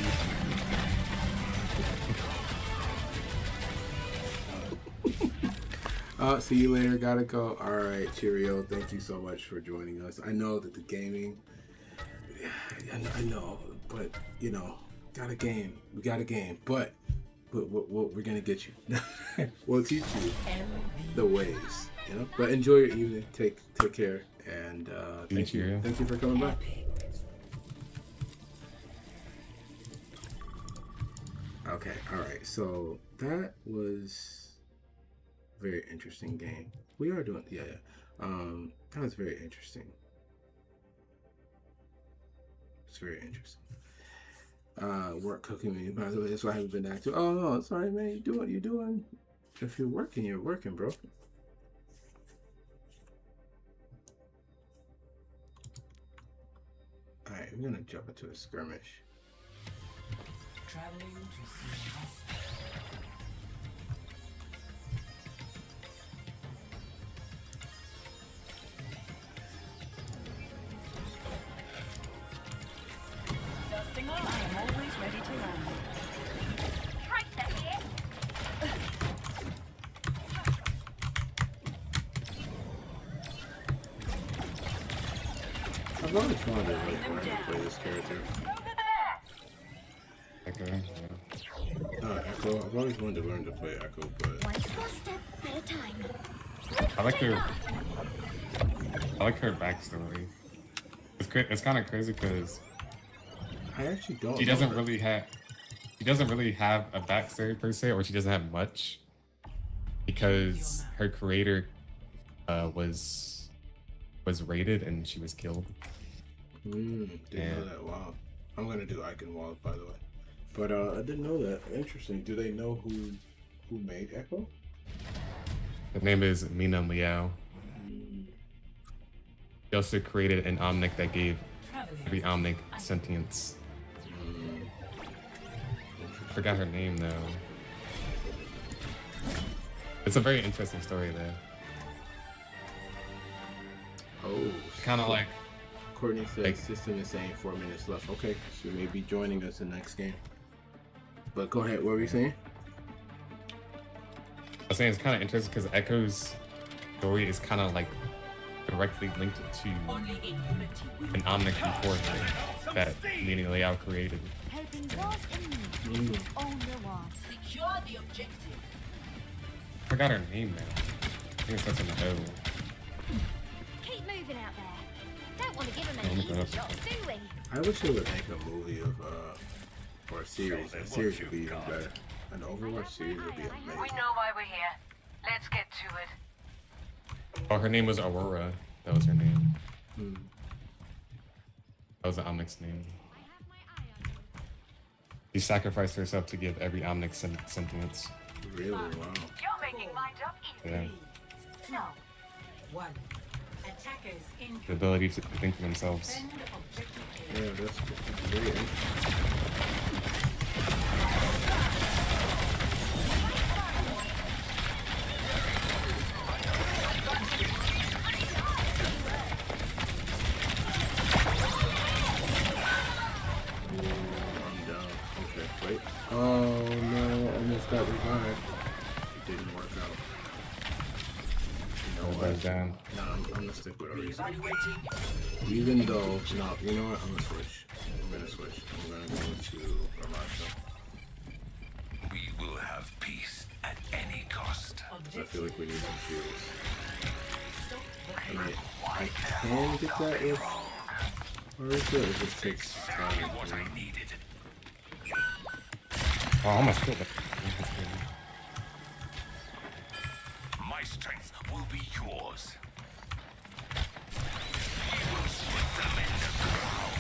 See you later. Gotta go. All right, cheerio. Thank you so much for joining us. I know that the gaming, I know, but you know, got a game. We got a game, but we're gonna get you. We'll teach you the ways, you know. But enjoy your evening. Take care, and thank you. Thank you for coming by. Okay, all right. So that was a very interesting game. We are doing, yeah. That was very interesting. It's very interesting. Work cooking me, by the way. That's why I haven't been active. Oh no, sorry, man. You're doing. If you're working, bro. All right, we're gonna jump into a skirmish. Traveling to see us. Dusting off. I am always ready to land. Tracer here! I've always wanted to learn how to play this character. Echo, yeah. Echo. I've always wanted to learn to play Echo, but One small step at a time. I like her backstory. It's kind of crazy because I actually don't. She doesn't really have a backstory per se, or she doesn't have much, because her creator was raided and she was killed. Didn't know that. Wow. I'm gonna do Icon Walls, by the way. But I didn't know that. Interesting. Do they know who made Echo? The name is Mina Liao. He also created an Omnic that gave every Omnic sentience. I forgot her name though. It's a very interesting story there. Oh, kind of like Courtney said, system is saying 4 minutes left. Okay, she may be joining us in the next game. But go ahead, what were you saying? I was saying it's kind of interesting because Echo's story is kind of like directly linked to an Omnic before her that Mina Liao created. Helping those in need is its own reward. Secure the objective. I forgot her name now. I think it starts in the O. Keep moving out there. Don't want to give him any easy shots, do we? I wish they would make a movie of, or a series. A series would be even better. An Overwatch series would be amazing. We know why we're here. Let's get to it. Oh, her name was Aurora. That was her name. That was the Omnic's name. She sacrificed herself to give every Omnic sentience. Really? Wow. You're making my job easy. Yeah. No. One. Attackers in. The ability to think for themselves. Yeah, that's very interesting. Oh no, I almost got revived. It didn't work out. You know what? No, I'm gonna stick with Orisa. Even though, no, you know what? I'm gonna switch. I'm gonna go to Ramasha. We will have peace at any cost. I feel like we need some shields. I mean, I can get that with Orisa. It just takes time. What I needed. Oh, I almost killed it. My strength will be yours. We will split them in the ground.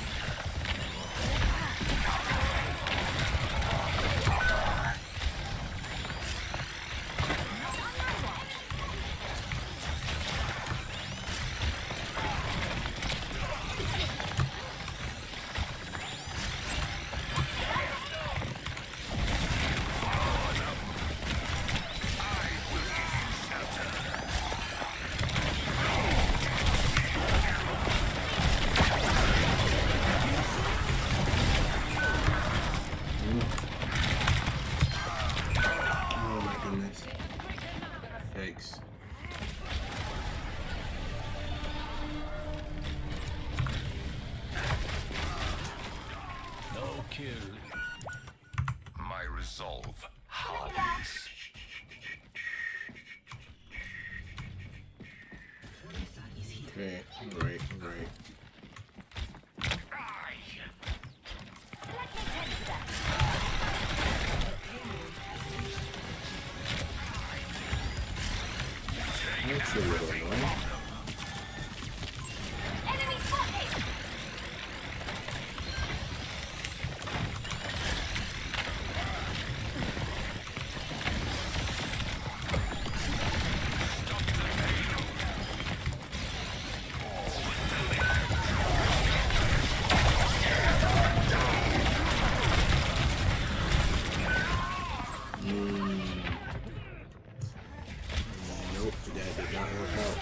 My resolve hardens. Okay, alright. That's a little annoying. Nope, that did not work out.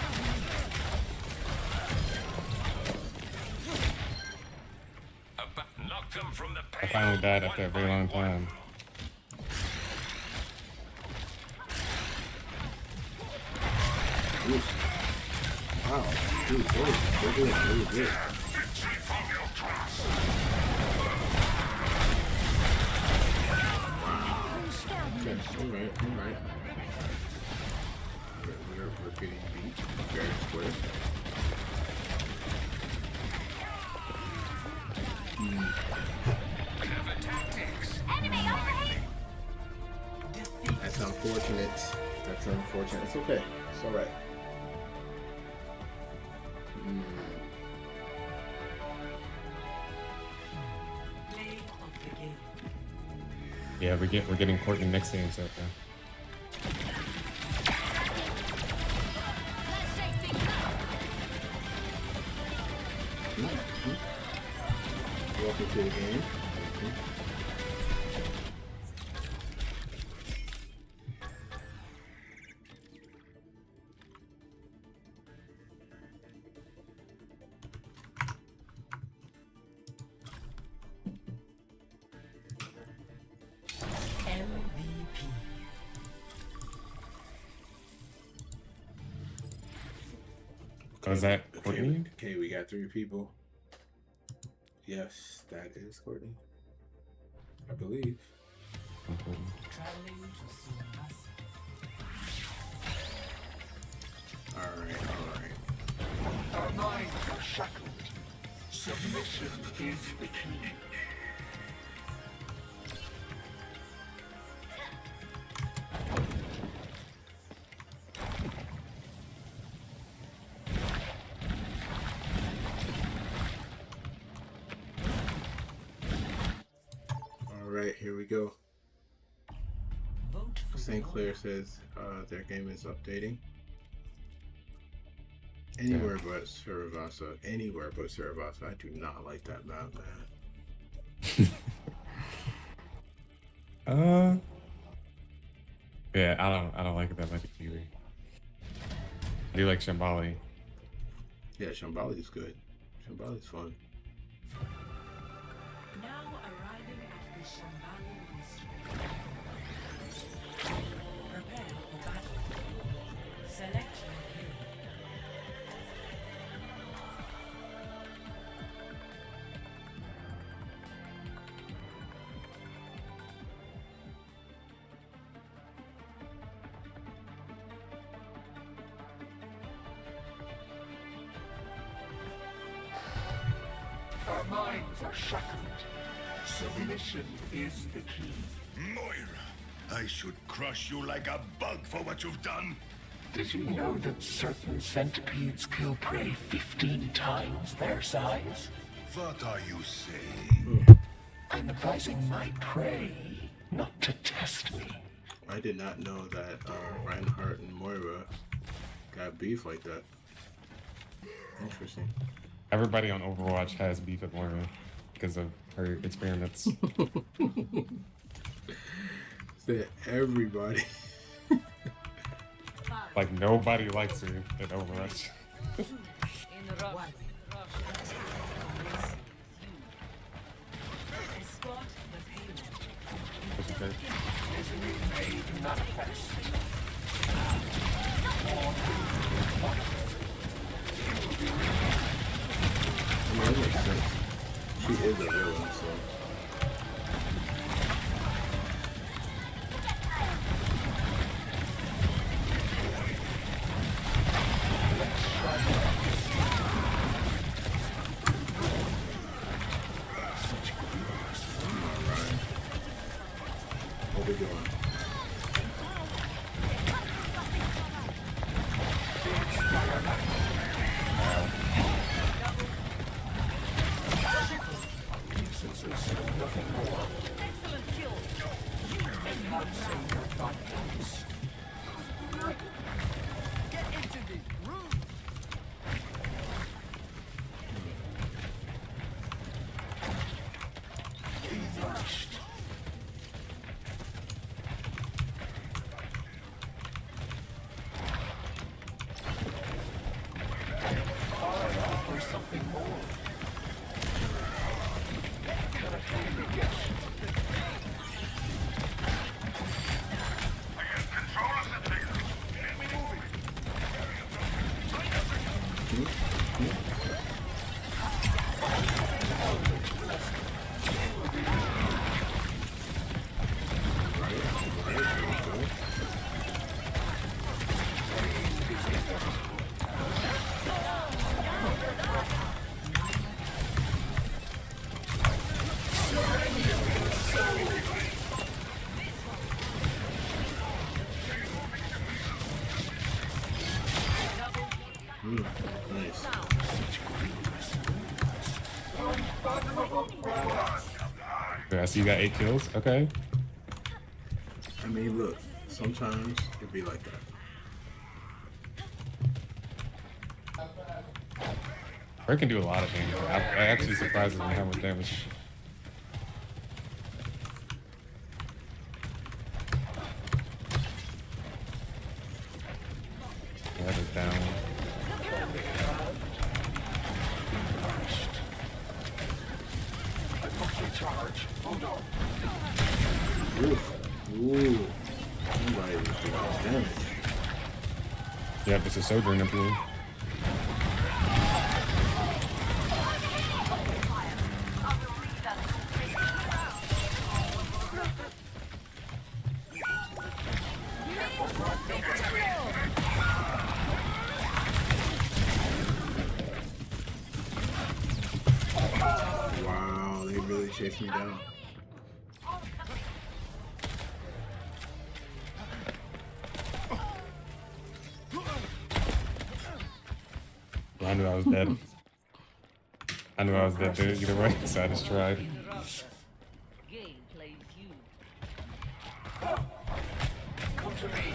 Knock them from the I finally died after a very long time. Wow, dude, they're doing really good. Okay, alright. We're getting beat fair and square. That's unfortunate. It's okay. It's alright. Play of the game. Yeah, we're getting Courtney next game, so Welcome to the game. is that Courtney? Okay, we got 3 people. Yes, that is Courtney. I believe. Alright. Our minds are shackled. Submission is the key. Alright, here we go. St. Clair says their game is updating. Anywhere but Saravasa. Anywhere but Saravasa. I do not like that map, man. Yeah, I don't like it that much either. I do like Shambali. Yeah, Shambali is good. Shambali is fun. Now arriving at the Shambali Ministry. Prepare for battle. Select your hero. Our minds are shackled. Submission is the key. Moira, I should crush you like a bug for what you've done. Did you know that certain centipedes kill prey 15 times their size? What are you saying? I'm advising my prey not to test me. I did not know that Reinhardt and Moira got beef like that. Interesting. Everybody on Overwatch has beef with Moira because of her experiments. Said everybody. Like nobody likes her at Overwatch. I mean, that makes sense. She is a villain, so. What we doing? Nice. Yeah, I see you got 8 kills. Okay. mean, look, sometimes it be like that. Her can do a lot of things. I actually surprised me how much damage. That is down. Ooh. Somebody was doing damage. Yeah, it's a Sojourn up here. Wow, they really chased me down. I knew I was dead. I knew I was dead there either way, so I just tried. Game plays you. Come to me.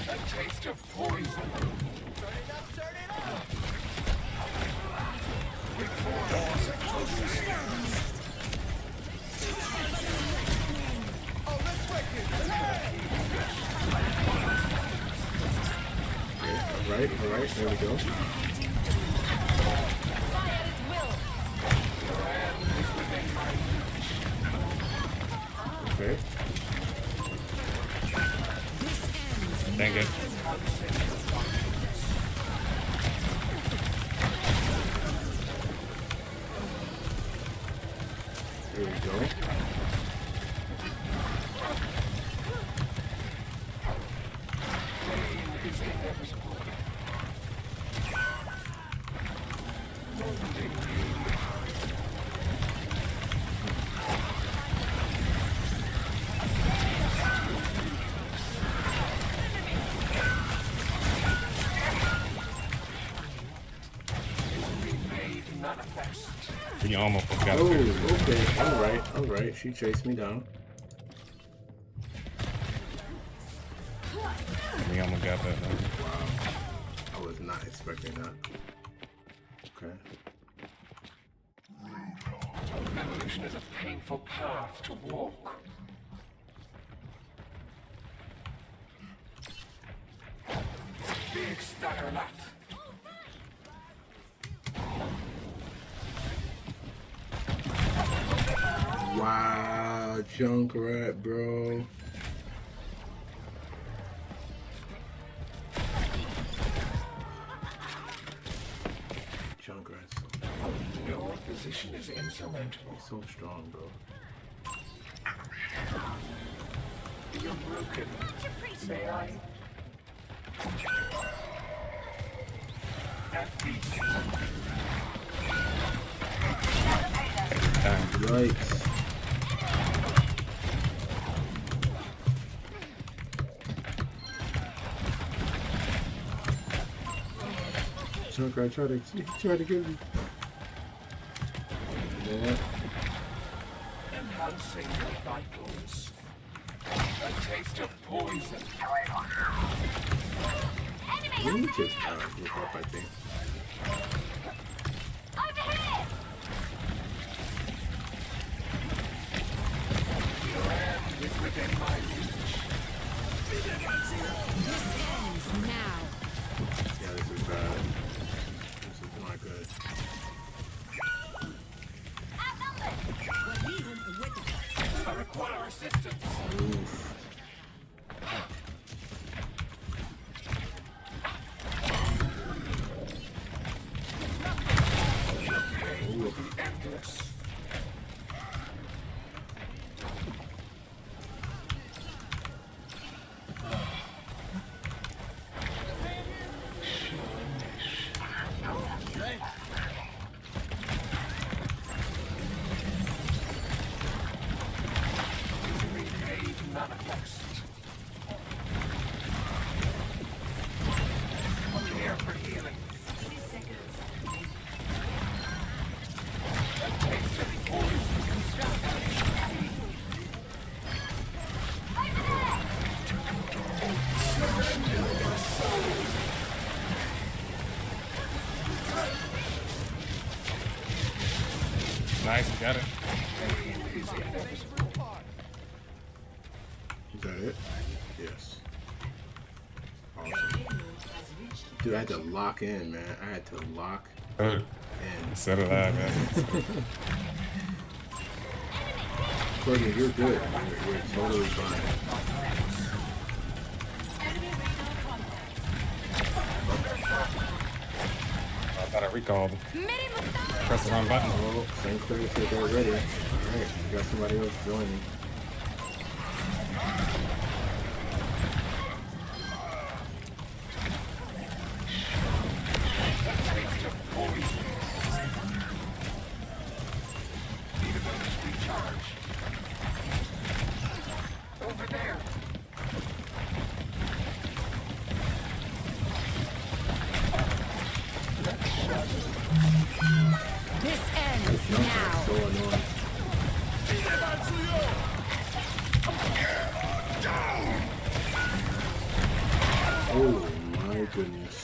A taste of poison. Turn it up, turn it up. Before doors are closest. Oh, let's break it. All right, there we go. Okay. Dang it. There we go. We almost got Oh, it. okay. All right. She chased me down. We almost got that. Wow. I was not expecting that. Okay. Evolution is a painful path to walk. Big Staggerlat. Wow, Junkrat, bro. Junkrat's Your position is insurmountable. so strong, bro. You're broken. May I? Yikes. Junkrat tried to get me. Yeah. Enhancing your vitals. A taste of poison. Let me just look up, I think. Your end is within my reach. This ends now. Yeah, this is bad. This is not good. I require assistance. Oof. Will be endless. Got it. Is that it? Yes. Awesome. Dude, I had to lock in, man. I had to lock in. So did I, man. Courtney, you're good. You're totally fine. I thought I recalled. Press the wrong button. Oh, St. Clair said they're ready. Alright, we got somebody else joining. Over there. This ends now. So annoying. Oh my goodness.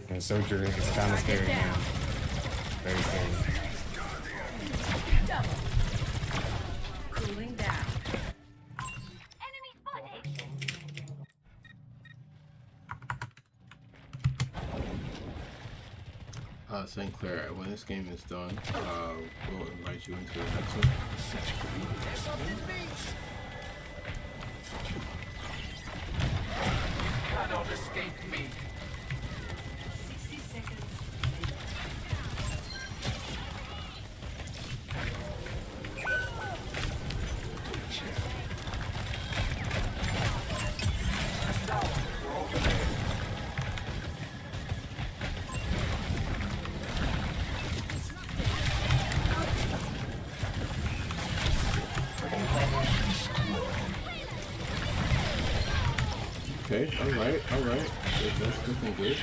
And surgery is kind of scary, man. Very scary. Double. Cooling down. St. Clair, when this game is done, we'll invite you into the next one. Cannot escape me. 60 seconds. Okay, alright. That's looking good.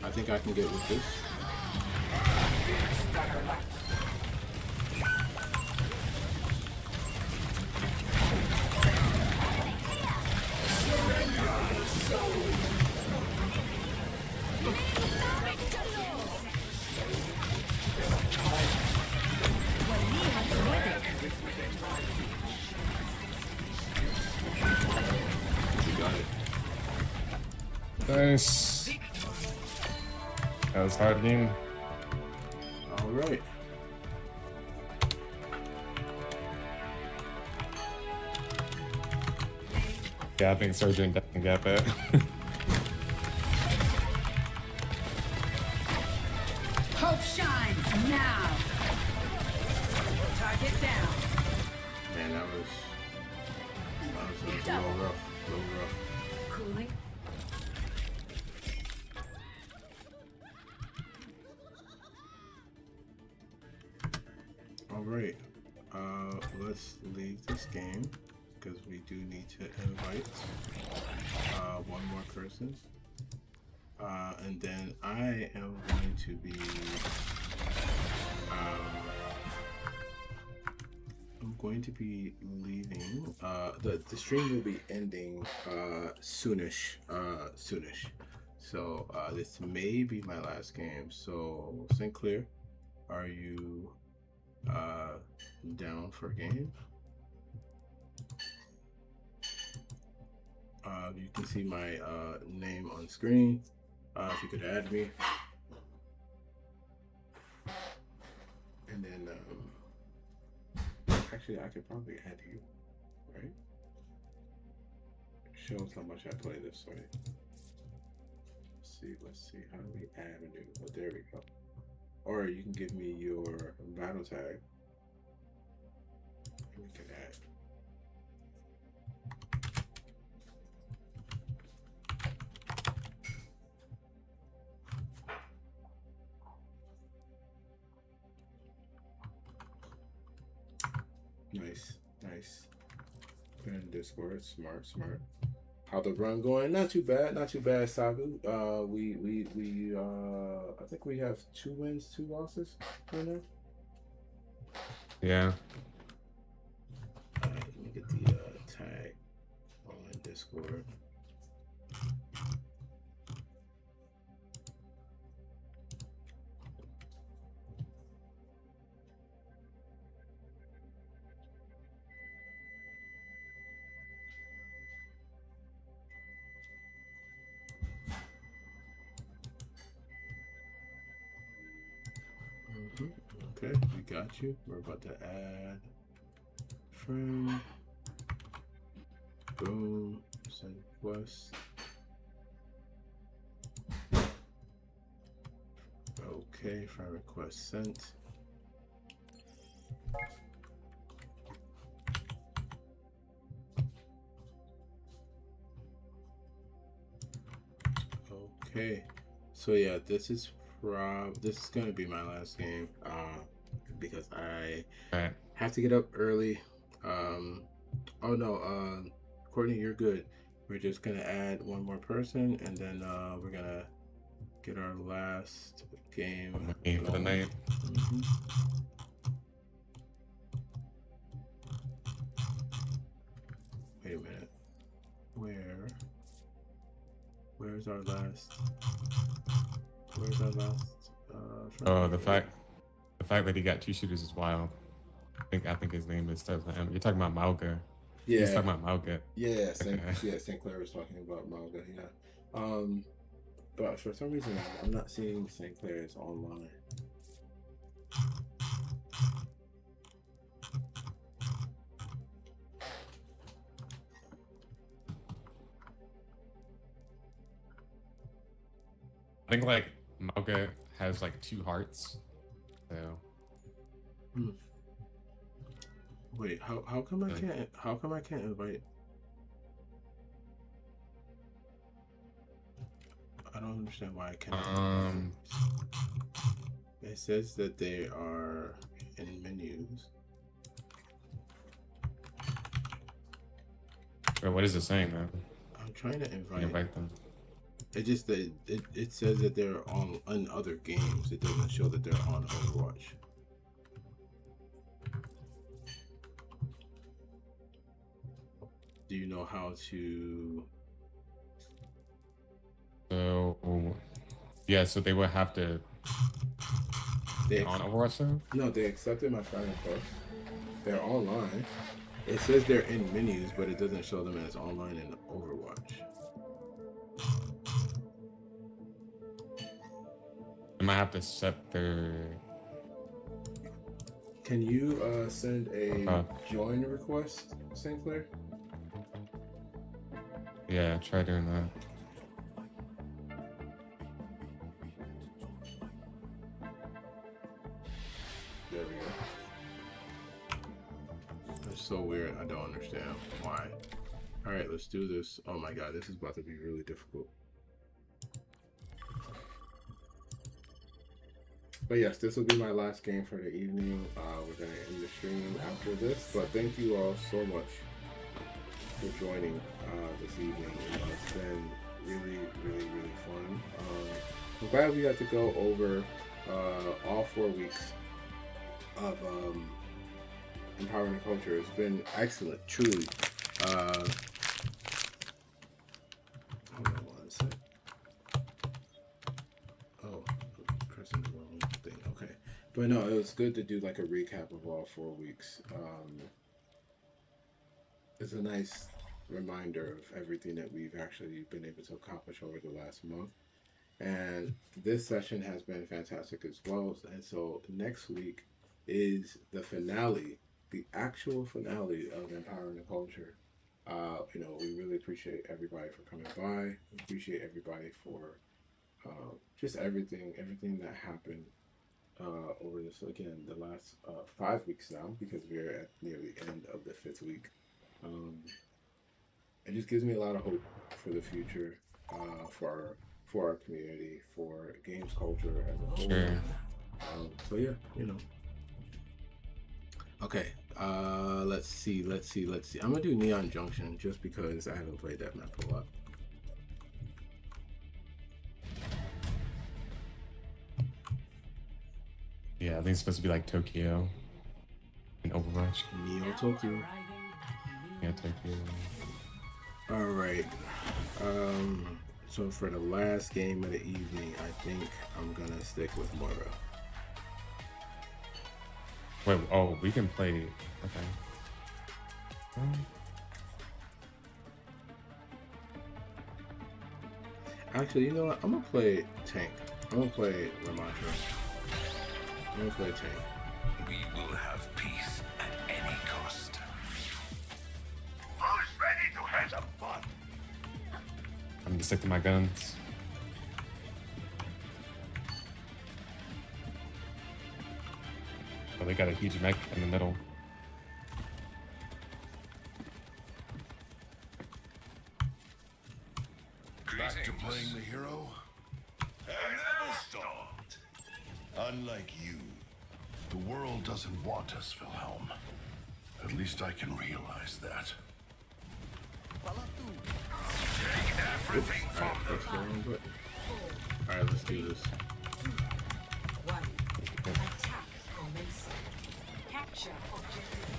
I think I can get with this. Nice. That was hard game. Alright. Yeah, I think Surgeon definitely got that. Hope shines now. Target down. Man, that was a little rough. Cooling. Alright. Let's leave this game because we do need to invite one more person. And then I am going to be leaving. The stream will be ending soonish. So this may be my last game. So St. Clair, are you down for a game? You can see my name on screen. If you could add me, and then actually I could probably add you, right? Shows how much I play this, right? Let's see. How do we add a new? Oh, there we go. Or you can give me your battle tag. We can add. Nice. Put in Discord. Smart. How the run going? Not too bad, Sabu. We I think we have 2 wins, 2 losses right now. Yeah. Alright, let me get the tag on Discord. Okay, we got you. We're about to add friend. Boom. Send request. Okay, friend request sent. Okay, so yeah, this is gonna be my last game because I have to get up early. Oh no, Courtney, you're good. We're just gonna add one more person, and then we're gonna get our last game for the night. Wait a minute. Where's our last? Where's our last? Oh, the fact that he got 2 shooters is wild. I think his name is starts with M. You're talking about Mauga. Yeah. He's talking about Mauga. Yeah, St. Clair was talking about Mauga. Yeah. But for some reason I'm not seeing St. Clair's online. I think like Mauga has like 2 hearts. So. Wait, how come I can't invite? I don't understand why I can't. It says that they are in menus. Wait, what is it saying then? I'm trying to invite them. It just that it says that they're on other games. It doesn't show that they're on Overwatch. Do you know how to? So, yeah. So they would have to. They on Overwatch though? No, they accepted my friend request. They're online. It says they're in menus, but it doesn't show them as online in Overwatch. I might have to set their. Can you send a join request, St. Clair? Yeah, try doing that. There we go. That's so weird. I don't understand why. All right, let's do this. Oh my god, this is about to be really difficult. But yes, this will be my last game for the evening. We're going to end the stream after this. But thank you all so much for joining this evening. It's been really, really, really fun. I'm glad we got to go over all 4 weeks of Empowering the Culture. It's been excellent, truly. Hold on one sec. Oh, I'm pressing the wrong thing. Okay. But no, it was good to do like a recap of all 4 weeks. It's a nice reminder of everything that we've actually been able to accomplish over the last month. And this session has been fantastic as well. And so next week is the finale, the actual finale of Empowering the Culture. We really appreciate everybody for coming by. We appreciate everybody for just everything that happened over this, again, the last 5 weeks now, because we're at near the end of the 5th week. It just gives me a lot of hope for the future, for our community, for games culture as a whole. Sure. So yeah, Okay, let's see. I'm gonna do Neon Junction just because I haven't played that map a lot. Yeah, I think it's supposed to be like Tokyo in Overwatch. Neo Tokyo. Yeah, Tokyo. All right. So for the last game of the evening, I think I'm gonna stick with Moira. Wait, oh, we can play. Okay. Actually, you know what? I'm gonna play tank. I'm gonna play Ramattra. I'm gonna play tank. We will have peace at any cost. Who's ready to have some fun? I'm gonna stick to my guns. Oh, they got a huge mech in the middle. Back to playing the hero? I never stopped. Unlike you, the world doesn't want us, Wilhelm. At least I can realize that. Take everything from them. Alright, let's do this. Capture objective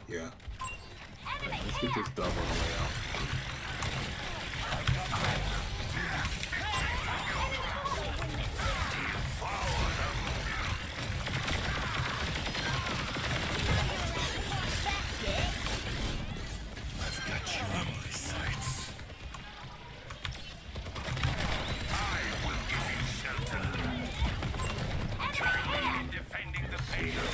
Yeah. Alright, let's get this dub on the way out. I've got you in my sights. I will give you shelter. Join me in defending the payload.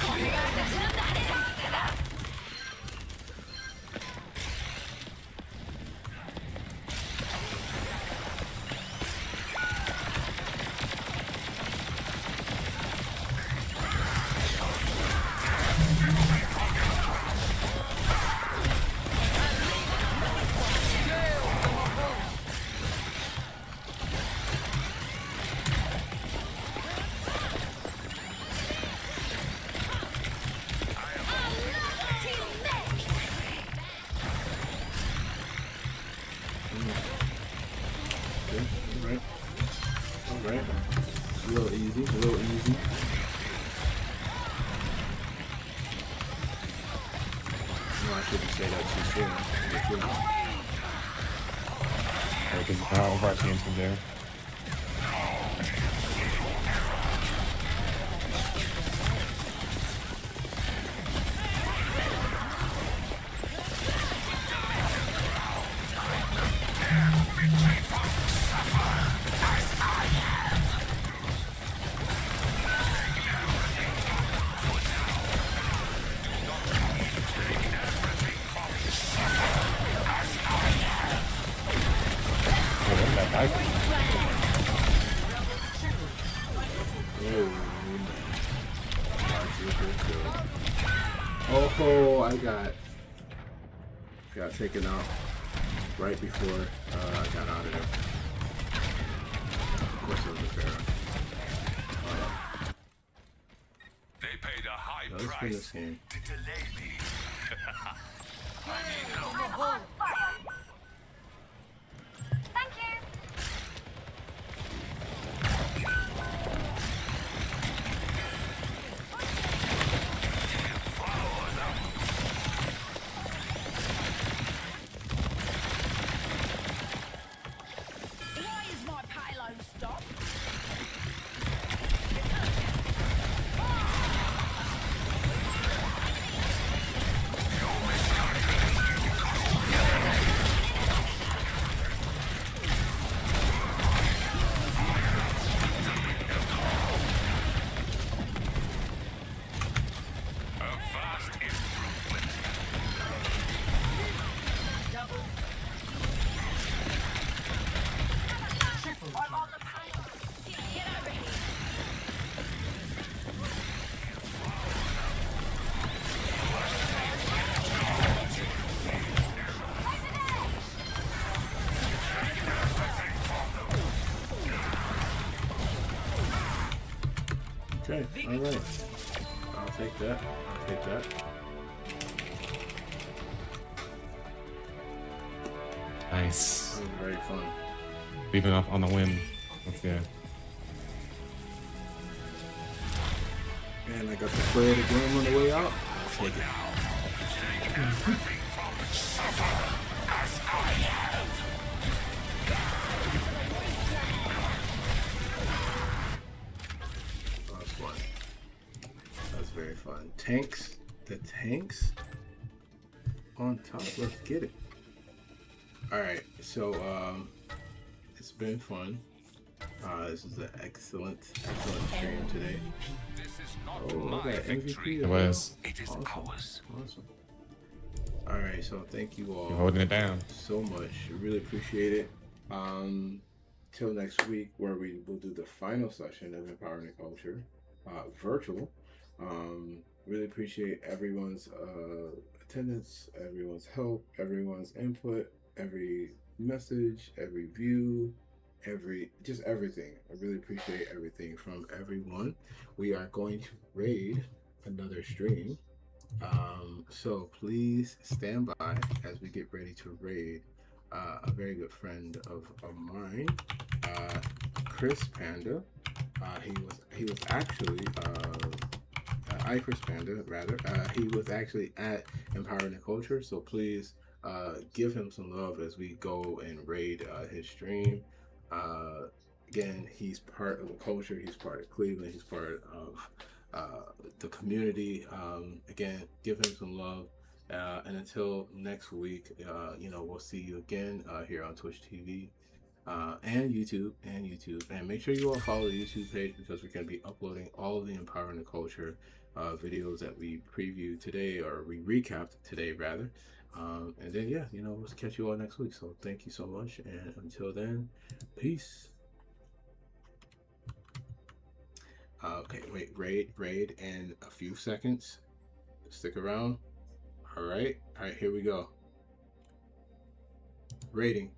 Alright. A little easy, a little easy. No, I shouldn't say that too soon. Because Overwatch games from there. Oh, I got taken out right before I got out of there. Of course it was a Pharaoh. a high Let's win this game. to delay me. I'm on fire. Thank you. Why is my payload stopped? I'm on the payload. Get over here. Okay, all right. I'll take that. I'll take that. Nice. That was very fun. Leaving off on the whim. That's good. And I got to play it again on the way out. I'll take it. That was fun. That was very fun. Tanks. The tanks on top. Let's get it. Alright, so it's been fun. This is an excellent stream today. Oh, look at MVP. It was. Awesome. Alright, so thank you all. You're holding it down. So much. Really appreciate it. Till next week, where we will do the final session of Empowering the Culture, virtual. Really appreciate everyone's attendance, everyone's help, everyone's input, every message, every view, just everything. I really appreciate everything from everyone. We are going to raid another stream. So please stand by as we get ready to raid a very good friend of mine, Chris Panda. He was actually Chris Panda rather. He was actually at Empowering the Culture. So please give him some love as we go and raid his stream. Again, he's part of the culture. He's part of Cleveland. He's part of the community. Again, give him some love. And until next week, we'll see you again here on Twitch TV and YouTube. And make sure you all follow the YouTube page, because we're going to be uploading all of the Empowering the Culture videos that we previewed today, or we recapped today rather. And then we'll catch you all next week. So thank you so much, and until then, peace. Okay, wait, raid in a few seconds. Stick around. All right, here we go. Raiding.